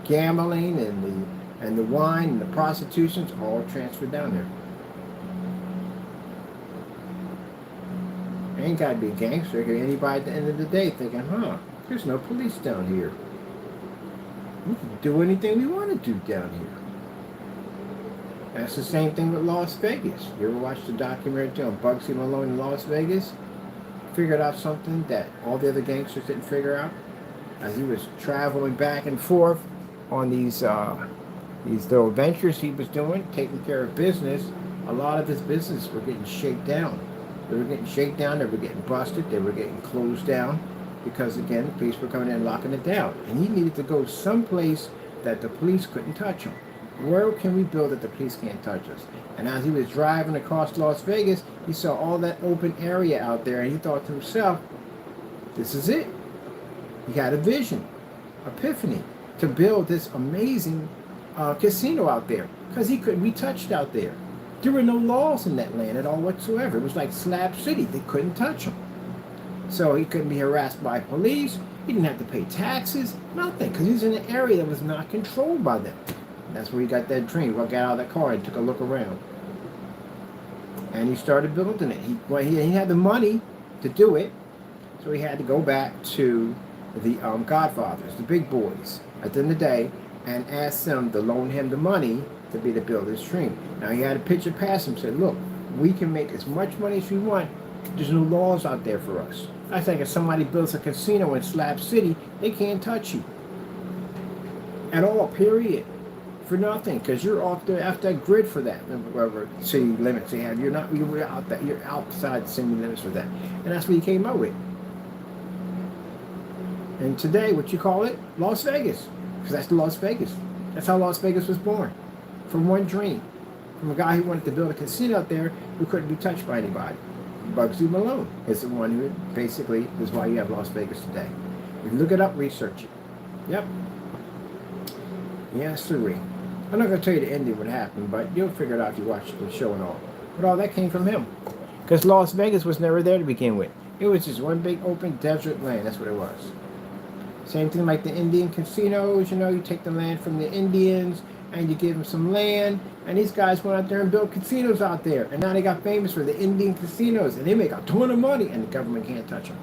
gambling and the wine and the prostitutions all transferred down there. Ain't got to be a gangster. It could be anybody at the end of the day thinking, there's no police down here. We can do anything we want to do down here. That's the same thing with Las Vegas. You ever watched the documentary on Bugsy Malone in Las Vegas? Figured out something that all the other gangsters didn't figure out as he was traveling back and forth on these little ventures he was doing, taking care of business. A lot of his business were getting shaken down. They were getting shaken down. They were getting busted. They were getting closed down because, again, the police were coming in and locking it down. And he needed to go someplace that the police couldn't touch him. Where can we build that the police can't touch us? And as he was driving across Las Vegas, he saw all that open area out there, and he thought to himself, this is it. He had a vision, epiphany, to build this amazing casino out there, because he couldn't be touched out there. There were no laws in that land at all whatsoever. It was like Slab City. They couldn't touch him. So he couldn't be harassed by police. He didn't have to pay taxes, nothing, because he was in an area that was not controlled by them. That's where he got that dream. He got out of that car and took a look around. And he started building it. He had the money to do it, so he had to go back to the Godfathers, the big boys, at the end of the day, and ask them to loan him the money to build his dream. Now he had a picture past him, said, look, we can make as much money as we want. There's no laws out there for us. I think if somebody builds a casino in Slab City, they can't touch you. At all, period. For nothing, because you're off that grid for that, whatever city limits they have. You're outside the city limits for that, and that's what he came up with. And today, what you call it, Las Vegas, because that's Las Vegas. That's how Las Vegas was born, from one dream, from a guy who wanted to build a casino out there who couldn't be touched by anybody. Bugsy Malone is the one who basically is why you have Las Vegas today. You look it up, research it. Yep. Yes, sirree. I'm not going to tell you the ending what happened, but you'll figure it out if you watch the show and all. But all that came from him. Because Las Vegas was never there to begin with. It was just one big open desert land. That's what it was. Same thing like the Indian casinos. You take the land from the Indians and you give them some land. And these guys went out there and built casinos out there. And now they got famous for the Indian casinos. And they make a ton of money and the government can't touch them.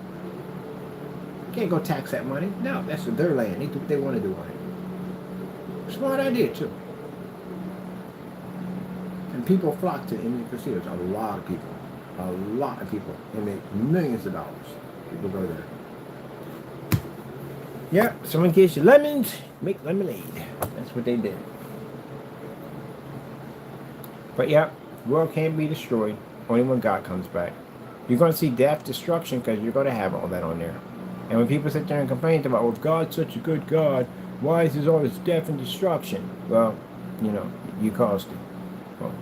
Can't go tax that money. No, that's their land. They do what they want to do on it. Smart idea, too. And people flock to it. And you can see there's a lot of people. A lot of people. They make millions of dollars. People go there. Yep, someone gives you lemons, make lemonade. That's what they did. But yeah, the world can't be destroyed only when God comes back. You're going to see death, destruction, because you're going to have all that on there. And when people sit there and complain about, well, if God's such a good God, why is there all this death and destruction? Well, you know, you caused it. Well,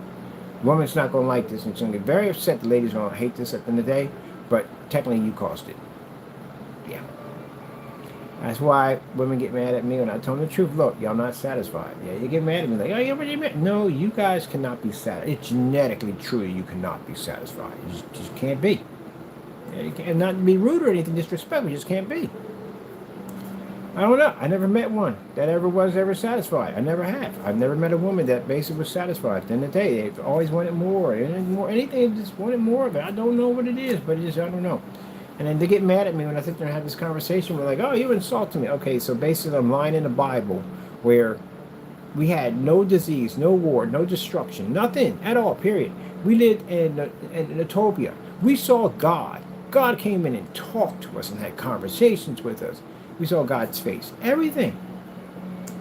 the woman's not going to like this, and she's going to get very upset. The lady's going to hate this at the end of the day, but technically you caused it. Yeah. That's why women get mad at me when I tell them the truth. Look, y'all not satisfied. Yeah, you get mad at me like, oh, you're mad. No, you guys cannot be satisfied. It's genetically true you cannot be satisfied. You just can't be. Yeah, you can't, not be rude or anything, disrespectful. You just can't be. I don't know. I never met one that was ever satisfied. I never have. I've never met a woman that basically was satisfied. At the end of the day, they've always wanted more. And more anything, they just wanted more of it. I don't know what it is, but it just, I don't know. And then they get mad at me when I sit there and have this conversation. We're like, oh, you insulted me. Okay, so basically I'm lying in the Bible where we had no disease, no war, no destruction, nothing at all, period. We lived in utopia. We saw God. God came in and talked to us and had conversations with us. We saw God's face, everything.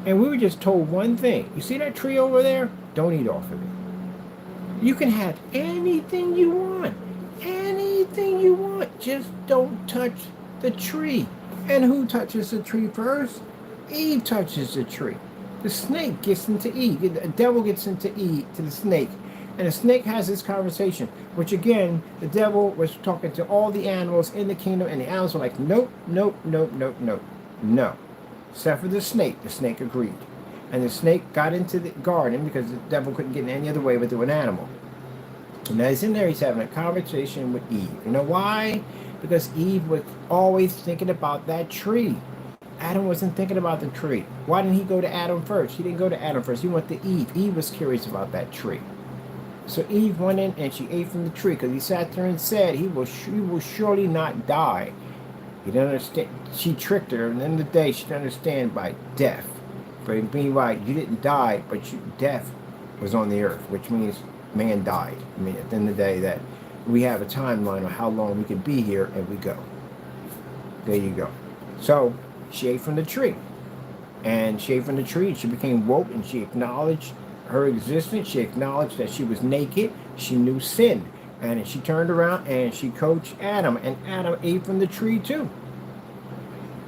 And we were just told one thing. You see that tree over there? Don't eat off of it. You can have anything you want. Anything you want, just don't touch the tree. And who touches the tree first? Eve touches the tree. The snake gets into Eve. The devil gets into Eve, to the snake. And the snake has this conversation, which again, the devil was talking to all the animals in the kingdom, and the animals were like, nope, nope, nope, nope, nope, no. Except for the snake agreed. And the snake got into the garden because the devil couldn't get in any other way but through an animal. And he's in there, he's having a conversation with Eve. You know why? Because Eve was always thinking about that tree. Adam wasn't thinking about the tree. Why didn't he go to Adam first? He didn't go to Adam first. He went to Eve. Eve was curious about that tree. So Eve went in and she ate from the tree because he sat there and said, he will surely not die. He didn't understand. She tricked her, and at the end of the day, she didn't understand by death. But being right, you didn't die, but death was on the earth, which means man died. I mean, at the end of the day, that we have a timeline of how long we can be here, and we go. There you go. So she ate from the tree, and she ate from the tree, and she became woke, and she acknowledged her existence. She acknowledged that she was naked. She knew sin, and she turned around and she coached Adam, and Adam ate from the tree too.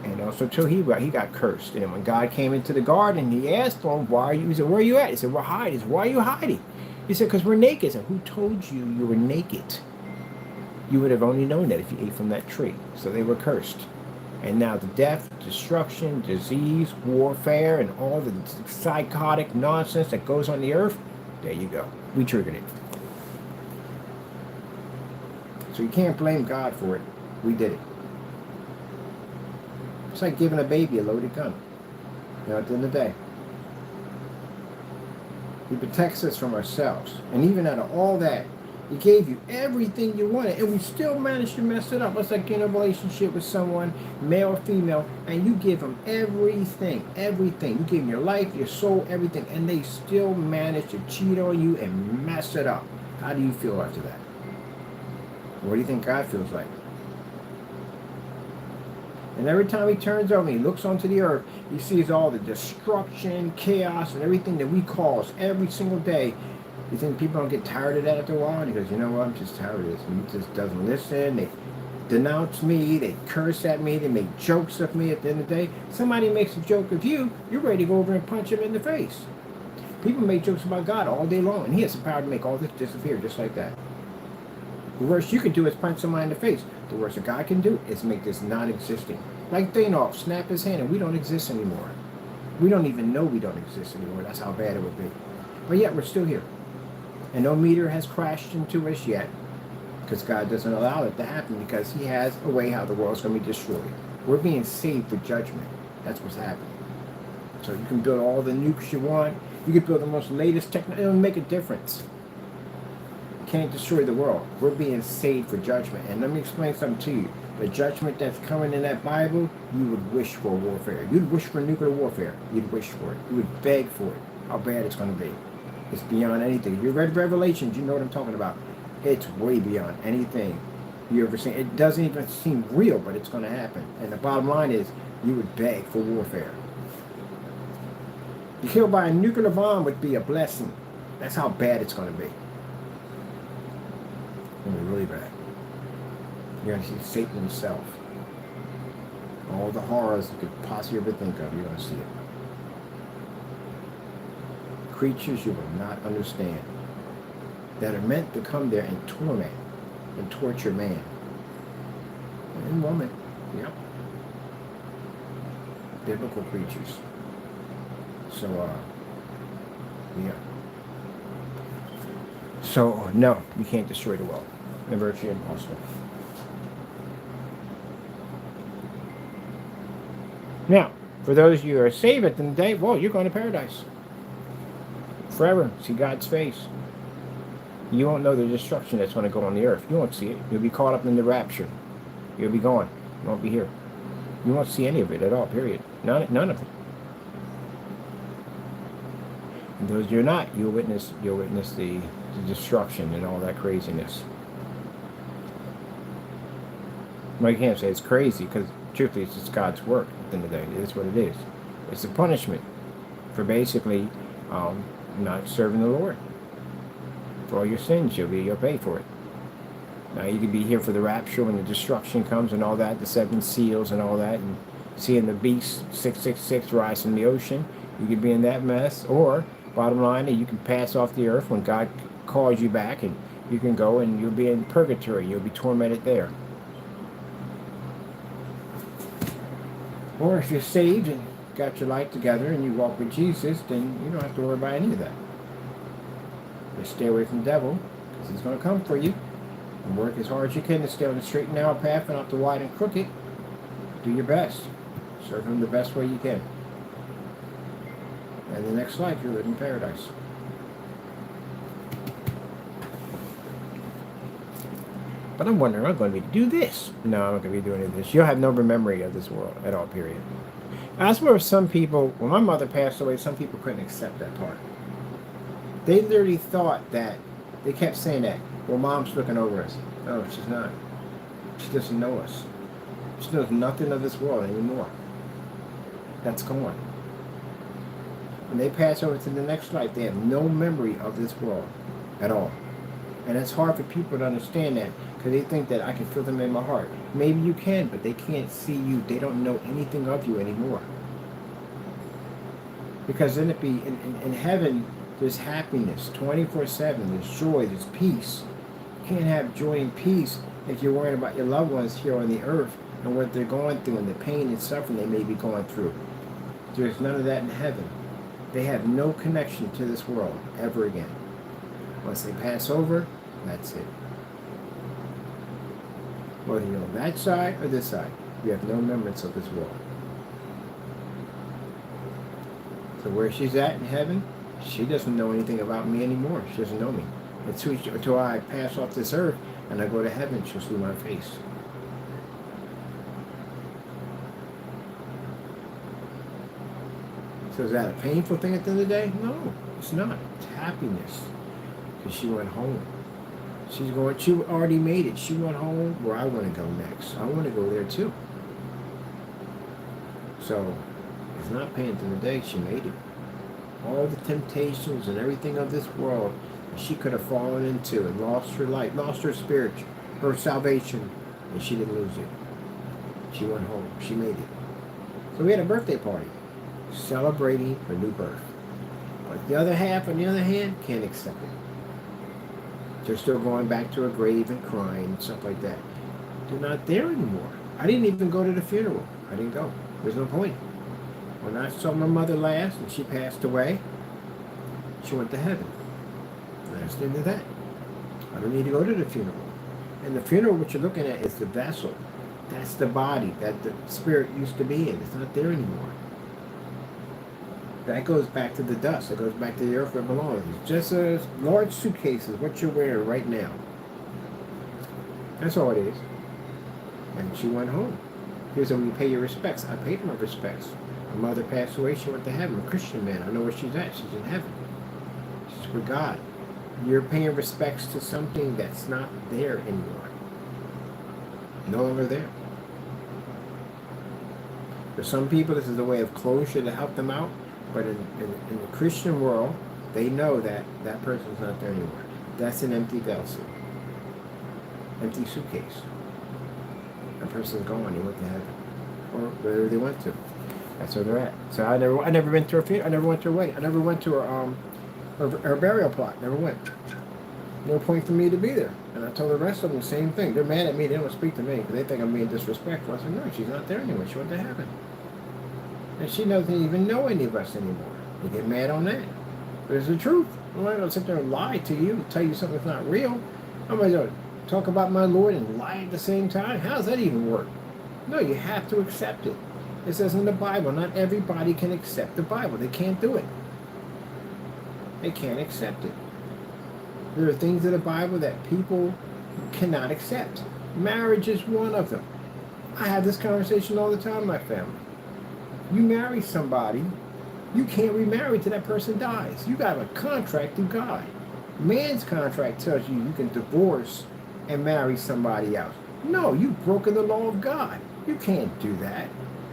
And also till he got cursed. And when God came into the garden, he asked him, "Why are you?" He said, "Where are you at?" He said, "We're hiding." He said, "Why are you hiding?" He said, "Because we're naked." He said, "Who told you you were naked? You would have only known that if you ate from that tree." So they were cursed. And now the death, destruction, disease, warfare, and all the psychotic nonsense that goes on the earth, there you go. We triggered it. So you can't blame God for it. We did it. It's like giving a baby a loaded gun. You know, at the end of the day. He protects us from ourselves. And even out of all that, he gave you everything you wanted, and we still managed to mess it up. It's like in a relationship with someone, male or female, and you give them everything, everything. You give them your life, your soul, everything, and they still manage to cheat on you and mess it up. How do you feel after that? What do you think God feels like? And every time he turns over and he looks onto the earth, he sees all the destruction, chaos, and everything that we cause every single day. You think people don't get tired of that after a while? And he goes, you know what, I'm just tired of this. And he just doesn't listen. They denounce me. They curse at me. They make jokes of me. At the end of the day, somebody makes a joke of you, you're ready to go over and punch him in the face. People make jokes about God all day long, and he has the power to make all this disappear just like that. The worst you can do is punch somebody in the face. The worst a God can do is make this non-existing. Like Thanos, snap his hand and we don't exist anymore. We don't even know we don't exist anymore. That's how bad it would be. But yet we're still here. And no meteor has crashed into us yet, because God doesn't allow it to happen, because he has a way how the world's going to be destroyed. We're being saved for judgment. That's what's happening. So you can build all the nukes you want. You can build the most latest technology. It don't make a difference. You can't destroy the world. We're being saved for judgment. And let me explain something to you. The judgment that's coming in that Bible, you would wish for warfare. You'd wish for nuclear warfare. You'd wish for it. You would beg for it. How bad it's going to be. It's beyond anything. If you read Revelations, you know what I'm talking about. It's way beyond anything you ever seen. It doesn't even seem real, but it's going to happen. And the bottom line is, you would beg for warfare. Be killed by a nuclear bomb would be a blessing. That's how bad it's going to be. It's going to be really bad. You're going to see Satan himself. All the horrors you could possibly ever think of, you're going to see it. Creatures you will not understand, that are meant to come there and torment and torture man and woman. Yep. Biblical creatures. So, yeah. So, no, you can't destroy the world. And virtually impossible. Now, for those of you who are saved at the end of the day, well, you're going to paradise. Forever. See God's face. You won't know the destruction that's going to go on the earth. You won't see it. You'll be caught up in the rapture. You'll be gone. You won't be here. You won't see any of it at all, period. None of it. And those you're not, you'll witness the destruction and all that craziness. Well, you can't say it's crazy, because truthfully it's just God's work at the end of the day. It is what it is. It's a punishment for basically not serving the Lord. For all your sins, you'll pay for it. Now you could be here for the rapture when the destruction comes and all that, the 7 seals and all that, and seeing the beast 666 rise from the ocean. You could be in that mess, or bottom line, you can pass off the earth when God calls you back, and you can go and you'll be in purgatory. You'll be tormented there. Or if you're saved and got your life together and you walk with Jesus, then you don't have to worry about any of that. Just stay away from the devil, because he's going to come for you. And work as hard as you can to stay on the straight and narrow path and not the wide and crooked. Do your best. Serve him the best way you can. And the next life, you live in paradise. But I'm wondering, I'm going to do this. No, I'm not going to be doing any of this. You'll have no memory of this world at all, period. That's where some people, when my mother passed away, some people couldn't accept that part. They literally thought that, they kept saying that, well, Mom's looking over us. No, she's not. She doesn't know us. She knows nothing of this world anymore. That's gone. When they pass over to the next life, they have no memory of this world at all. And it's hard for people to understand that, because they think that I can feel them in my heart. Maybe you can, but they can't see you. They don't know anything of you anymore. Because then it be in heaven, there's happiness 24/7. There's joy. There's peace. You can't have joy and peace if you're worrying about your loved ones here on the earth and what they're going through and the pain and suffering they may be going through. There's none of that in heaven. They have no connection to this world ever again. Once they pass over, that's it. Whether you're on that side or this side, you have no remembrance of this world. So where she's at in heaven, she doesn't know anything about me anymore. She doesn't know me. Until I pass off this earth and I go to heaven, she'll see my face. So is that a painful thing at the end of the day? No, it's not. It's happiness. Because she went home. She already made it. She went home where I want to go next. I want to go there too. So it's not pain at the end of the day. She made it. All the temptations and everything of this world she could have fallen into and lost her life, lost her spirit, her salvation, and she didn't lose it. She went home. She made it. So we had a birthday party celebrating her new birth. But the other half, on the other hand, can't accept it. They're still going back to her grave and crying and stuff like that. They're not there anymore. I didn't even go to the funeral. I didn't go. There's no point. When I saw my mother last and she passed away, she went to heaven. And that's the end of that. I don't need to go to the funeral. And the funeral, what you're looking at, is the vessel. That's the body that the spirit used to be in. It's not there anymore. That goes back to the dust. It goes back to the earth where it belongs. It's just a large suitcase is what you're wearing right now. That's all it is. And she went home. Here's when you pay your respects. I paid my respects. My mother passed away. She went to heaven. I'm a Christian man. I know where she's at. She's in heaven. She's with God. You're paying respects to something that's not there anymore. No longer there. For some people, this is a way of closure to help them out. But in the Christian world, they know that that person's not there anymore. That's an empty vessel. Empty suitcase. That person's gone. They went to heaven. Or wherever they went to. That's where they're at. So I never went to her funeral. I never went to her wedding. I never went to her burial plot. Never went. No point for me to be there. And I told the rest of them the same thing. They're mad at me. They don't speak to me because they think I'm being disrespectful. I said, no, she's not there anymore. She went to heaven. And she doesn't even know any of us anymore. They get mad on that. But it's the truth. I'm not going to sit there and lie to you and tell you something that's not real. I'm going to talk about my Lord and lie at the same time. How does that even work? No, you have to accept it. It says in the Bible, not everybody can accept the Bible. They can't do it. They can't accept it. There are things in the Bible that people cannot accept. Marriage is one of them. I have this conversation all the time in my family. You marry somebody, you can't remarry till that person dies. You got a contract through God. Man's contract tells you you can divorce and marry somebody else. No, you've broken the law of God. You can't do that.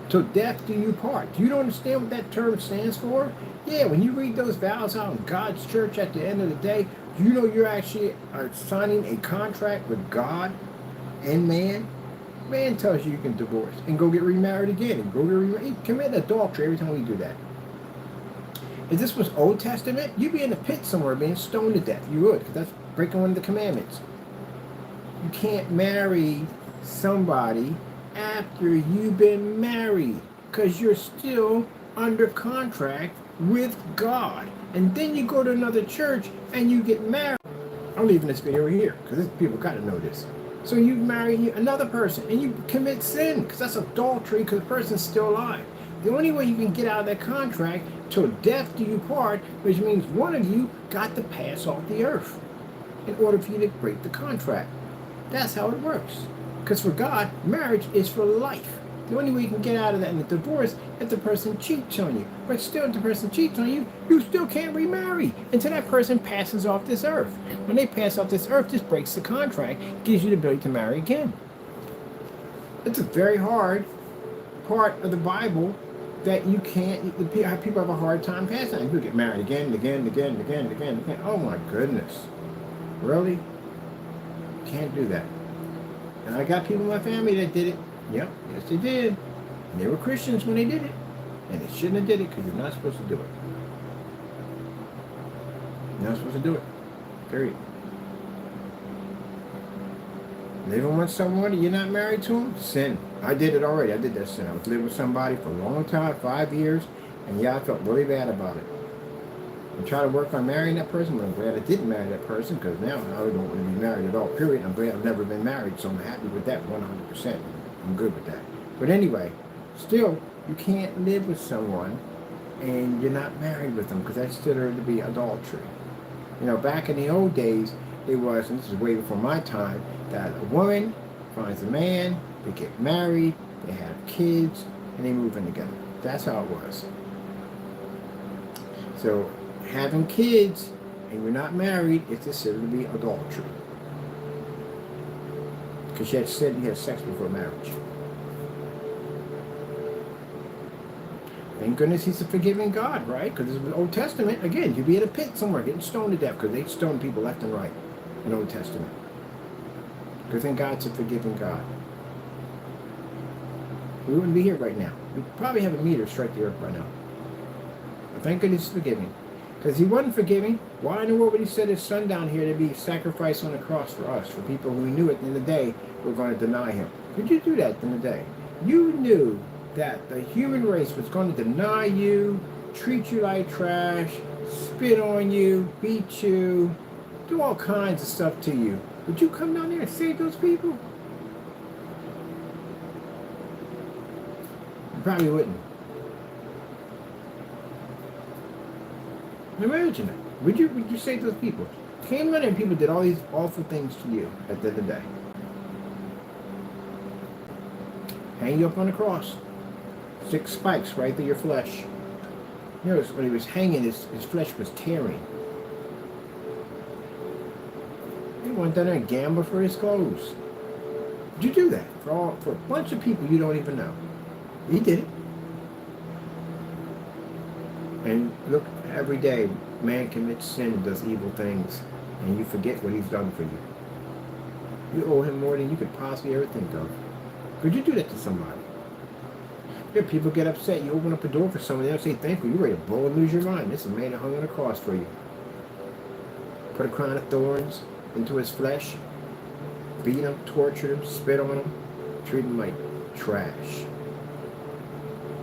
Till death do you part. Do you don't understand what that term stands for? Yeah, when you read those vows out in God's church at the end of the day, you know you're actually signing a contract with God and man. Man tells you you can divorce and go get remarried again and go get remarried. You commit adultery every time we do that. If this was Old Testament, you'd be in a pit somewhere being stoned to death. You would, because that's breaking one of the commandments. You can't marry somebody after you've been married because you're still under contract with God. And then you go to another church and you get married. I'm leaving this video here because people got to know this. So you marry another person and you commit sin because that's adultery because the person's still alive. The only way you can get out of that contract till death do you part, which means one of you got to pass off the earth in order for you to break the contract. That's how it works. Because for God, marriage is for life. The only way you can get out of that in a divorce is if the person cheats on you. But still, if the person cheats on you, you still can't remarry until that person passes off this earth. When they pass off this earth, this breaks the contract, gives you the ability to marry again. It's a very hard part of the Bible that you can't, people have a hard time passing. People get married again, again. Oh my goodness. Really? Can't do that. And I got people in my family that did it. Yep, yes they did. And they were Christians when they did it. And they shouldn't have did it because you're not supposed to do it. You're not supposed to do it. Period. Living with someone and you're not married to them, sin. I did it already. I did that sin. I was living with somebody for a long time, 5 years, and yeah, I felt really bad about it. I tried to work on marrying that person, but I'm glad I didn't marry that person because now I don't want to be married at all, period. I'm glad I've never been married, so I'm happy with that 100%. I'm good with that. But anyway, still, you can't live with someone and you're not married with them because that's considered to be adultery. You know, back in the old days, it was, and this is way before my time, that a woman finds a man, they get married, they have kids, and they move in together. That's how it was. So, having kids and you're not married is considered to be adultery. Because you had said you had sex before marriage. Thank goodness he's a forgiving God, right? Because in the Old Testament, again, you'd be in a pit somewhere getting stoned to death because they stoned people left and right in the Old Testament. Good thing God's a forgiving God. We wouldn't be here right now. We'd probably have a meteor strike the earth by now. But thank goodness he's forgiving. Because he wasn't forgiving, why in the world would he send his son down here to be sacrificed on the cross for us, for people who knew at the end of the day were going to deny him? Did you do that at the end of the day? You knew that the human race was going to deny you, treat you like trash, spit on you, beat you, do all kinds of stuff to you. Would you come down there and save those people? You probably wouldn't. Imagine it. Would you save those people? Came in and people did all these awful things to you at the end of the day. Hang you up on the cross. 6 spikes right through your flesh. You notice when he was hanging, his flesh was tearing. He went down there and gambled for his clothes. Did you do that for a bunch of people you don't even know? He did it. And look, every day man commits sin and does evil things, and you forget what he's done for you. You owe him more than you could possibly ever think of. Could you do that to somebody? Yeah, people get upset. You open up a door for someone, they'll say thank you. You're ready to blow and lose your mind. This is a man that hung on a cross for you. Put a crown of thorns into his flesh, beat him, tortured him, spit on him, treat him like trash.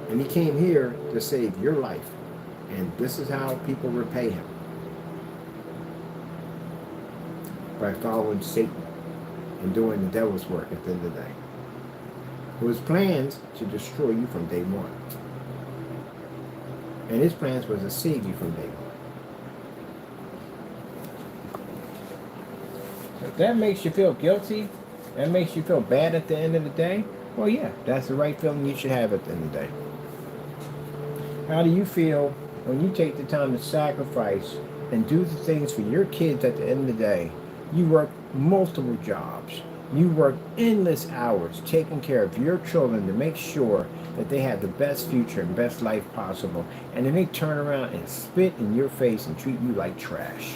And he came here to save your life. And this is how people repay him. By following Satan and doing the devil's work at the end of the day. It was plans to destroy you from day one. And his plans was to save you from day one. So if that makes you feel guilty, that makes you feel bad at the end of the day, well, yeah, that's the right feeling you should have at the end of the day. How do you feel when you take the time to sacrifice and do the things for your kids at the end of the day? You work multiple jobs. You work endless hours taking care of your children to make sure that they have the best future and best life possible. And then they turn around and spit in your face and treat you like trash.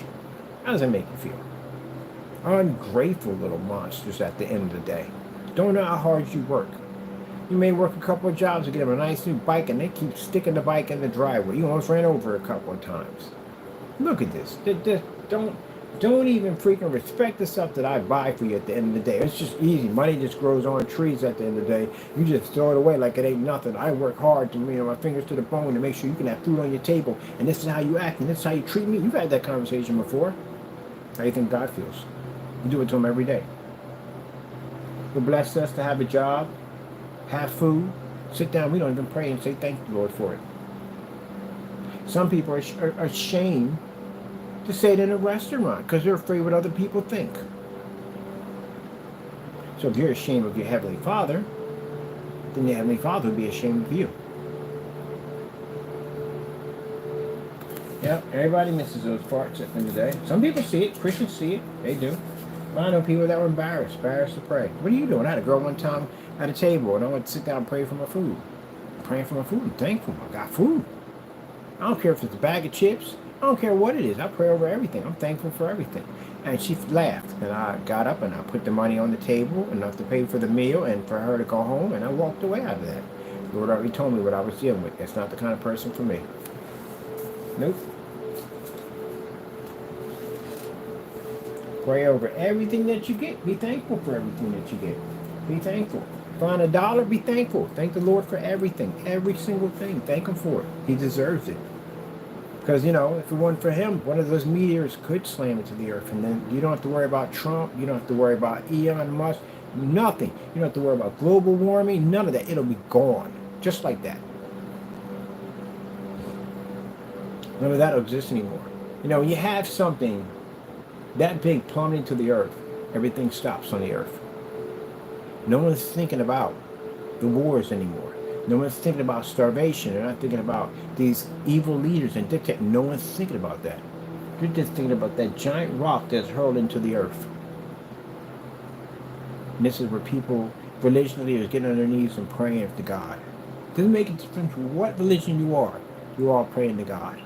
How does that make you feel? Ungrateful little monsters at the end of the day. Don't know how hard you work. You may work a couple of jobs to get them a nice new bike, and they keep sticking the bike in the driveway. You almost ran over a couple of times. Look at this. Don't even freaking respect the stuff that I buy for you at the end of the day. It's just easy. Money just grows on trees at the end of the day. You just throw it away like it ain't nothing. I work hard to, my fingers to the bone to make sure you can have food on your table. And this is how you act, and this is how you treat me. You've had that conversation before. How do you think God feels? You do it to him every day. He blessed us to have a job, have food, sit down. We don't even pray and say thank you, Lord, for it. Some people are ashamed to say it in a restaurant because they're afraid what other people think. So if you're ashamed of your Heavenly Father, then your Heavenly Father will be ashamed of you. Yeah, everybody misses those parts at the end of the day. Some people see it. Christians see it. They do. But I know people that were embarrassed to pray. What are you doing? I had a girl one time at a table, and I went to sit down and pray for my food. I'm praying for my food. I'm thankful. I got food. I don't care if it's a bag of chips. I don't care what it is. I pray over everything. I'm thankful for everything. And she laughed. And I got up and I put the money on the table, enough to pay for the meal and for her to go home. And I walked away out of that. The Lord already told me what I was dealing with. That's not the kind of person for me. Nope. Pray over everything that you get. Be thankful for everything that you get. Be thankful. Find $1, be thankful. Thank the Lord for everything. Every single thing. Thank him for it. He deserves it. Because, if it wasn't for him, one of those meteors could slam into the earth. And then you don't have to worry about Trump. You don't have to worry about Elon Musk. Nothing. You don't have to worry about global warming. None of that. It'll be gone. Just like that. None of that will exist anymore. When you have something that big plummeting to the earth, everything stops on the earth. No one's thinking about the wars anymore. No one's thinking about starvation. They're not thinking about these evil leaders and dictators. No one's thinking about that. They're just thinking about that giant rock that's hurled into the earth. And this is where religion leaders get on their knees and praying to God. It doesn't make a difference what religion you are. You're all praying to God.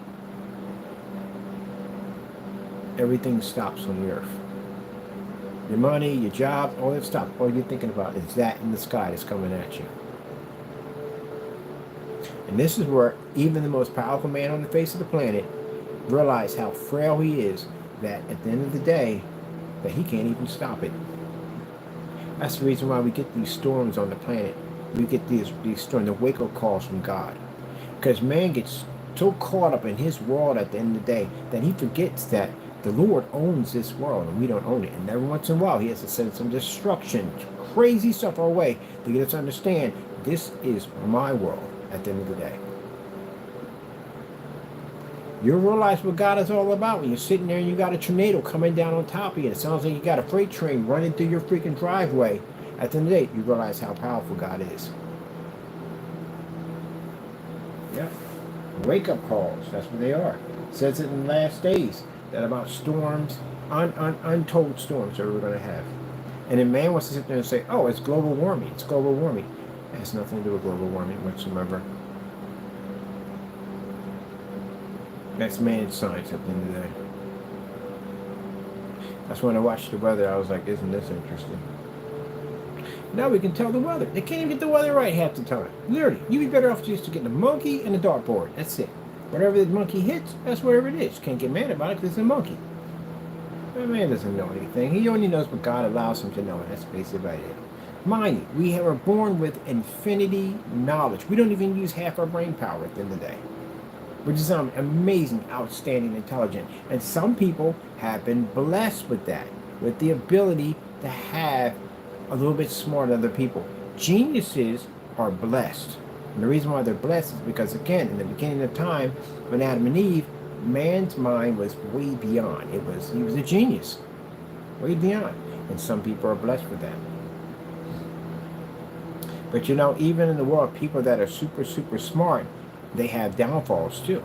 Everything stops on the earth. Your money, your job, all that stuff. All you're thinking about is that in the sky that's coming at you. And this is where even the most powerful man on the face of the planet realized how frail he is, that at the end of the day, that he can't even stop it. That's the reason why we get these storms on the planet. We get these storms, the wake-up calls from God. Because man gets so caught up in his world at the end of the day that he forgets that the Lord owns this world and we don't own it. And every once in a while he has to send some destruction, crazy stuff our way to get us to understand this is my world at the end of the day. You'll realize what God is all about when you're sitting there and you got a tornado coming down on top of you. It sounds like you got a freight train running through your freaking driveway. At the end of the day, you realize how powerful God is. Yeah. Wake-up calls. That's what they are. It says it in the last days. that about storms, untold storms that we're going to have. And then man wants to sit there and say, oh, it's global warming. It's global warming. It has nothing to do with global warming whatsoever. That's man's science at the end of the day. That's when I watched the weather, I was like, isn't this interesting? Now we can tell the weather. They can't even get the weather right half the time. Literally, you'd be better off just to get the monkey and the dartboard. That's it. Whatever the monkey hits, that's whatever it is. Can't get mad about it because it's a monkey. That man doesn't know anything. He only knows what God allows him to know, and that's basically about it. Mind you, we are born with infinity knowledge. We don't even use half our brain power at the end of the day. Which is amazing, outstanding, intelligent. And some people have been blessed with that, with the ability to have a little bit smarter than other people. Geniuses are blessed. And the reason why they're blessed is because, again, in the beginning of time, when Adam and Eve, man's mind was way beyond. He was a genius. Way beyond. And some people are blessed with that. But you know, even in the world, people that are super, super smart, they have downfalls too.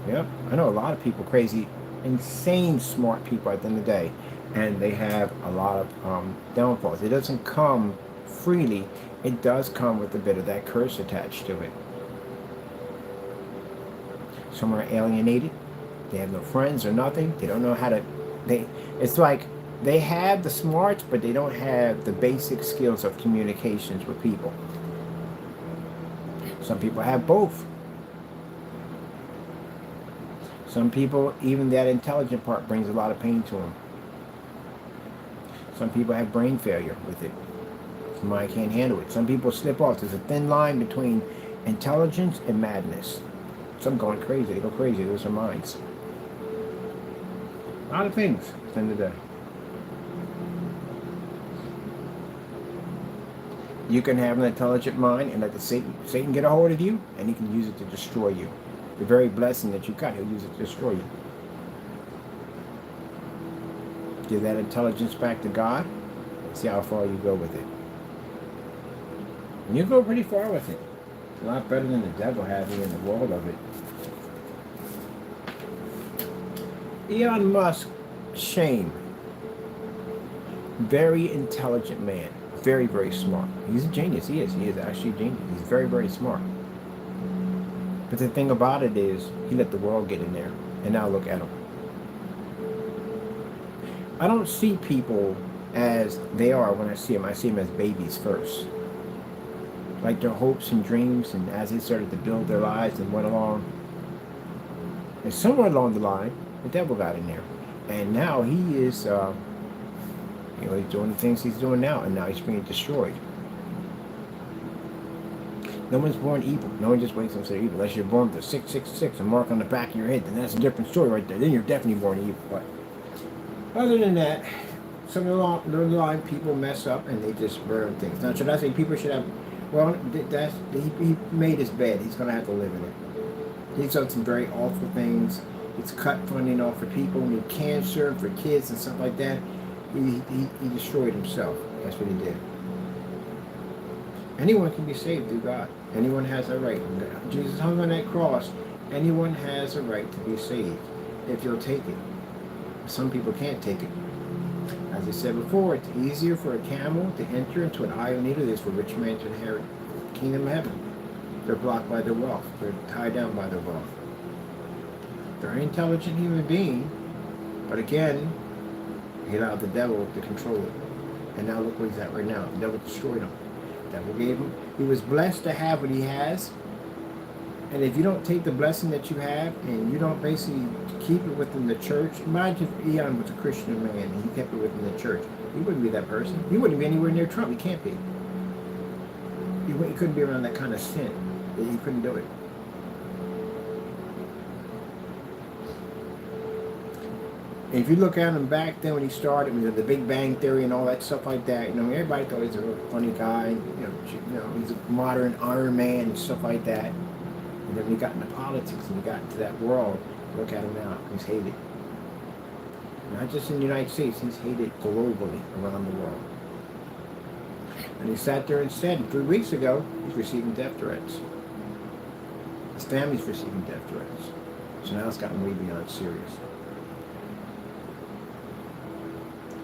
Yep, I know a lot of people, crazy, insane smart people at the end of the day, and they have a lot of downfalls. It doesn't come freely. It does come with a bit of that curse attached to it. Some are alienated. They have no friends or nothing. They don't know how to. It's like they have the smarts, but they don't have the basic skills of communications with people. Some people have both. Some people, even that intelligent part brings a lot of pain to them. Some people have brain failure with it. The mind can't handle it. Some people slip off. There's a thin line between intelligence and madness. Some going crazy. They go crazy. Those are minds. A lot of things at the end of the day. You can have an intelligent mind and let the Satan get a hold of you, and he can use it to destroy you. The very blessing that you got, he'll use it to destroy you. Give that intelligence back to God, and see how far you go with it. And you go pretty far with it. It's a lot better than the devil having in the world of it. Elon Musk, shame. Very intelligent man. Very, very smart. He's a genius. He is actually a genius. He's very, very smart. But the thing about it is, he let the world get in there. And now look at him. I don't see people as they are when I see them. I see them as babies first. Like their hopes and dreams, and as they started to build their lives and went along. And somewhere along the line, the devil got in there. And now he is... he's doing the things he's doing now, and now he's being destroyed. No one's born evil. No one just wakes up and says evil. Unless you're born with a 666, a mark on the back of your head, then that's a different story right there. Then you're definitely born evil. But other than that, some of the line people mess up and they just burn things. Now, should I say people should have? Well, he made his bed. He's going to have to live in it. He's done some very awful things. He's cut funding off for people with cancer, for kids and stuff like that. He destroyed himself. That's what he did. Anyone can be saved through God. Anyone has a right. Jesus hung on that cross. Anyone has a right to be saved if you'll take it. Some people can't take it. As I said before, it's easier for a camel to enter into an eye of needle than it is for a rich man to inherit the kingdom of heaven. They're blocked by their wealth. They're tied down by their wealth. Very intelligent human being, but again, he allowed the devil to control it. And now look where he's at right now. The devil destroyed him. The devil gave him. He was blessed to have what he has. And if you don't take the blessing that you have and you don't basically keep it within the church, imagine if Eon was a Christian man and he kept it within the church. He wouldn't be that person. He wouldn't be anywhere near Trump. He can't be. He couldn't be around that kind of sin. He couldn't do it. If you look at him back then when he started with the Big Bang Theory and all that stuff like that, everybody thought he was a real funny guy. He's a modern Iron Man and stuff like that. And then we got into politics and we got into that world. Look at him now. He's hated. Not just in the United States, he's hated globally around the world. And he sat there and said 3 weeks ago, he's receiving death threats. His family's receiving death threats. So now it's gotten way beyond serious.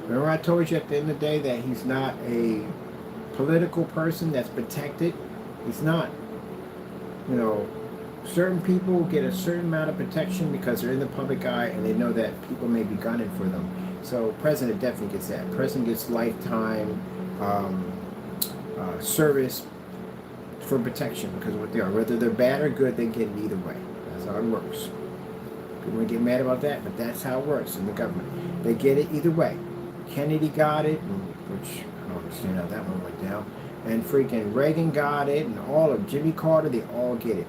Remember I told you at the end of the day that he's not a political person that's protected? He's not. You know, certain people get a certain amount of protection because they're in the public eye and they know that people may be gunning for them. So president definitely gets that. President gets lifetime service for protection because of what they are. Whether they're bad or good, they get it either way. That's how it works. People get mad about that, but that's how it works in the government. They get it either way. Kennedy got it, which I don't understand how that one went down. And freaking Reagan got it, and all of Jimmy Carter, they all get it.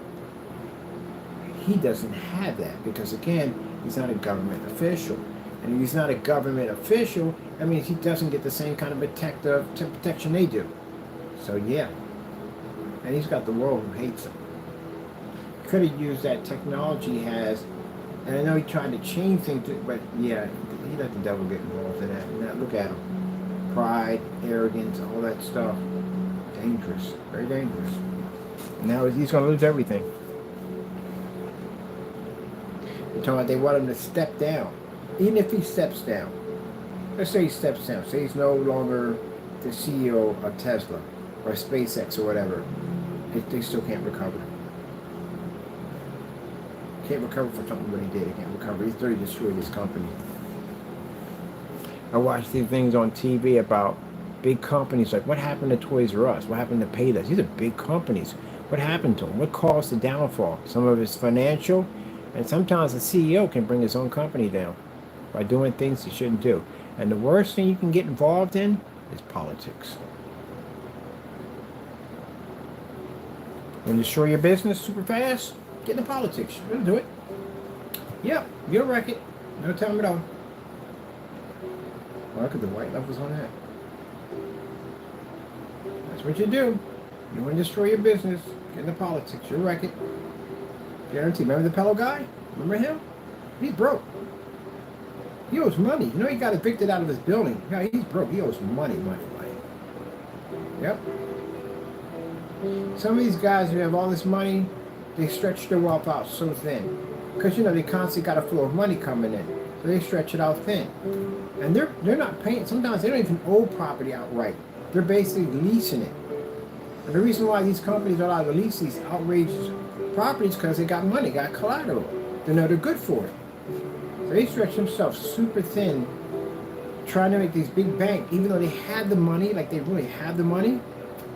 He doesn't have that because, again, he's not a government official. And if he's not a government official, that means he doesn't get the same kind of protection they do. So, yeah. And he's got the world who hates him. Could have used that technology he has, and I know he tried to change things, but yeah, he let the devil get involved in that. Now, look at him. Pride, arrogance, all that stuff. Dangerous. Very dangerous. And now he's going to lose everything. They're talking about they want him to step down. Even if he steps down. Let's say he steps down. Say he's no longer the CEO of Tesla or SpaceX or whatever. They still can't recover. Can't recover for something that he did. He can't recover. He's already destroyed his company. I watch these things on TV about big companies. Like, what happened to Toys R Us? What happened to Payless? These are big companies. What happened to them? What caused the downfall? Some of it's financial, and sometimes the CEO can bring his own company down by doing things he shouldn't do. And the worst thing you can get involved in is politics. When you destroy your business super fast, get into politics. You'll do it. Yep, you'll wreck it. No time at all. Well, look at the white levels on that. That's what you do. You want to destroy your business, get into politics. You'll wreck it. Guarantee. Remember the Pello guy? Remember him? He's broke. He owes money. You know he got evicted out of his building. Yeah, he's broke. He owes money. Yep. Some of these guys who have all this money, they stretch their wealth out so thin. Because, you know, they constantly got a flow of money coming in. So they stretch it out thin. And they're not paying. Sometimes they don't even own property outright. They're basically leasing it. And the reason why these companies are allowed to lease these outrageous properties is because they got money, got collateral. They know they're good for it. So they stretch themselves super thin trying to make these big banks, even though they had the money, like they really had the money,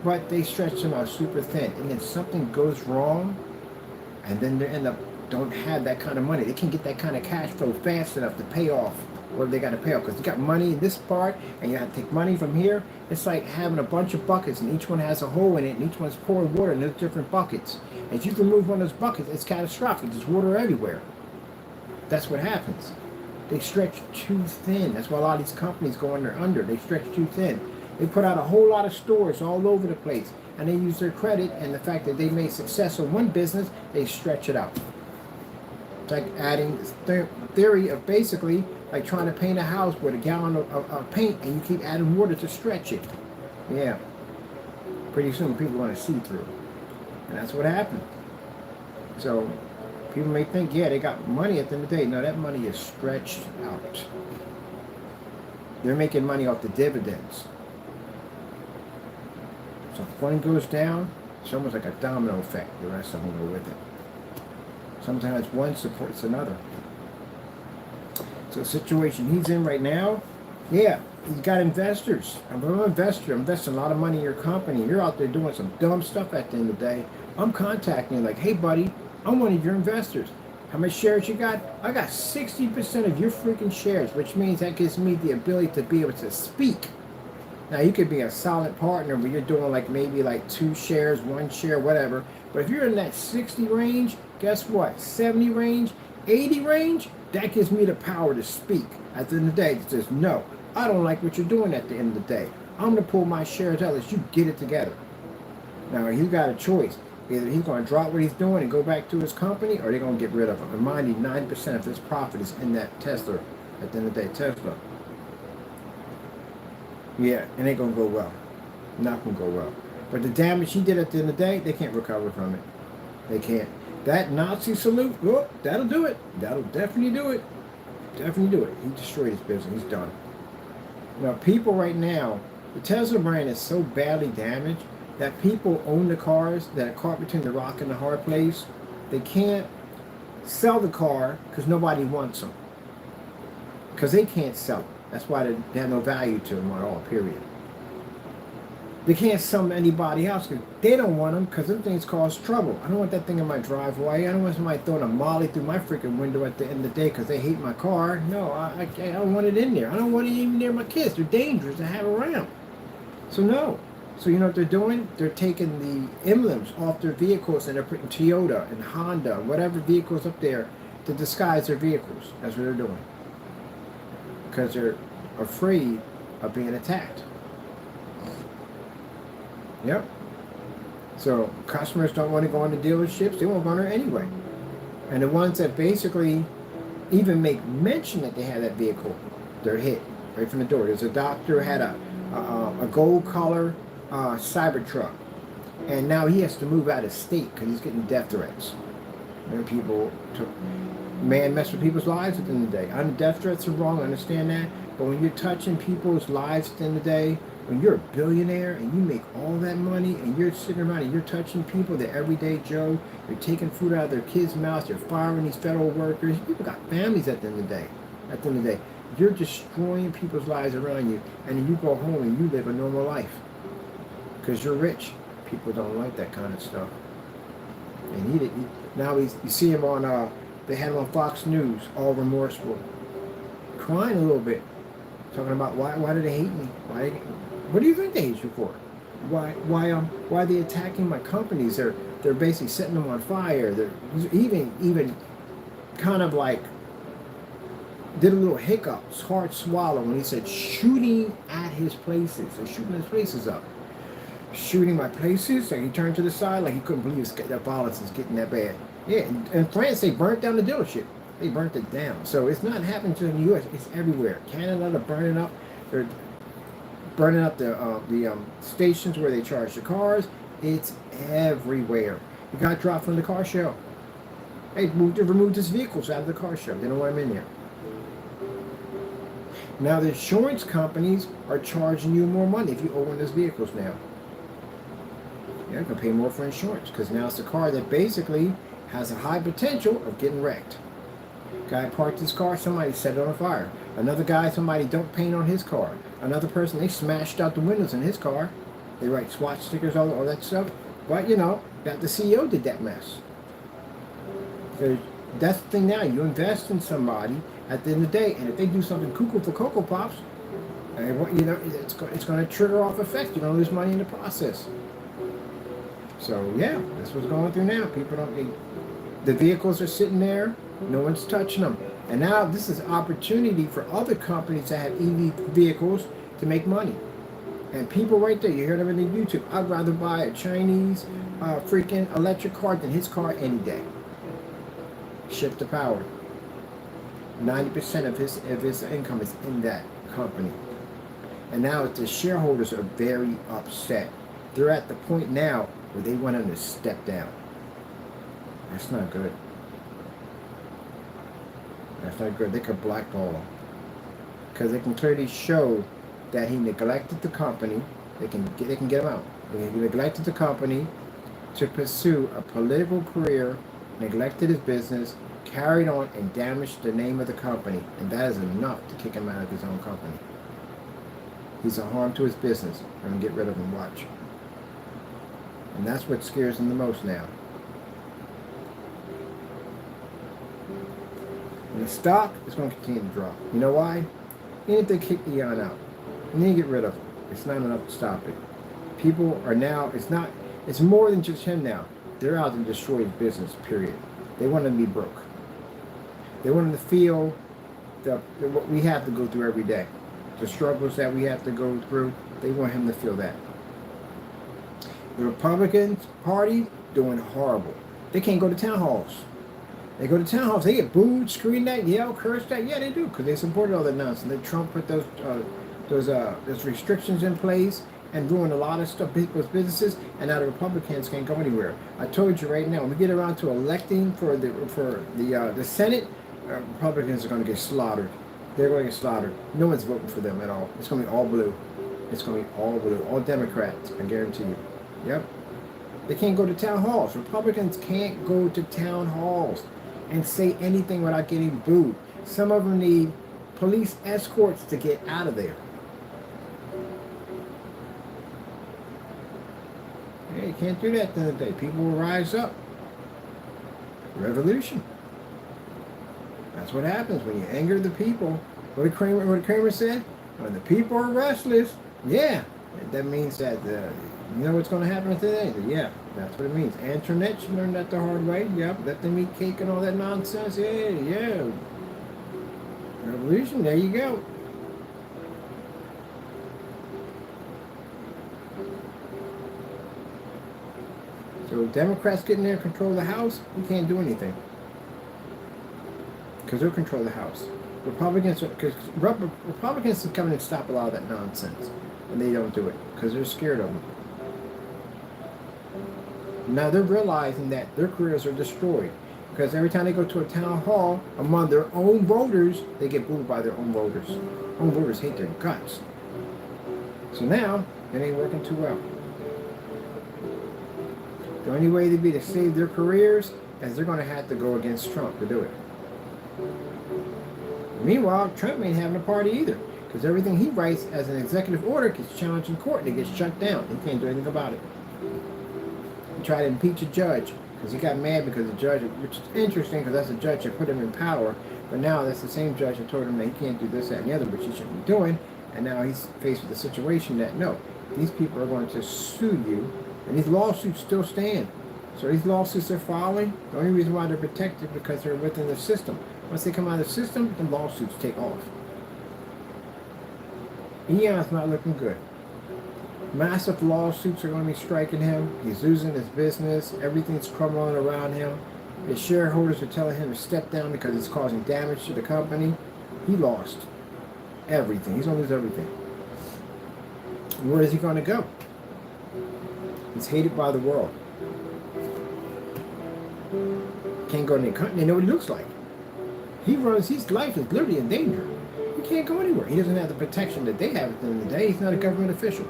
but they stretch them out super thin. And then something goes wrong, and then they end up don't have that kind of money. They can't get that kind of cash flow fast enough to pay off what they got to pay off, because you got money in this part and you have to take money from here. It's like having a bunch of buckets and each one has a hole in it and each one's pouring water in those different buckets. And if you remove one of those buckets, it's catastrophic. There's water everywhere. That's what happens. They stretch too thin. That's why a lot of these companies go under. They stretch too thin. They put out a whole lot of stores all over the place, and they use their credit and the fact that they made success in one business, they stretch it out. It's like adding theory of basically like trying to paint a house with a gallon of paint, and you keep adding water to stretch it. Yeah. Pretty soon people are going to see through. And that's what happened. So people may think, yeah, they got money at the end of the day. No, that money is stretched out. They're making money off the dividends. So if one goes down, it's almost like a domino effect. The rest of them go with it. Sometimes one supports another. So the situation he's in right now, yeah, he's got investors. I'm an investor. I'm investing a lot of money in your company. You're out there doing some dumb stuff at the end of the day. I'm contacting you like, hey, buddy, I'm one of your investors. How much shares you got? I got 60% of your freaking shares, which means that gives me the ability to be able to speak. Now, you could be a solid partner where you're doing like maybe like 2 shares, 1 share, whatever. But if you're in that 60 range, guess what? 70 range, 80 range, that gives me the power to speak. At the end of the day, it says, no, I don't like what you're doing at the end of the day. I'm going to pull my shares out as you get it together. Now, he's got a choice. Either he's going to drop what he's doing and go back to his company, or they're going to get rid of him. And mind you, 9% of his profit is in that Tesla. At the end of the day, Tesla. Yeah, it ain't going to go well. Not going to go well. But the damage he did at the end of the day, they can't recover from it. They can't. That Nazi salute, oh, that'll do it. That'll definitely do it. Definitely do it. He destroyed his business. He's done. Now, people right now, the Tesla brand is so badly damaged that people own the cars that are caught between the rock and the hard place. They can't sell the car because nobody wants them. Because they can't sell them. That's why they have no value to them at all, period. They can't sell them to anybody else because they don't want them because them things cause trouble. I don't want that thing in my driveway. I don't want somebody throwing a molly through my freaking window at the end of the day because they hate my car. No, I don't want it in there. I don't want it even near my kids. They're dangerous to have around. So no. So you know what they're doing? They're taking the emblems off their vehicles and they're putting Toyota and Honda, whatever vehicles up there, to disguise their vehicles. That's what they're doing. Because they're afraid of being attacked. Yep. So customers don't want to go into dealerships. They won't go there anyway. And the ones that basically even make mention that they have that vehicle, they're hit right from the door. There's a doctor who had a gold color Cybertruck, and now he has to move out of state because he's getting death threats. And people mess with people's lives at the end of the day. I know death threats are wrong, I understand that, but when you're touching people's lives at the end of the day, when you're a billionaire and you make all that money and you're sitting around and you're touching people, the everyday Joe, you're taking food out of their kids' mouths, you're firing these federal workers, people got families at the end of the day. At the end of the day, you're destroying people's lives around you, and then you go home and you live a normal life because you're rich. People don't like that kind of stuff. And now you see him on, they had him on Fox News, all remorseful, crying a little bit, talking about why do they hate me? What do you think they hate you for? Why are they attacking my companies? They're basically setting them on fire. They're even kind of like did a little hiccup, hard swallow when he said shooting at his places. They're shooting his places up. Shooting my places, like he turned to the side like he couldn't believe that violence is getting that bad. Yeah, in France they burnt down the dealership. They burnt it down. So it's not happening to the U.S. It's everywhere. Canada, they're burning up. They're burning up the stations where they charge the cars. It's everywhere. You got dropped from the car show. Hey, removed his vehicles out of the car show. They don't want him in there. Now the insurance companies are charging you more money if you own those vehicles now. You're going to pay more for insurance because now it's a car that basically has a high potential of getting wrecked. Guy parked his car, somebody set it on fire. Another guy, somebody don't paint on his car. Another person, they smashed out the windows in his car. They write swatch stickers, all that stuff. But you know, that the CEO did that mess. So that's the thing now. You invest in somebody at the end of the day, and if they do something cuckoo for Cocoa Pops, you know, it's going to trigger off effects. You're going to lose money in the process. So yeah, that's what's going through now. People the vehicles are sitting there, no one's touching them. And now this is opportunity for other companies that have EV vehicles to make money. And people right there, you hear them in YouTube, I'd rather buy a Chinese freaking electric car than his car any day. Shift the power. 90% of his income is in that company. And now the shareholders are very upset. They're at the point now where they want him to step down. That's not good. That's not good. They could blackball him. Because they can clearly show that he neglected the company. They can get him out. He neglected the company to pursue a political career, neglected his business, carried on and damaged the name of the company. And that is enough to kick him out of his own company. He's a harm to his business. I'm going to get rid of him, watch. And that's what scares him the most now. And the stock is going to continue to drop. You know why? Even if they kick the yacht out, and then get rid of him, it's not enough to stop it. People are now, it's more than just him now. They're out to destroy his business, period. They want him to be broke. They want him to feel what we have to go through every day. The struggles that we have to go through, they want him to feel that. The Republican Party doing horrible. They can't go to town halls. They go to town halls. They get booed, screamed at, yell, cursed at. Yeah, they do, because they supported all that nonsense. Then Trump put those restrictions in place, and ruin a lot of stuff, people's businesses, and now the Republicans can't go anywhere. I told you right now, when we get around to electing for the Senate, Republicans are going to get slaughtered. They're going to get slaughtered. No one's voting for them at all. It's going to be all blue. It's going to be all blue, all Democrats. I guarantee you. Yep. They can't go to town halls. Republicans can't go to town halls and say anything without getting booed. Some of them need police escorts to get out of there. Yeah, you can't do that at the end of the day. People will rise up. Revolution. That's what happens when you anger the people. What did Kramer said? When the people are restless, yeah, that means that you know what's going to happen today? Yeah, that's what it means. Antoinette, she learned that the hard way. Yep, let them eat cake and all that nonsense. Yeah. Revolution, there you go. So Democrats get in there and control the House, we can't do anything. Because they'll control the House. Republicans can come in and stop a lot of that nonsense. And they don't do it. Because they're scared of them. Now they're realizing that their careers are destroyed. Because every time they go to a town hall, among their own voters, they get booed by their own voters. Own voters hate their guts. So now, it ain't working too well. The only way to be to save their careers is they're going to have to go against Trump to do it. Meanwhile, Trump ain't having a party either, because everything he writes as an executive order gets challenged in court and it gets shut down. He can't do anything about it. He tried to impeach a judge because he got mad because the judge, which is interesting because that's a judge that put him in power, but now that's the same judge that told him that he can't do this, that, and the other, which he shouldn't be doing, and now he's faced with a situation that, no, these people are going to sue you, and these lawsuits still stand. So these lawsuits they're filing, the only reason why they're protected is because they're within the system. Once they come out of the system, the lawsuits take off. Eon's not looking good. Massive lawsuits are going to be striking him. He's losing his business. Everything's crumbling around him. His shareholders are telling him to step down because it's causing damage to the company. He lost everything. He's going to lose everything. Where is he going to go? He's hated by the world. Can't go to any country. They know what he looks like. His life is literally in danger. He can't go anywhere. He doesn't have the protection that they have at the end of the day. He's not a government official.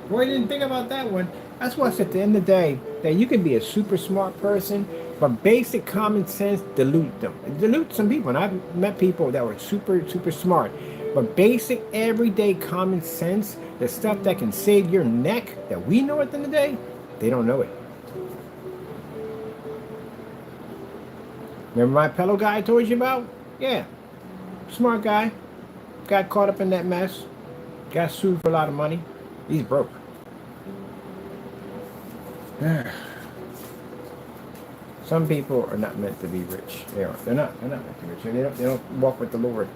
Boy, I didn't think about that one. That's why at the end of the day, that you can be a super smart person, but basic common sense dilute them. It dilutes some people. And I've met people that were super, super smart. But basic, everyday common sense, the stuff that can save your neck, that we know at the end of the day, they don't know it. Remember my pillow guy I told you about? Yeah. Smart guy. Got caught up in that mess. Got sued for a lot of money. He's broke. Some people are not meant to be rich. They're not meant to be rich. They don't walk with the Lord.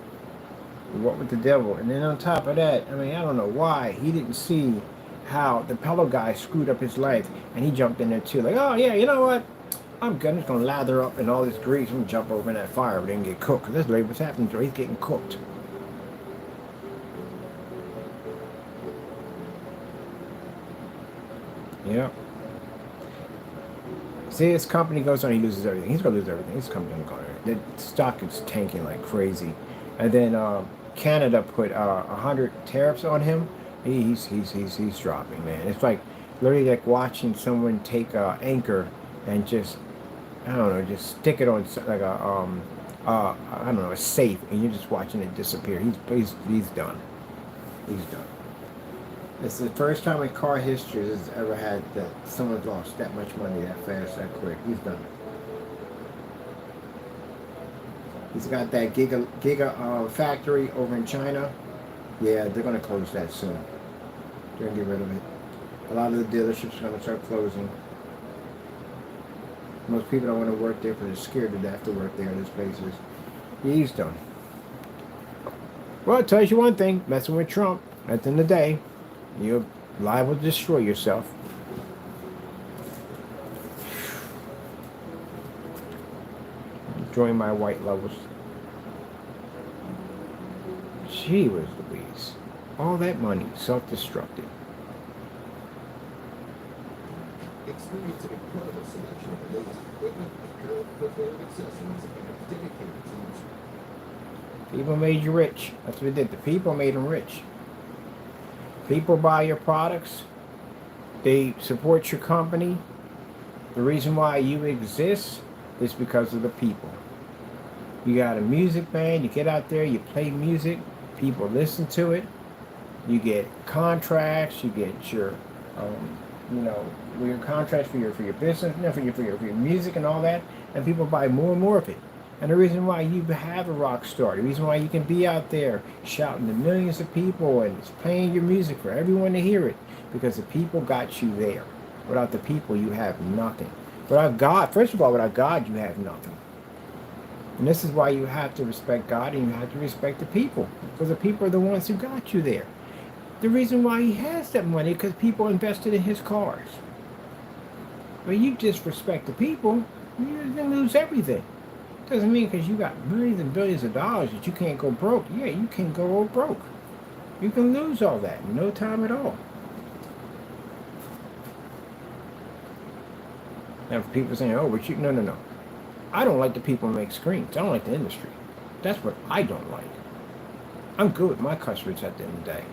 They walk with the devil. And then on top of that, I mean, I don't know why he didn't see how the pillow guy screwed up his life, and he jumped in there too. Like, oh yeah, you know what? I'm just going to lather up in all this grease and jump over in that fire but then get cooked. That's literally what's happening to him. He's getting cooked. Yeah. See, his company goes on, he loses everything. He's going to lose everything. His company going on. The stock is tanking like crazy. And then Canada put 100 tariffs on him. He's dropping, man. It's like literally like watching someone take an anchor and just, I don't know, just stick it on like a I don't know, a safe, and you're just watching it disappear. He's done. He's done. It's the first time in car history has ever had that someone's lost that much money that fast, that quick. He's done. He's got that giga factory over in China. Yeah, they're going to close that soon. They're going to get rid of it. A lot of the dealerships are going to start closing. Most people don't want to work there because they're scared to death to work there in those places. He's done. Well, it tells you one thing. Messing with Trump, at the end of the day, you're liable to destroy yourself. Enjoying my white levels. Gee whiz Louise. All that money, self-destructed. Experience an incredible selection of the latest equipment, apparel, footwear, and accessories, and a dedicated team. People made you rich. That's what they did. The people made them rich. People buy your products. They support your company. The reason why you exist is because of the people. You got a music band. You get out there. You play music. People listen to it. You get contracts. You get your, your contracts for your business, for your music and all that. And people buy more and more of it. And the reason why you have a rock star, the reason why you can be out there shouting to millions of people and playing your music for everyone to hear it, because the people got you there. Without the people, you have nothing. Without God, first of all, without God, you have nothing. And this is why you have to respect God and you have to respect the people, because the people are the ones who got you there. The reason why he has that money is because people invested in his cars. When you disrespect the people, you're going to lose everything. Doesn't mean because you got millions and billions of dollars that you can't go broke. Yeah, you can go broke. You can lose all that in no time at all. Now, for people saying, oh, but you, no. I don't like the people who make screens. I don't like the industry. That's what I don't like. I'm good with my customers at the end of the day.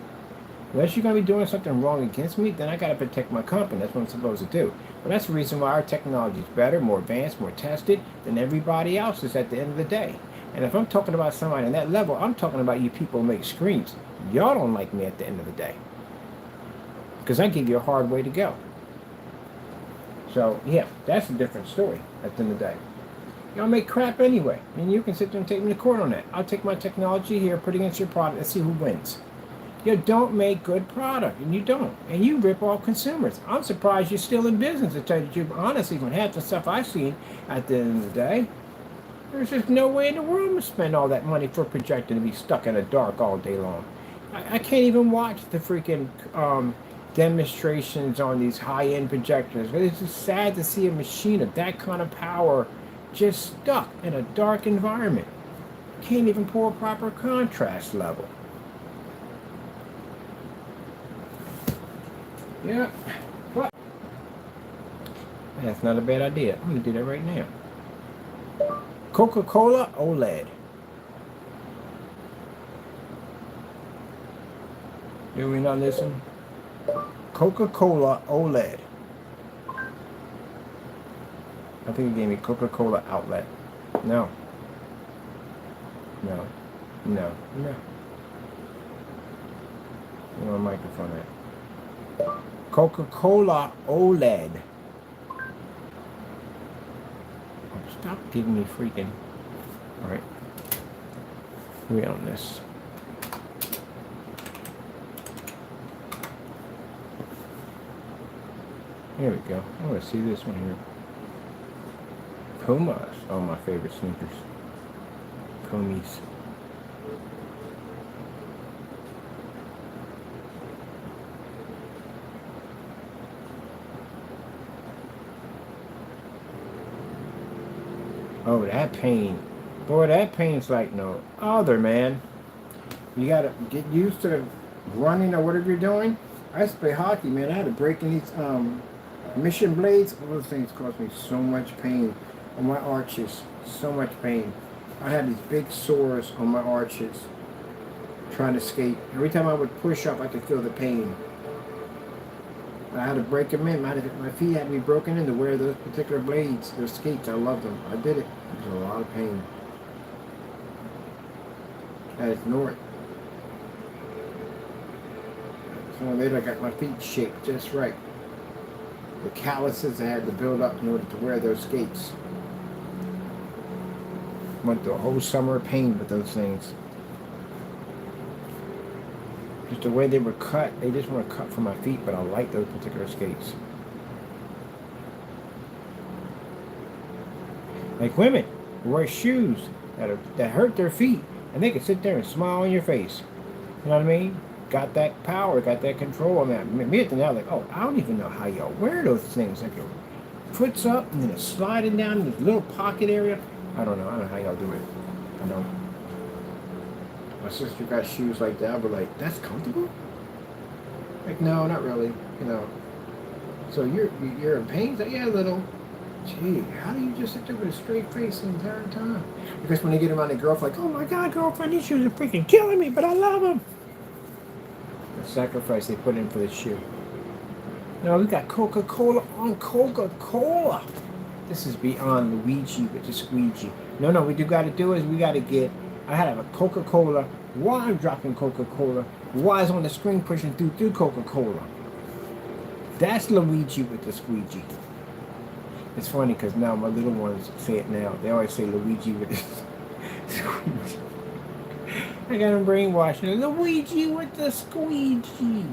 Unless you're going to be doing something wrong against me, then I got to protect my company. That's what I'm supposed to do. But that's the reason why our technology is better, more advanced, more tested than everybody else's at the end of the day. And if I'm talking about somebody on that level, I'm talking about you people who make screens. Y'all don't like me at the end of the day. Because I give you a hard way to go. So, yeah, that's a different story at the end of the day. Y'all make crap anyway. I mean, you can sit there and take me to court on that. I'll take my technology here, put it against your product, and see who wins. You don't make good product, and you don't. And you rip off consumers. I'm surprised you're still in business, to tell you the truth. Honestly, when half the stuff I've seen at the end of the day, there's just no way in the world to spend all that money for a projector to be stuck in the dark all day long. I can't even watch the freaking demonstrations on these high-end projectors. It's just sad to see a machine of that kind of power just stuck in a dark environment. Can't even pull a proper contrast level. Yeah, but that's not a bad idea. I'm going to do that right now. Coca-Cola OLED. Do we not listen? Coca-Cola OLED. I think it gave me Coca-Cola outlet. No. Where's my microphone at? Coca-Cola OLED. Oh, stop giving me freaking... Alright. We on this. Here we go. I want to see this one here. Pumas. Oh, my favorite sneakers. Pumas. Oh, that pain. Boy, that pain's like no other, man. You gotta get used to running or whatever you're doing. I used to play hockey, man. I had to break in these mission blades. All those things caused me so much pain on my arches. So much pain. I had these big sores on my arches trying to skate. Every time I would push up, I could feel the pain. I had to break them in. My feet had to be broken in to wear those particular blades, those skates. I loved them. I did it. It was a lot of pain. I had to ignore it. So later I got my feet shaped just right. The calluses I had to build up in order to wear those skates. Went through a whole summer of pain with those things. Just the way they were cut, they just weren't cut for my feet, but I like those particular skates. Like women who wear shoes that hurt their feet, and they can sit there and smile in your face. You know what I mean? Got that power, got that control on that. Me at the now, like, oh, I don't even know how y'all wear those things. Like your foot's up and then it's sliding down in this little pocket area. I don't know how y'all do it. I don't. My sister got shoes like that, but like, that's comfortable? Like, no, not really. You know. So you're in pain? Like, yeah, a little. Gee, how do you just sit there with a straight face the entire time? Because when they get around their girlfriend, like, oh my God, girlfriend, these shoes are freaking killing me, but I love them. The sacrifice they put in for the shoe. No, we got Coca-Cola on Coca-Cola. This is beyond Luigi with the squeegee. No, we do got to do is we got to get, I had a Coca-Cola while I'm dropping Coca-Cola, while it's on the screen pushing through Coca-Cola. That's Luigi with the squeegee. It's funny because now my little ones say it now. They always say Luigi with the squeegee. I got them brainwashed. Luigi with the squeegee.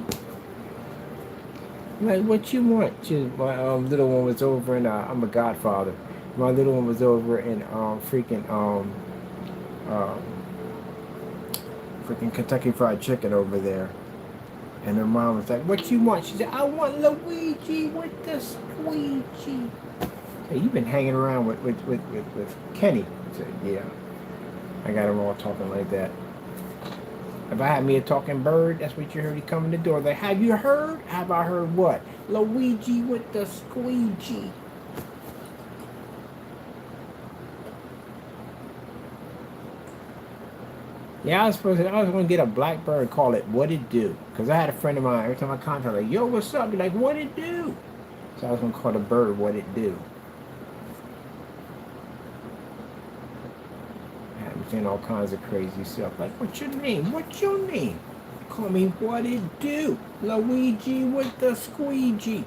Like, what you want? My little one was over in, I'm a godfather. My little one was over in freaking Kentucky Fried Chicken over there. And her mom was like, what you want? She said, I want Luigi with the squeegee. Hey, you've been hanging around with Kenny. I said, yeah. I got them all talking like that. If I had me a talking bird, that's what you heard. He come in the door. Like, have you heard? Have I heard what? Luigi with the squeegee. Yeah, I was going to get a black bird and call it What It Do. Because I had a friend of mine, every time I contact like, yo, what's up? Be like, What It Do? So I was going to call the bird What It Do. And all kinds of crazy stuff. Like, what's your name? What's your name? Call me What It Do. Luigi with the squeegee.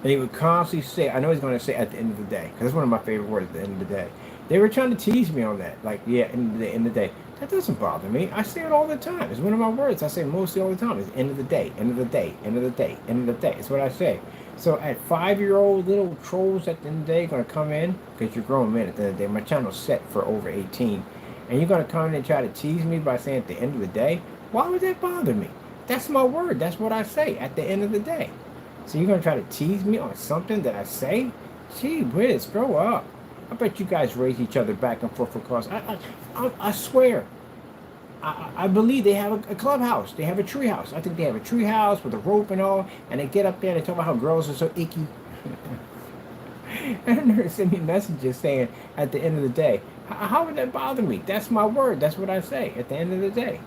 And he would constantly say, I know he's going to say at the end of the day, because that's one of my favorite words, at the end of the day. They were trying to tease me on that. Like, yeah, end of the day. That doesn't bother me. I say it all the time. It's one of my words I say mostly all the time. It's end of the day, end of the day, end of the day, end of the day. It's what I say. So at 5-year-old little trolls at the end of the day going to come in, because you're grown men at the end of the day. My channel's set for over 18. And you're going to come in and try to tease me by saying at the end of the day? Why would that bother me? That's my word. That's what I say at the end of the day. So you're going to try to tease me on something that I say? Gee whiz, grow up. I bet you guys raise each other back and forth across. I swear. I believe they have a clubhouse. They have a tree house. I think they have a tree house with a rope and all. And they get up there and they talk about how girls are so icky. And they send me messages saying at the end of the day, how would that bother me? That's my word. That's what I say at the end of the day.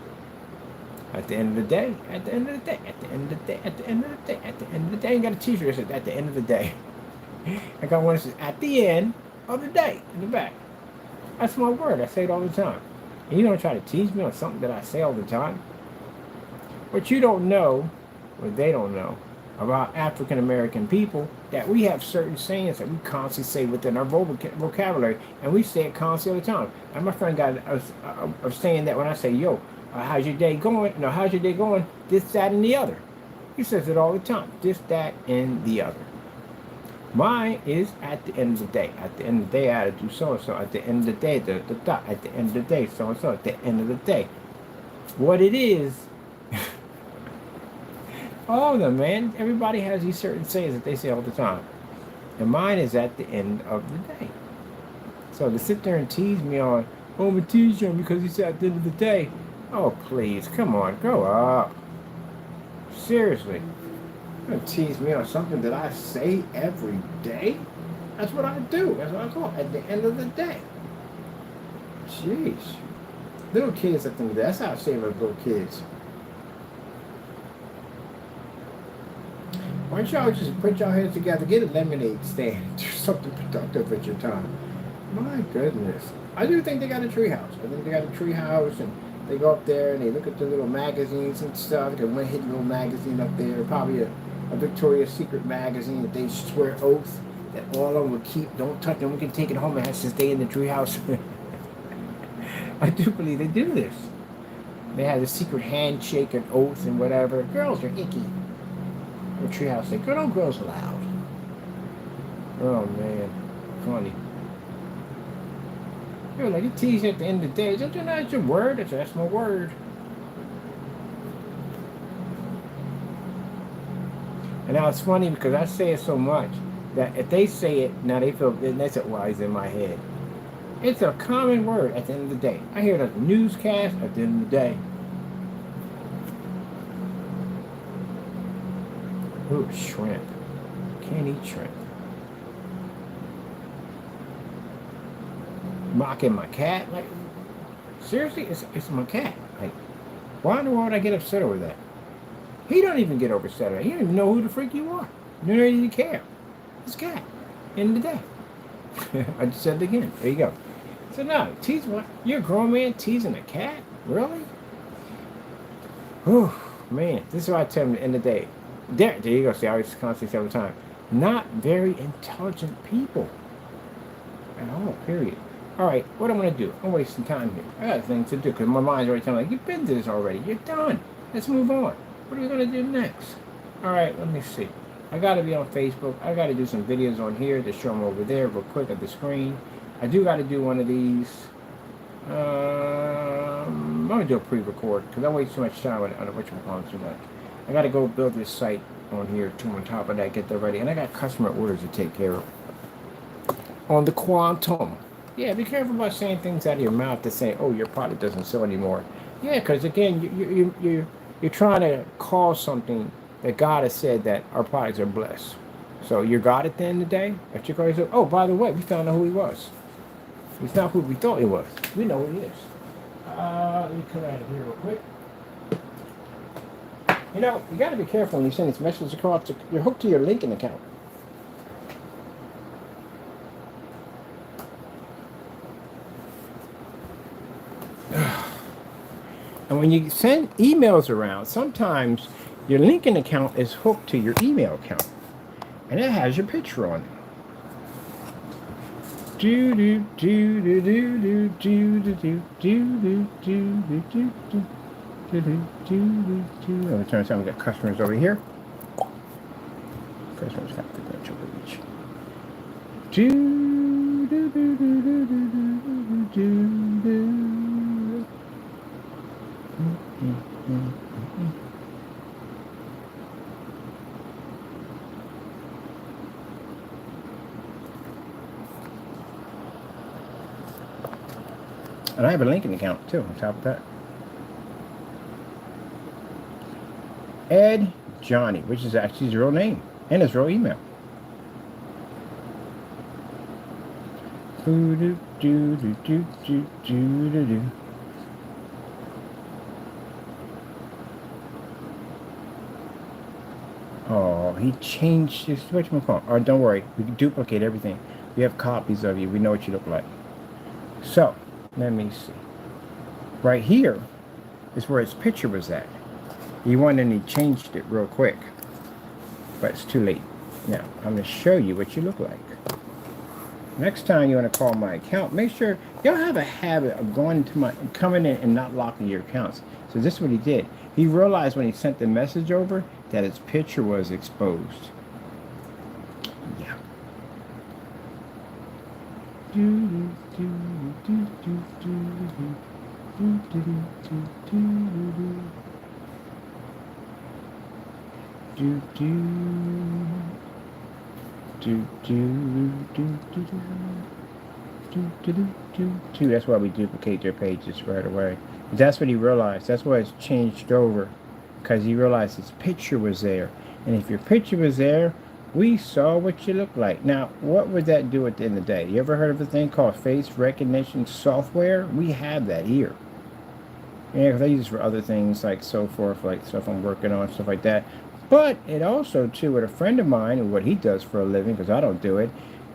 At the end of the day. At the end of the day. At the end of the day. At the end of the day. At the end of the day. I got a t-shirt that says at the end of the day. I got one that says at the end of the day in the back. That's my word. I say it all the time. And you don't try to tease me on something that I say all the time. What you don't know, or they don't know, about African American people, that we have certain sayings that we constantly say within our vocabulary, and we say it constantly all the time. And my friend got of saying that when I say, yo, how's your day going? No, how's your day going? This, that, and the other. He says it all the time. This, that, and the other. Mine is at the end of the day. At the end of the day, I had to do so-and-so. At the end of the day, at the end of the day, so-and-so. At the end of the day. What it is, all of them, man. Everybody has these certain sayings that they say all the time. And mine is at the end of the day. So to sit there and tease me on, oh, I'm going to tease you because he said at the end of the day. Oh, please, come on, grow up. Seriously. You're going to tease me on something that I say every day? That's what I do. That's what I call it. At the end of the day. Jeez. Little kids at the end of the day. That's how I say it with little kids. Why don't y'all just put your heads together, get a lemonade stand, do something productive with your time. My goodness. I do think they got a tree house. I think they got a tree house, and they go up there and they look at the little magazines and stuff. They got one hidden little magazine up there, probably a Victoria's Secret magazine that they swear oath that all of them will keep, don't touch them, we can take it home, it has to stay in the tree house. I do believe they do this. They have a secret handshake and oath and whatever. Girls are icky. The treehouse say, girl, no girls allowed. Oh man, funny. You're like, you tease at the end of the day. Don't you know that's your word? That's my word. And now it's funny because I say it so much that if they say it, now they feel, and they say, well, it's in my head. It's a common word at the end of the day. I hear it at the newscast at the end of the day. Ooh, shrimp. Can't eat shrimp. Mocking my cat? Like, seriously? It's my cat. Like, why in the world would I get upset over that? He don't even get upset over it. He don't even know who the freak you are. You don't even care. It's cat. End of the day. I just said it again. There you go. So no, tease what? You're a grown man teasing a cat? Really? Whew, man. This is what I tell him at the end of the day. There you go. See, I always constantly say all the time. Not very intelligent people. At all, period. Alright, what I'm going to do? I'm wasting time here. I got things to do because my mind's already telling me, you've been to this already. You're done. Let's move on. What are we going to do next? Alright, let me see. I got to be on Facebook. I got to do some videos on here to show them over there real quick at the screen. I do got to do one of these. I'm going to do a pre-record because I waste too much time on what you call it too much. I got to go build this site on here too on top of that, get that ready. And I got customer orders to take care of. On the Quantum. Yeah, be careful about saying things out of your mouth to say, oh, your product doesn't sell anymore. Yeah, because again, you're trying to cause something that God has said that our products are blessed. So you're God at the end of the day. But you're going to say, oh, by the way, we found out who he was. He's not who we thought he was. We know who he is. Let me come out of here real quick. You know, you got to be careful when you send these messages across. You're hooked to your LinkedIn account. And when you send emails around, sometimes your LinkedIn account is hooked to your email account. And it has your picture on it. Do do do do do do do do do do do do do. Let me turn this on. We got customers over here. Customers have to go to reach. Do do do do do do do do. And I have a LinkedIn account too on top of that. Ed Johnny, which is actually his real name and his real email. Do do do do do do do do. Oh, he changed his whatchamacallit. Oh, don't worry, we can duplicate everything. We have copies of you. We know what you look like. So, let me see. Right here is where his picture was at. He went and he changed it real quick. But it's too late. Now, I'm going to show you what you look like. Next time you want to call my account, make sure y'all have a habit of coming in and not locking your accounts. So this is what he did. He realized when he sent the message over that his picture was exposed. Yeah. That's why we duplicate their pages right away. That's what he realized. That's why it's changed over, because he realized his picture was there. And if your picture was there, we saw what you look like. Now, what would that do at the end of the day? You ever heard of a thing called face recognition software? We have that here. Yeah, because I use it for other things like so forth, like stuff I'm working on, stuff like that. But it also, too, with a friend of mine, and what he does for a living, because I don't do it,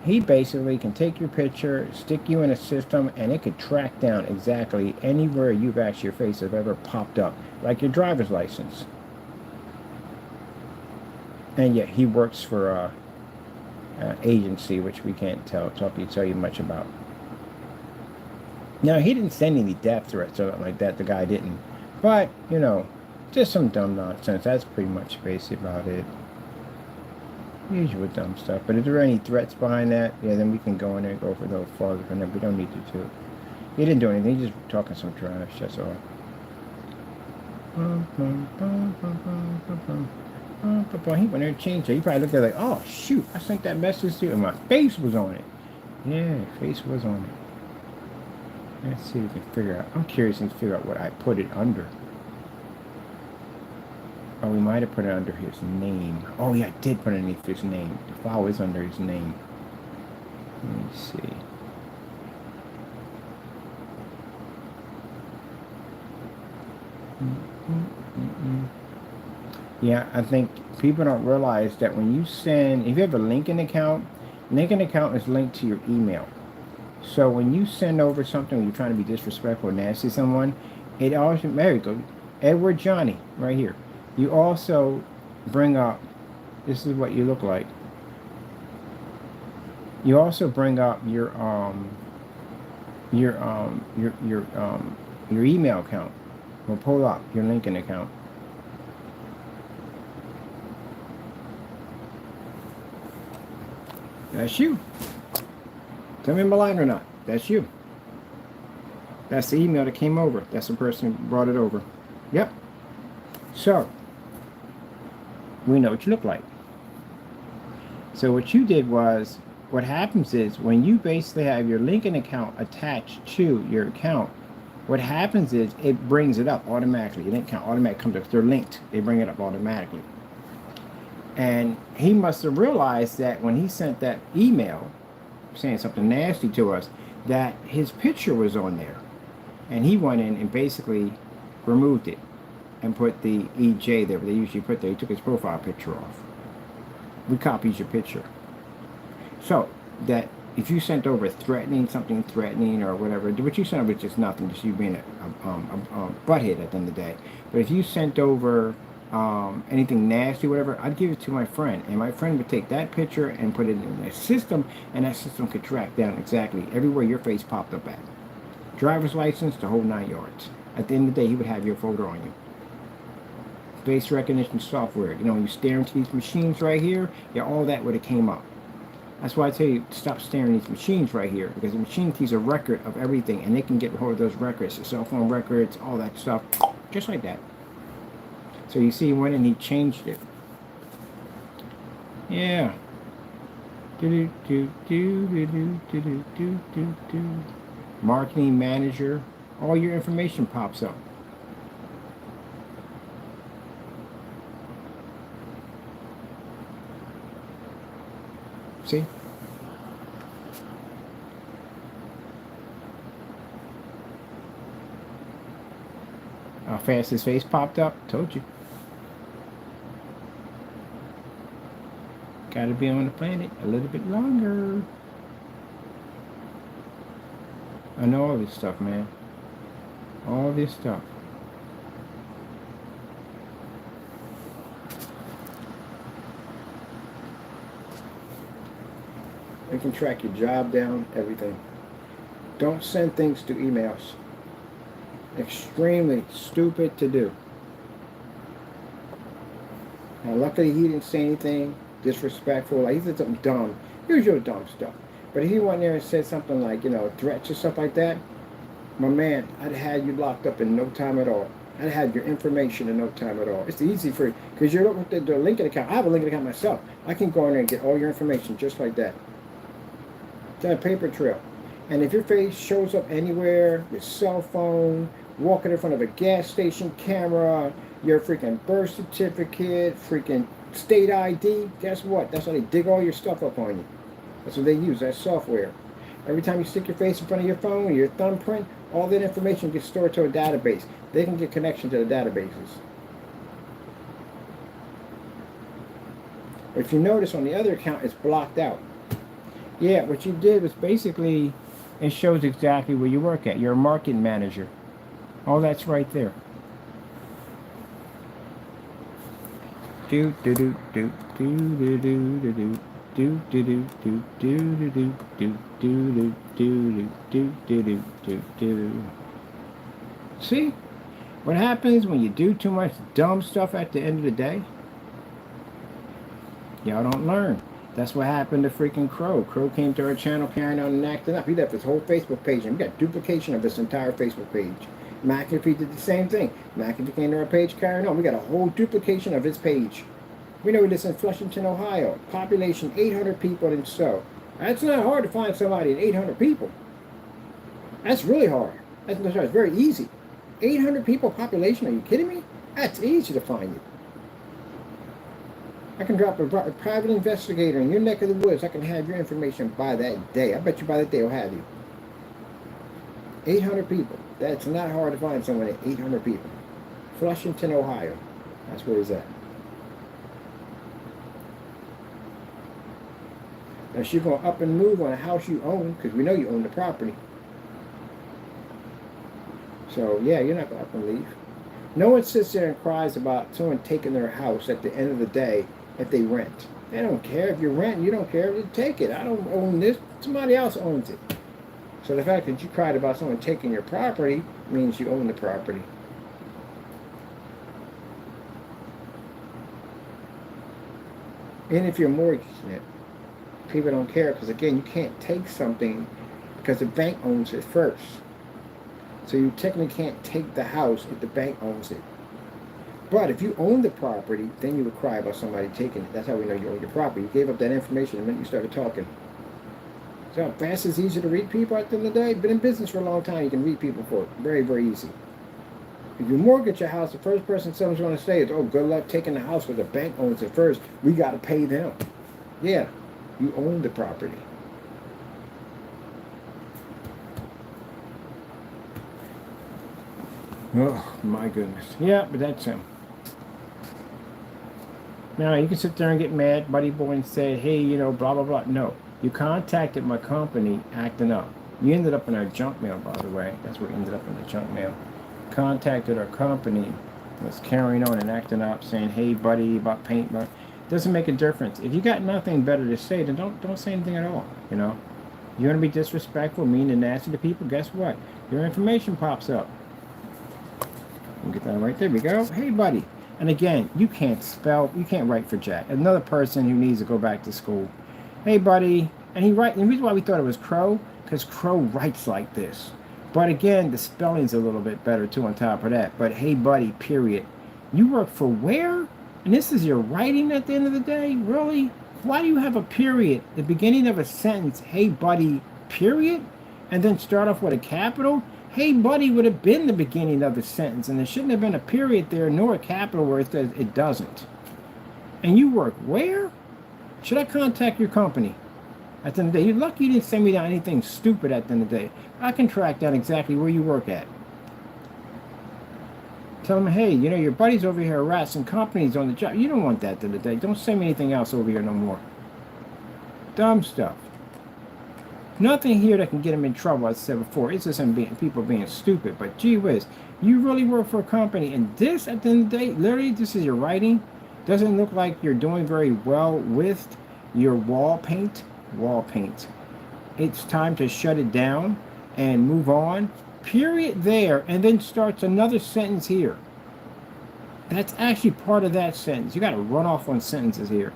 he basically can take your picture, stick you in a system, and it could track down exactly anywhere you've actually your face have ever popped up, like your driver's license. And yet he works for an agency, which we can't tell you much about. Now, he didn't send any death threats or something like that. The guy didn't. But, you know, just some dumb nonsense. That's pretty much basically about it. Usual dumb stuff. But if there are any threats behind that, yeah, then we can go in there and go for a little farther from there. We don't need to. He didn't do anything. He's just talking some trash. That's all. He went there and changed it. He probably looked at it like, oh, shoot, I sent that message to you, and my face was on it. Yeah, face was on it. Let's see if we can figure out. I'm curious to figure out what I put it under. Oh, we might have put it under his name. Oh, yeah, I did put it underneath his name. The file is under his name. Let me see. Yeah, I think people don't realize that when you send, if you have a LinkedIn account is linked to your email. So when you send over something, when you're trying to be disrespectful or nasty to someone, it also, there you go, Edward Johnny, right here. You also bring up, this is what you look like. You also bring up your email account. We'll pull up your LinkedIn account. That's you. Tell me I'm lying or not. That's you. That's the email that came over. That's the person who brought it over. Yep. So, we know what you look like. So what you did was, what happens is, when you basically have your LinkedIn account attached to your account, what happens is, it brings it up automatically. Your LinkedIn account automatically comes up. They're linked. They bring it up automatically. And he must have realized that when he sent that email saying something nasty to us, that his picture was on there. And he went in and basically removed it and put the EJ there, but they usually put there. He took his profile picture off. We copied your picture. So that if you sent over something threatening or whatever, what you sent over was just nothing, just you being a butthead at the end of the day. But if you sent over anything nasty, whatever, I'd give it to my friend, and my friend would take that picture and put it in a system, and that system could track down exactly everywhere your face popped up at. Driver's license, the whole 9 yards. At the end of the day, he would have your photo on you. Face recognition software. You know, when you stare into these machines right here, yeah, all that would have came up. That's why I tell you, stop staring at these machines right here, because the machine keeps a record of everything, and they can get hold of those records, the cell phone records, all that stuff, just like that. So you see, he went and he changed it. Yeah. Marketing manager. All your information pops up. See? How fast his face popped up? Told you. Gotta be on the planet a little bit longer. I know all this stuff, man. All this stuff. It can track your job down, everything. Don't send things to emails. Extremely stupid to do. Now, luckily he didn't say anything disrespectful. Like, he said something dumb. Usual dumb stuff. But if he went there and said something like, you know, threats or stuff like that, my man, I'd have had you locked up in no time at all. I'd have had your information in no time at all. It's easy for you, because you're looking at the LinkedIn account. I have a LinkedIn account myself. I can go in there and get all your information just like that. It's a paper trail. And if your face shows up anywhere, your cell phone, walking in front of a gas station camera, your freaking birth certificate, freaking state ID, guess what? That's how they dig all your stuff up on you. That's what they use, that software. Every time you stick your face in front of your phone, your thumbprint, all that information gets stored to a database. They can get connection to the databases. If you notice on the other account, it's blocked out. Yeah, what you did was basically, it shows exactly where you work at. You're a marketing manager. All that's right there. Do do do do do do do do do. Do do do do do do do do do do do do do. See what happens when you do too much dumb stuff at the end of the day? Y'all don't learn. That's what happened to freaking Crow. Crow came to our channel carrying on and acting up. He left his whole Facebook page, and we got duplication of this entire Facebook page. McAfee did the same thing. McAfee came to our page carrying on. We got a whole duplication of his page. We know this in Flushington, Ohio. Population 800 people and so. That's not hard to find somebody in 800 people. That's really hard. That's very easy. 800 people population, are you kidding me? That's easy to find you. I can drop a private investigator in your neck of the woods. I can have your information by that day. I bet you by that day I'll have you. 800 people. That's not hard to find someone at 800 people. Flushington, Ohio. That's where he's at. Now she's going to up and move on a house you own, because we know you own the property. So yeah, you're not going to up and leave. No one sits there and cries about someone taking their house at the end of the day if they rent. They don't care. If you're renting, you don't care. You take it. I don't own this. Somebody else owns it. So the fact that you cried about someone taking your property means you own the property. And if you're mortgaging it, people don't care, because again, you can't take something because the bank owns it first. So you technically can't take the house if the bank owns it. But if you own the property, then you would cry about somebody taking it. That's how we know you own your property. You gave up that information the minute you started talking. See how fast it's easy to read people at the end of the day? Been in business for a long time, you can read people for it. Very, very easy. If you mortgage your house, the first person someone's going to say is, oh, good luck taking the house where the bank owns it first. We got to pay them. Yeah, you own the property. Oh, my goodness. Yeah, but that's him. Now, you can sit there and get mad, buddy boy, and say, hey, you know, blah, blah, blah. No. You contacted my company acting up. You ended up in our junk mail, by the way. That's where you ended up in the junk mail. Contacted our company, was carrying on and acting up, saying, hey, buddy, about paint. But doesn't make a difference. If you got nothing better to say, then don't say anything at all, you know. You're going to be disrespectful, mean, and nasty to people. Guess what? Your information pops up. Get that right there. We go. Hey, buddy. And again, you can't write for Jack. Another person who needs to go back to school. Hey, buddy. And the reason why we thought it was Crow, because Crow writes like this. But again, the spelling's a little bit better too on top of that. But hey, buddy, period. You work for where? And this is your writing at the end of the day? Really? Why do you have a period? The beginning of a sentence, hey, buddy, period? And then start off with a capital? Hey, buddy would have been the beginning of the sentence, and there shouldn't have been a period there, nor a capital where it says it doesn't. And you work where? Should I contact your company? At the end of the day, you're lucky you didn't send me down anything stupid at the end of the day. I can track down exactly where you work at. Tell them, hey, you know, your buddy's over here harassing companies on the job. You don't want that at the end of the day. Don't send me anything else over here no more. Dumb stuff. Nothing here that can get him in trouble, as I said before. It's just people being stupid. But gee whiz, you really work for a company. And this, at the end of the day, literally, this is your writing. Doesn't look like you're doing very well with your wall paint. Wall paint. It's time to shut it down and move on. Period there. And then starts another sentence here. That's actually part of that sentence. You got to run off on sentences here.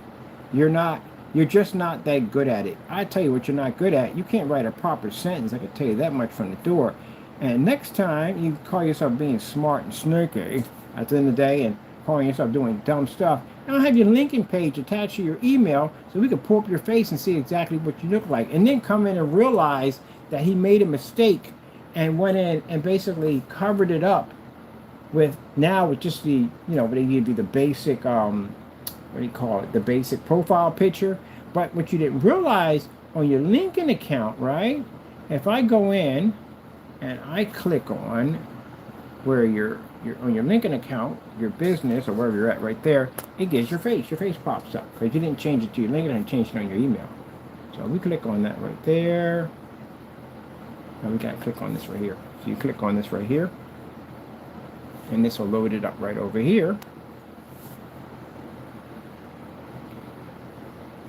You're just not that good at it. I tell you what you're not good at. You can't write a proper sentence. I can tell you that much from the door. And next time you call yourself being smart and sneaky at the end of the day and calling yourself doing dumb stuff, I'll have your linking page attached to your email so we can pull up your face and see exactly what you look like. And then come in and realize that he made a mistake and went in and basically covered it up with just the, you know, they give you the basic, what do you call it, the basic profile picture. But what you didn't realize on your LinkedIn account, right, if I go in and I click on where you're on your LinkedIn account, your business, or wherever you're at right there, it gives your face pops up, because you didn't change it to your LinkedIn and changed it on your email. So we click on that right there, and we got to click on this right here. So you click on this right here, and this will load it up right over here.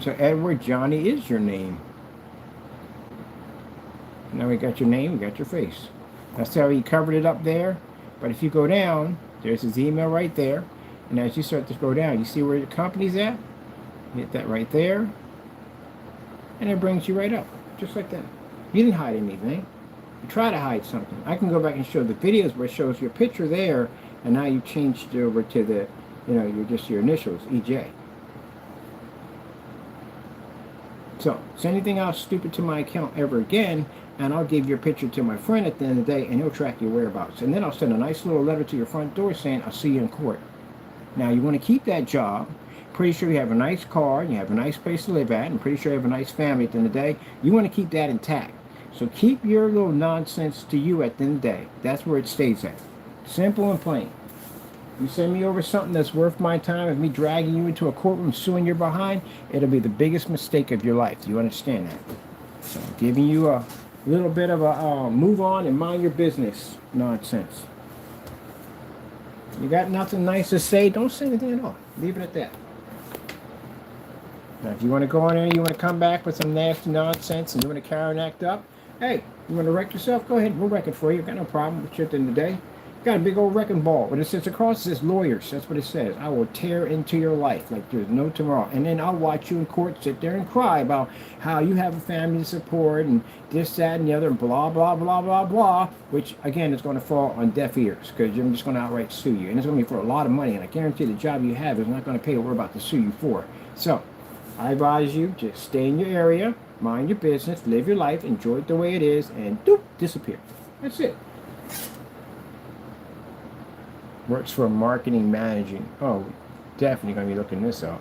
So Edward Johnny is your name. Now we got your name, we got your face. That's how he covered it up there. But if you go down, there's his email right there. And as you start to go down, you see where the company's at? Hit that right there. And it brings you right up, just like that. You didn't hide anything. You try to hide something. I can go back and show the videos where it shows your picture there, and now you changed it over to the, you know, your initials, EJ. So, say anything else stupid to my account ever again, and I'll give your picture to my friend at the end of the day, and he'll track your whereabouts. And then I'll send a nice little letter to your front door saying, I'll see you in court. Now, you want to keep that job. Pretty sure you have a nice car, you have a nice place to live at, and pretty sure you have a nice family at the end of the day. You want to keep that intact. So keep your little nonsense to you at the end of the day. That's where it stays at. Simple and plain. You send me over something that's worth my time, of me dragging you into a courtroom, suing your behind, it'll be the biggest mistake of your life. Do you understand that? So I'm giving you a little bit of a move on and mind your business nonsense. You got nothing nice to say, don't say anything at all. Leave it at that. Now, if you want to go on there, you want to come back with some nasty nonsense, and you want to carry and act up, hey, you want to wreck yourself? Go ahead, we'll wreck it for you. Got no problem with you at the end of the day. Got a big old wrecking ball. When it sits across, it says lawyers. That's what it says. I will tear into your life like there's no tomorrow. And then I'll watch you in court sit there and cry about how you have a family to support and this, that, and the other, and blah, blah, blah, blah, blah, which, again, is going to fall on deaf ears because I'm just going to outright sue you. And it's going to be for a lot of money. And I guarantee the job you have is not going to pay what we're about to sue you for. So I advise you, just stay in your area, mind your business, live your life, enjoy it the way it is, and doop, disappear. That's it. Works for marketing managing. Oh, definitely going to be looking this up.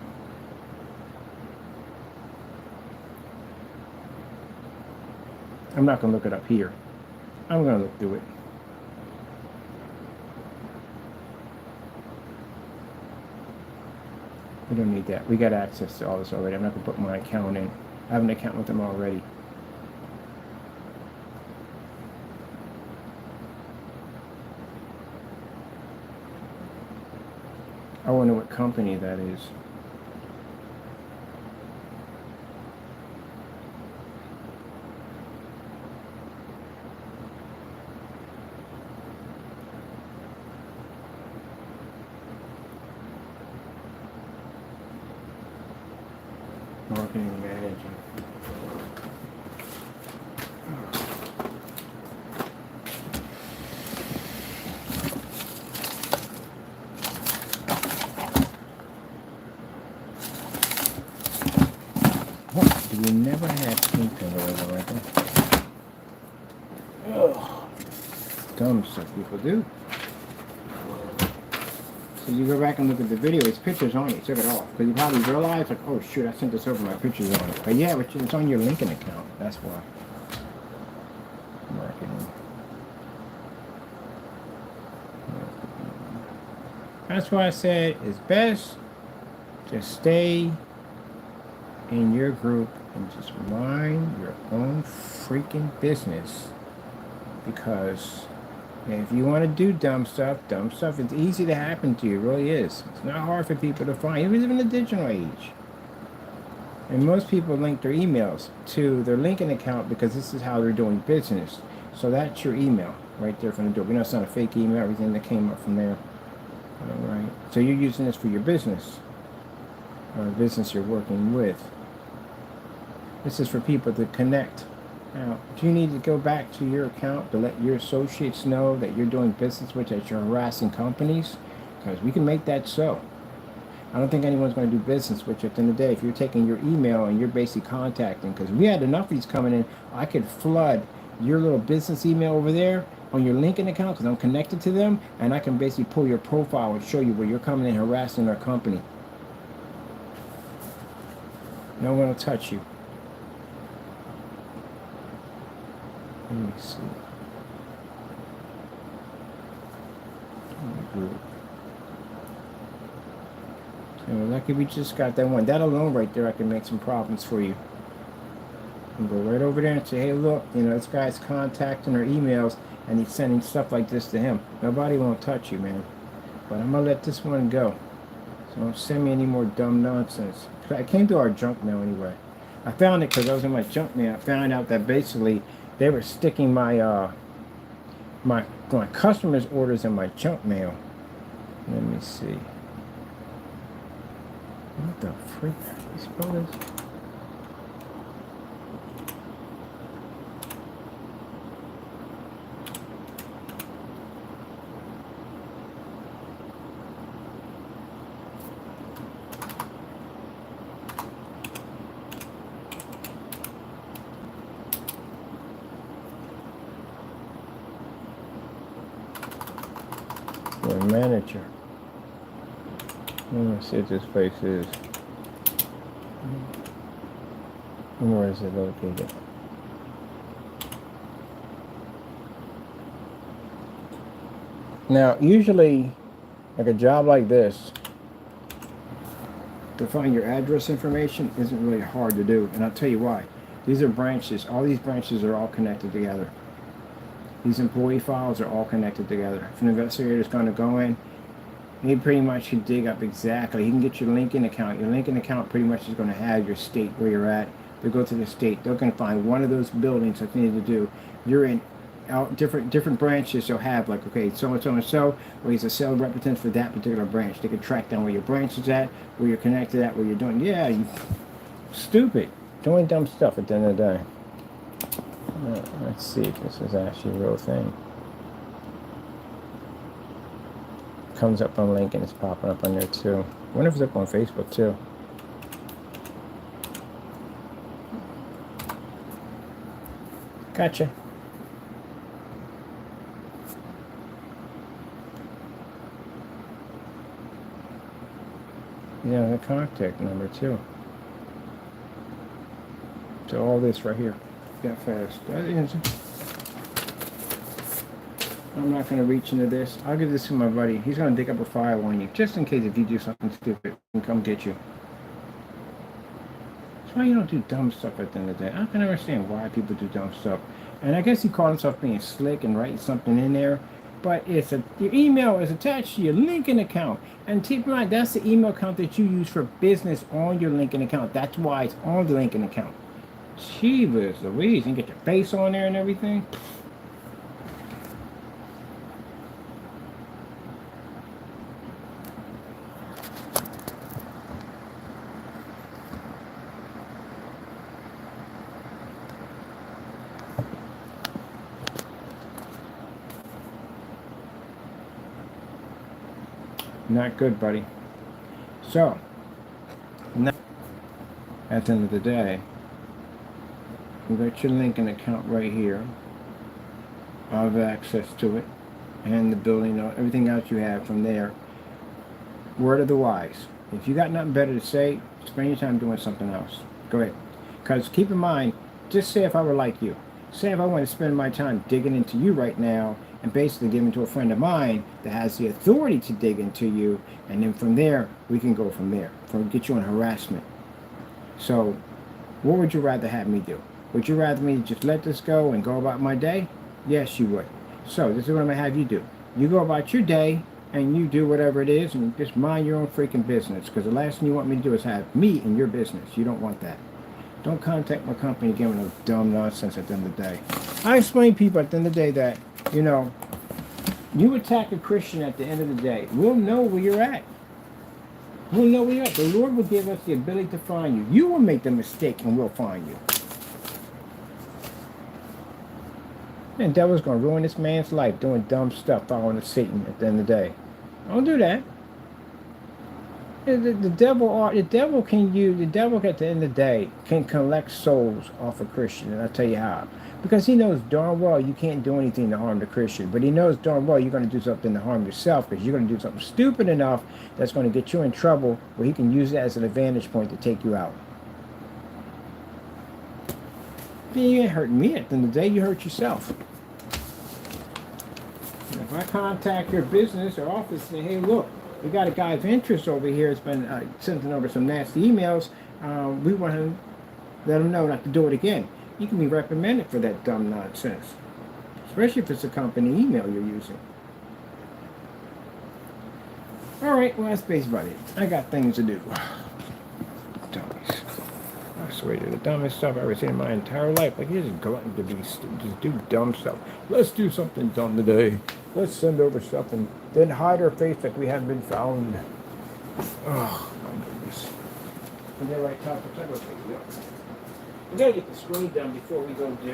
I'm not going to look it up here. I'm going to look through it. We don't need that. We got access to all this already. I'm not going to put my account in. I have an account with them already. I wonder what company that is. Marketing manager. We never had painting over like that. Ugh. Dumb stuff people do. So you go back and look at the video, it's pictures on it, you took it off. Because you probably realize, like, oh shoot, I sent this over, my pictures on it. But yeah, it's on your LinkedIn account, that's why. Marketing. That's why I said it's best to stay in your group and just mind your own freaking business, because if you want to do dumb stuff, it's easy to happen to you. It really is. It's not hard for people to find. We live in the digital age, and most people link their emails to their LinkedIn account because this is how they're doing business. So that's your email right there from the door. We know it's not a fake email. Everything that came up from there. All right. So you're using this for your business, or the business you're working with. This is for people to connect. Now, do you need to go back to your account to let your associates know that you're doing business with, that you're harassing companies? Because we can make that so. I don't think anyone's going to do business with you at the end of the day if you're taking your email and you're basically contacting. Because we had enough of these coming in, I could flood your little business email over there on your LinkedIn account because I'm connected to them, and I can basically pull your profile and show you where you're coming in harassing our company. No one will touch you. Let me see. So lucky we just got that one. That alone right there, I can make some problems for you. And go right over there and say, hey, look, you know, this guy's contacting our emails and he's sending stuff like this to him. Nobody won't touch you, man. But I'm going to let this one go. So don't send me any more dumb nonsense. I came to our junk mail anyway. I found it because I was in my junk mail. I found out that basically they were sticking my my customers' orders in my junk mail. Let me see. What the freak? How do you spell this? manager. Let me see what this place is. Where is it located? Now, usually, like a job like this, to find your address information isn't really hard to do, and I'll tell you why. These are branches. All these branches are all connected together. These employee files are all connected together. If an investigator is going to go in, he pretty much can dig up exactly. He can get your LinkedIn account. Your LinkedIn account pretty much is going to have your state where you're at. They'll go to the state. They're going to find one of those buildings that they need to do. You're in different branches. They'll have like, okay, so and so and so, or he's a sales representative for that particular branch. They can track down where your branch is at, where you're connected at, where you're doing. Yeah, you stupid. Doing dumb stuff at the end of the day. Let's see if this is actually a real thing. Comes up on LinkedIn, it's popping up on there too. I wonder if it's up on Facebook too. Gotcha. Yeah, the contact number too. So all this right here. Got fast. I'm not going to reach into this. I'll give this to my buddy. He's going to dig up a file on you, just in case if you do something stupid, and come get you. That's why you don't do dumb stuff at the end of the day. I can understand why people do dumb stuff. And I guess he called himself being slick and writing something in there. But your email is attached to your LinkedIn account. And keep in mind, that's the email account that you use for business on your LinkedIn account. That's why it's on the LinkedIn account. Jeebus Louise, you get your face on there and everything. Not good, buddy. So, now, at the end of the day, you got your LinkedIn account right here. I have access to it, and the building, everything else you have from there. Word of the wise. If you got nothing better to say, spend your time doing something else. Go ahead. Because keep in mind, just say if I were like you. Say if I want to spend my time digging into you right now and basically giving to a friend of mine that has the authority to dig into you, and then from there, we can go from there. Get you on harassment. So, what would you rather have me do? Would you rather me just let this go and go about my day? Yes, you would. So, this is what I'm going to have you do. You go about your day, and you do whatever it is, and just mind your own freaking business, because the last thing you want me to do is have me in your business. You don't want that. Don't contact my company again with no dumb nonsense at the end of the day. I explain to people at the end of the day that, you know, you attack a Christian at the end of the day, we'll know where you're at. We'll know where you're at. The Lord will give us the ability to find you. You will make the mistake and we'll find you. And the devil's going to ruin this man's life doing dumb stuff following Satan at the end of the day. Don't do that. The devil at the end of the day can collect souls off a Christian, and I'll tell you how. Because he knows darn well you can't do anything to harm the Christian, but he knows darn well you're going to do something to harm yourself, because you're going to do something stupid enough that's going to get you in trouble, where he can use that as an advantage point to take you out. You ain't hurting me at the end of the day, you hurt yourself. And if I contact your business or office and say, hey, look, we got a guy of interest over here that's been sending over some nasty emails. We want to let him know not to do it again. You can be reprimanded for that dumb nonsense, especially if it's a company email you're using. All right, well, that's based about it. I got things to do. Dummies. I swear to the dumbest stuff I've ever seen in my entire life. Like, you're just glutton to be just do dumb stuff. Let's do something dumb today. Let's send over stuff and then hide our face like we haven't been found. Oh, my goodness. And they're right topics. I go take it up. We gotta get the screen done before we go do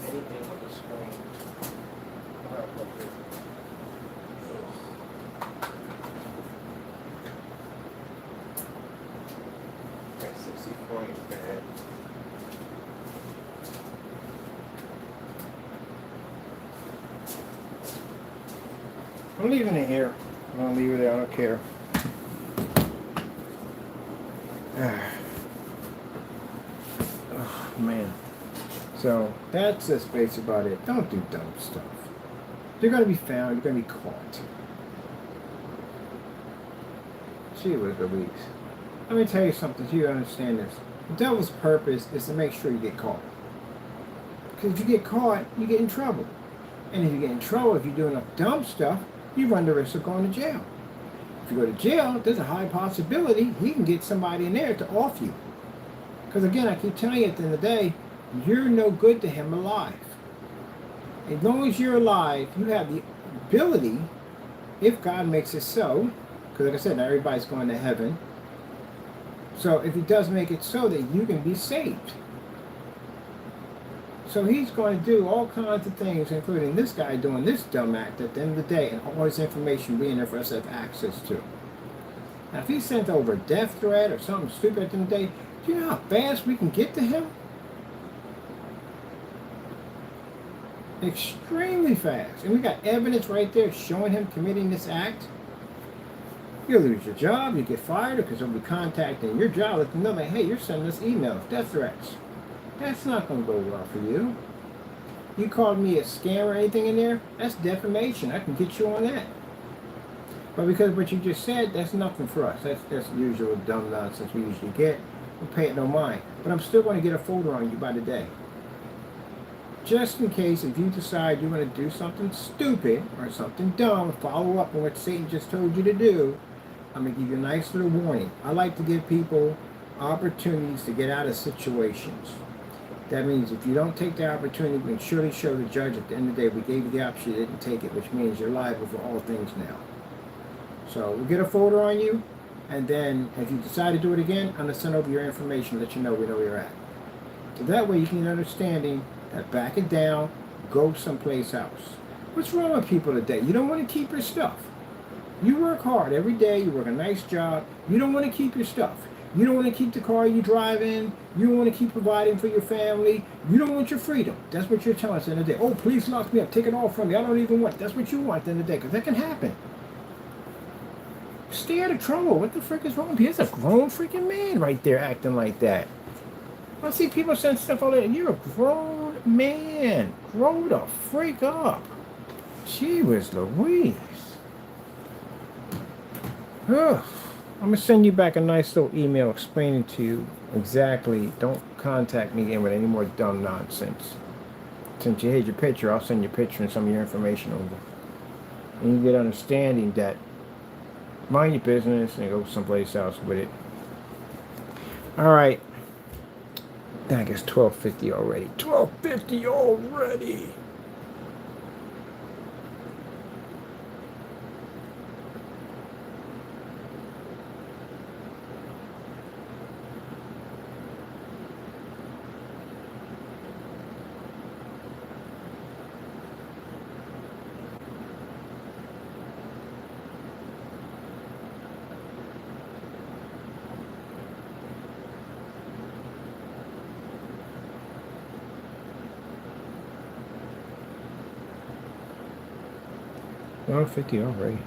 anything with the screen. Got 64 in bed. I'm leaving it here. I'm gonna leave it there. I don't care. Oh, man. So that's just basically about it. Don't do dumb stuff. You're gonna be found. You're gonna be caught. Gee whiz Louise. Let me tell you something so you understand this. The devil's purpose is to make sure you get caught. Because if you get caught, you get in trouble. And if you get in trouble, if you do enough dumb stuff, you run the risk of going to jail. If you go to jail, there's a high possibility he can get somebody in there to off you. Because again, I keep telling you at the end of the day, you're no good to him alive. As long as you're alive, you have the ability, if God makes it so, because like I said, not everybody's going to heaven. So if he does make it so that you can be saved. So he's going to do all kinds of things, including this guy doing this dumb act at the end of the day, and all his information being there for us to have access to. Now, if he sent over a death threat or something stupid at the end of the day, do you know how fast we can get to him? Extremely fast. And we got evidence right there showing him committing this act. You'll lose your job, you get fired, because they'll be contacting your job, let them know that, hey, you're sending us emails, death threats. That's not going to go well for you. You called me a scam or anything in there, that's defamation. I can get you on that. But because of what you just said, that's nothing for us. That's the usual dumb nonsense we usually get. We'll pay it no mind. But I'm still going to get a folder on you by the day. Just in case if you decide you want to do something stupid or something dumb, follow up on what Satan just told you to do, I'm going to give you a nice little warning. I like to give people opportunities to get out of situations. That means if you don't take the opportunity, we can surely show the judge at the end of the day, we gave you the option, you didn't take it, which means you're liable for all things now. So we'll get a folder on you, and then if you decide to do it again, I'm going to send over your information, let you know we know where you're at. So that way you can get an understanding that back it down, go someplace else. What's wrong with people today? You don't want to keep your stuff. You work hard every day, you work a nice job, you don't want to keep your stuff. You don't want to keep the car you drive in. You don't want to keep providing for your family. You don't want your freedom. That's what you're telling us in the day. Oh, please lock me up. Take it all from me. I don't even want it. That's what you want in the day, because that can happen. Stay out of trouble. What the frick is wrong with you? It's a grown freaking man right there acting like that. I see people saying stuff all that. You're a grown man. Grow the freak up. Gee whiz Louise. Ugh. I'm going to send you back a nice little email explaining to you exactly, don't contact me again with any more dumb nonsense. Since you hid your picture, I'll send your picture and some of your information over. And you get understanding that mind your business and go someplace else with it. Alright. I think it's 12:50 already. 12:50 already! Oh, 50 already.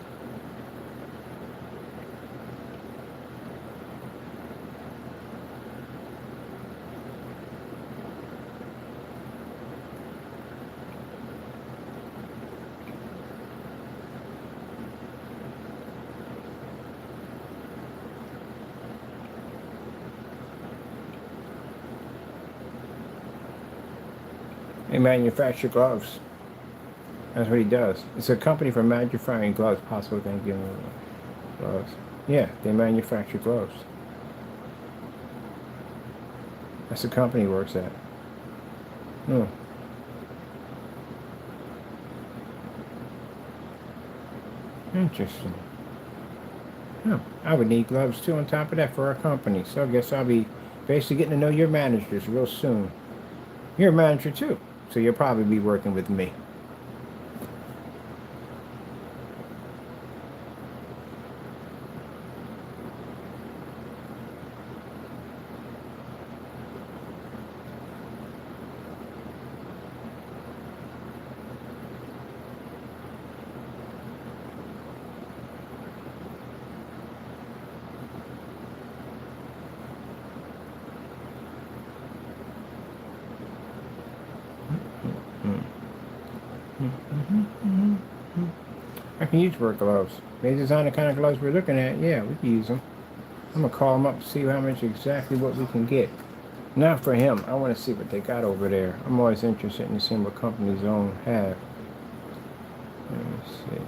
They manufacture gloves. That's what he does. It's a company for manufacturing gloves, possible Thanksgiving gloves. Yeah, they manufacture gloves. That's the company he works at. Hmm. Interesting. Oh, I would need gloves too on top of that for our company. So I guess I'll be basically getting to know your managers real soon. You're a manager too, so you'll probably be working with me. I can use work gloves. They design the kind of gloves we're looking at. Yeah, we can use them. I'm gonna call them up to see how much exactly what we can get. Not for him. I want to see what they got over there. I'm always interested in seeing what companies own have. Let me see.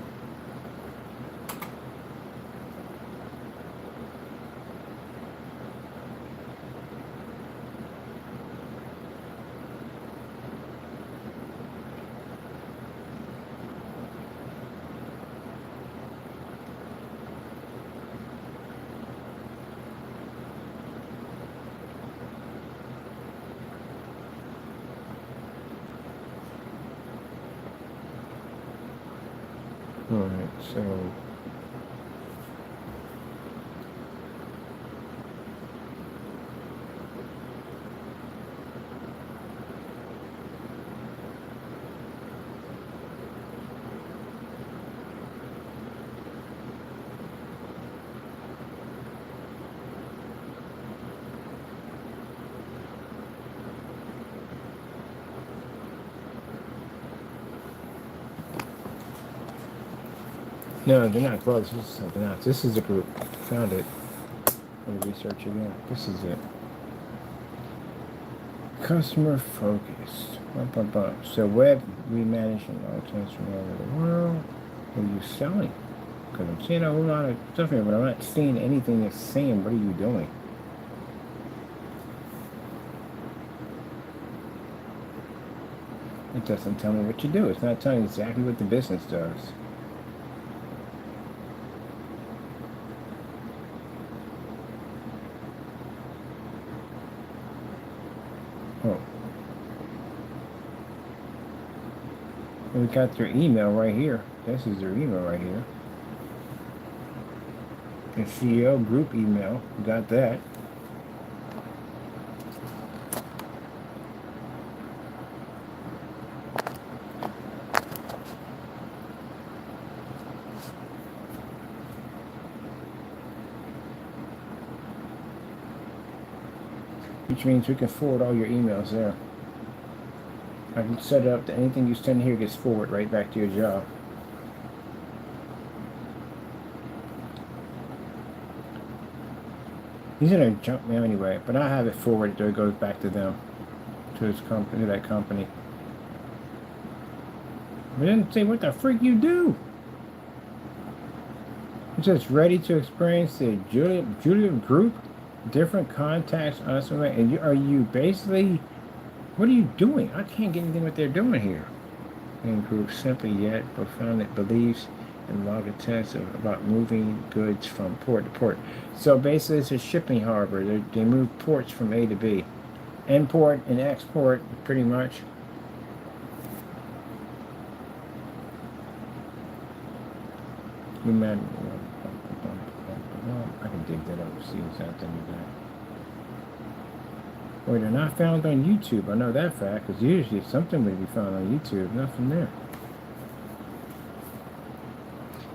Alright, so no, they're not gloves. This is something else. This is a group. Found it. Let me research again. This is it. Customer focused. So web remanagement all tends from all over the world. What are you selling? Because I'm seeing a whole lot of stuff here, but I'm not seeing anything that's saying what are you doing. It doesn't tell me what you do. It's not telling me exactly what the business does. Oh. We got their email right here. This is their email right here. The CEO group email. We got that. Which means we can forward all your emails there. I can set it up that anything you send here gets forwarded right back to your job. He's in a junk mail anyway, but I have it forwarded so it goes back to them, to his company, to that company. But it didn't say what the freak you do. It says ready to experience the Julia group, different contacts, and are you basically? What are you doing? I can't get anything what they're doing here. And group simply yet profound beliefs and log a test about moving goods from port to port. So basically it's a shipping harbor. They move ports from A to B. Import and export pretty much. I can dig that up, see something like that. Well, they're not found on YouTube. I know that fact, because usually something would be found on YouTube. Nothing there.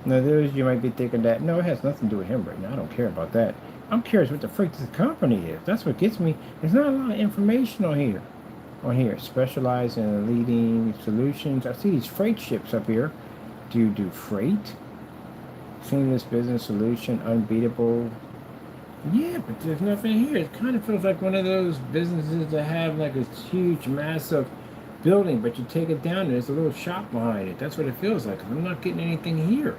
Now, those you might be thinking that, no, it has nothing to do with him right now. I don't care about that. I'm curious what the freak this company is. That's what gets me. There's not a lot of information on here. Specialize in leading solutions. I see these freight ships up here. Do you do freight? Seamless business solution, unbeatable. Yeah, but there's nothing here. It kind of feels like one of those businesses that have like a huge, massive building, but you take it down and there's a little shop behind it. That's what it feels like. I'm not getting anything here.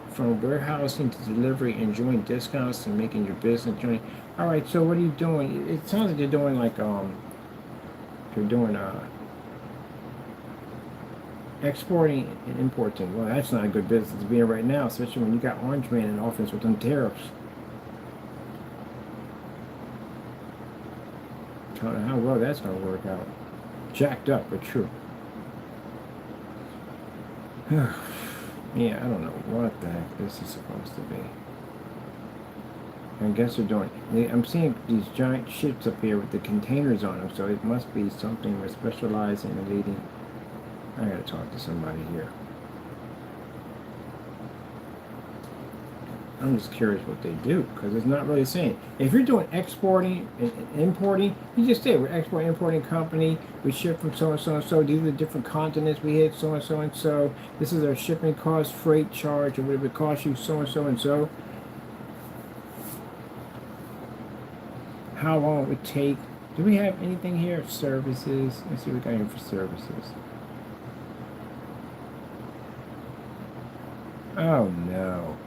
From warehousing to delivery, enjoying discounts and making your business journey. All right, so what are you doing? It sounds like you're doing like you're doing exporting and importing. Well, that's not a good business to be in right now, especially when you got Orange Man in office with them tariffs. I don't know how well that's going to work out. Jacked up, but true. Yeah, I don't know what the heck this is supposed to be. I guess they're doing. I'm seeing these giant ships up here with the containers on them, so it must be something we're specializing in leading. I gotta talk to somebody here. I'm just curious what they do, because it's not really saying. If you're doing exporting and importing, you just say we're export importing company. We ship from so and so and so. These are the different continents we hit. So and so and so. This is our shipping cost, freight charge, or whatever it costs you. So and so and so. How long it would take? Do we have anything here? Services. Let's see what we got here for services. Oh no.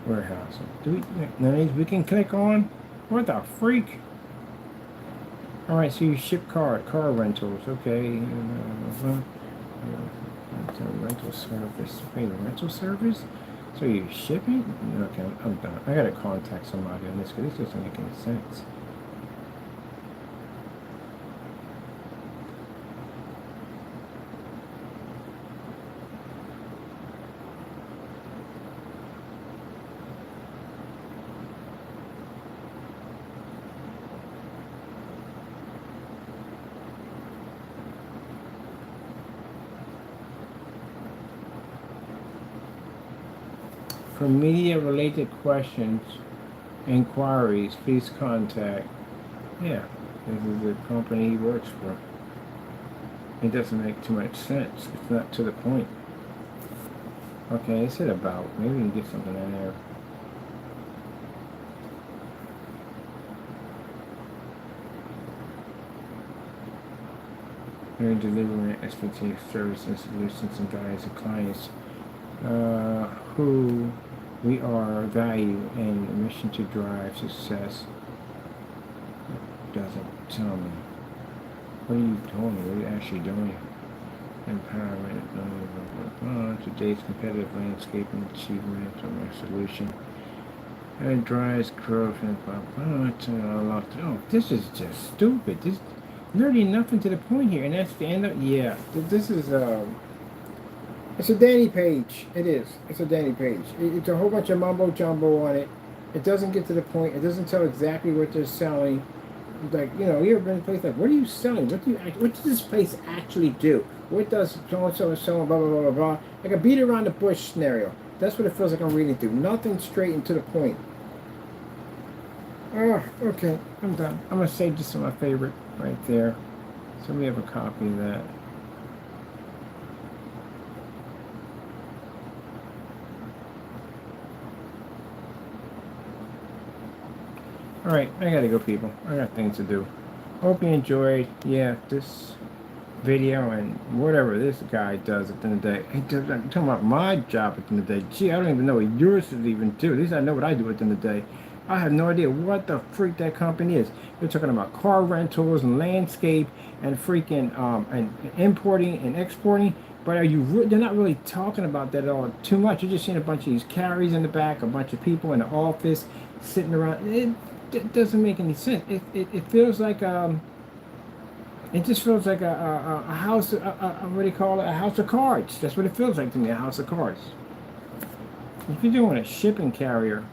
Warehousing. Do we? None of these we can click on? What the freak? Alright, so you ship car rentals. Okay. Rental service. Wait, a rental service? So you shipping? Okay, I'm done. I gotta contact somebody on this because this doesn't make any sense. For media-related questions, inquiries, please contact. Yeah, this is the company he works for. It doesn't make too much sense. It's not to the point. Okay, it said about. Maybe we can get something in there. We're delivering expertise, service, and solutions and guides to clients who we are value and a mission to drive success. It doesn't tell me. What are you doing? What are you actually doing? Empowerment, today's competitive landscape and achievement of our solution. It drives growth and oh, this is just stupid. This literally nothing to the point here, and that's the end of this is it's a Danny page. It is. It's a Danny page. It's a whole bunch of mumbo jumbo on it. It doesn't get to the point. It doesn't tell exactly what they're selling. Like, you ever been in a place like, what are you selling? What does this place actually do? What does so and so and so and blah blah blah blah blah? Like a beat around the bush scenario. That's what it feels like I'm reading through. Nothing straight and to the point. Oh, okay. I'm done. I'm gonna save this to my favorite right there. So we have a copy of that. Alright, I gotta go, people. I got things to do. Hope you enjoyed, this video and whatever this guy does at the end of the day. I'm talking about my job at the end of the day. Gee, I don't even know what yours is even do. At least I know what I do at the end of the day. I have no idea what the freak that company is. They're talking about car rentals and landscape and freaking and importing and exporting. But they're not really talking about that at all too much. You're just seeing a bunch of these carries in the back, a bunch of people in the office sitting around. It doesn't make any sense. It feels like it just feels like a house. What do you call it? A house of cards. That's what it feels like to me. A house of cards. If you're doing a shipping carrier,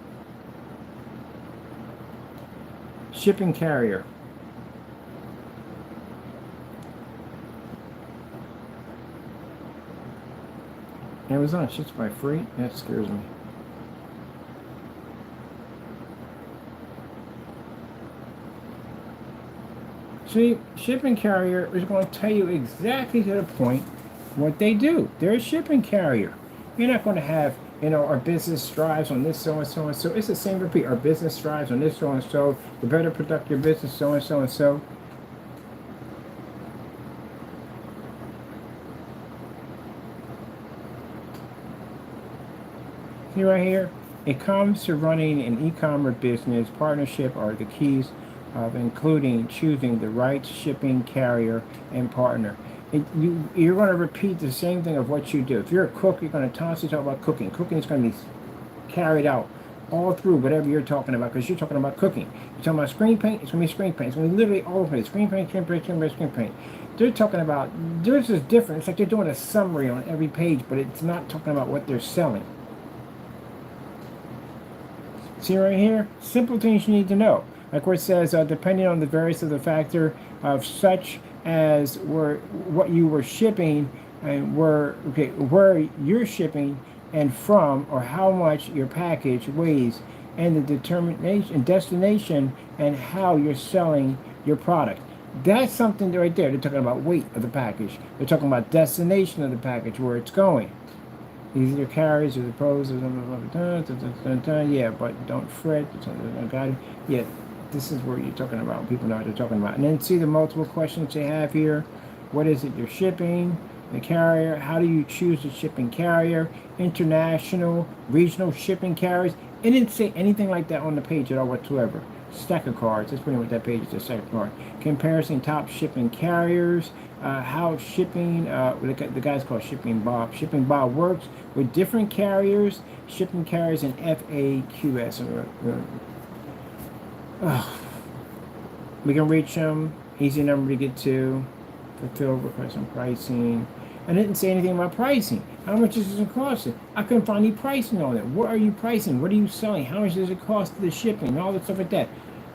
Amazon ships by freight. That scares me. See, shipping carrier is going to tell you exactly to the point what they do. They're a shipping carrier. You're not going to have, our business strives on this so and so and so. It's the same repeat. Our business strives on this so and so. The better protect your business so and so and so. See right here? It comes to running an e-commerce business. Partnership are the keys of including choosing the right shipping carrier and partner. You're going to repeat the same thing of what you do. If you're a cook, you're going to constantly talk about cooking. Cooking is going to be carried out all through whatever you're talking about, because you're talking about cooking. You're talking about screen paint, it's going to be screen paint. It's going to be literally all over it. Screen paint, screen paint, screen paint, screen paint. They're talking about, theirs is different. It's like they're doing a summary on every page, but it's not talking about what they're selling. See right here? Simple things you need to know. Like where it says, depending on the various of the factor of such as what you were shipping, and where you're shipping and from, or how much your package weighs, and the determination destination and how you're selling your product. That's something right there. They're talking about weight of the package. They're talking about destination of the package, where it's going. These are your carriers or the pros. Yeah, but don't fret. Yeah, this is where you're talking about. People know what they're talking about. And then see the multiple questions they have here. What is it you're shipping? The carrier. How do you choose the shipping carrier? International, regional shipping carriers. It didn't say anything like that on the page at all whatsoever. Stack of cards. That's pretty much what that page is. A stack of cards. Comparison top shipping carriers. How shipping, the guy's called Shipping Bob. Shipping Bob works with different carriers, shipping carriers, and FAQS. We can reach them. Easy number to get to. Fulfill request on pricing. I didn't say anything about pricing. How much is it costing? I couldn't find any pricing on it. What are you pricing? What are you selling? How much does it cost for the shipping? All that stuff like that.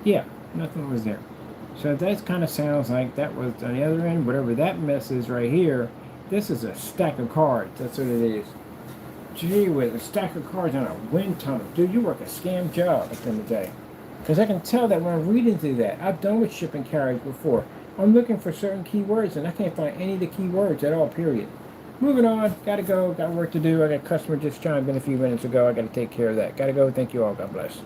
Yeah, nothing was there. So that kind of sounds like that was on the other end. Whatever that mess is right here, this is a stack of cards. That's what it is. Gee whiz, a stack of cards on a wind tunnel. Dude, you work a scam job at the end of the day. Because I can tell that when I'm reading through that, I've done with shipping carriers before. I'm looking for certain keywords, and I can't find any of the keywords at all, period. Moving on. Gotta go. Got work to do. I got a customer just chimed in a few minutes ago. I gotta take care of that. Gotta go. Thank you all. God bless.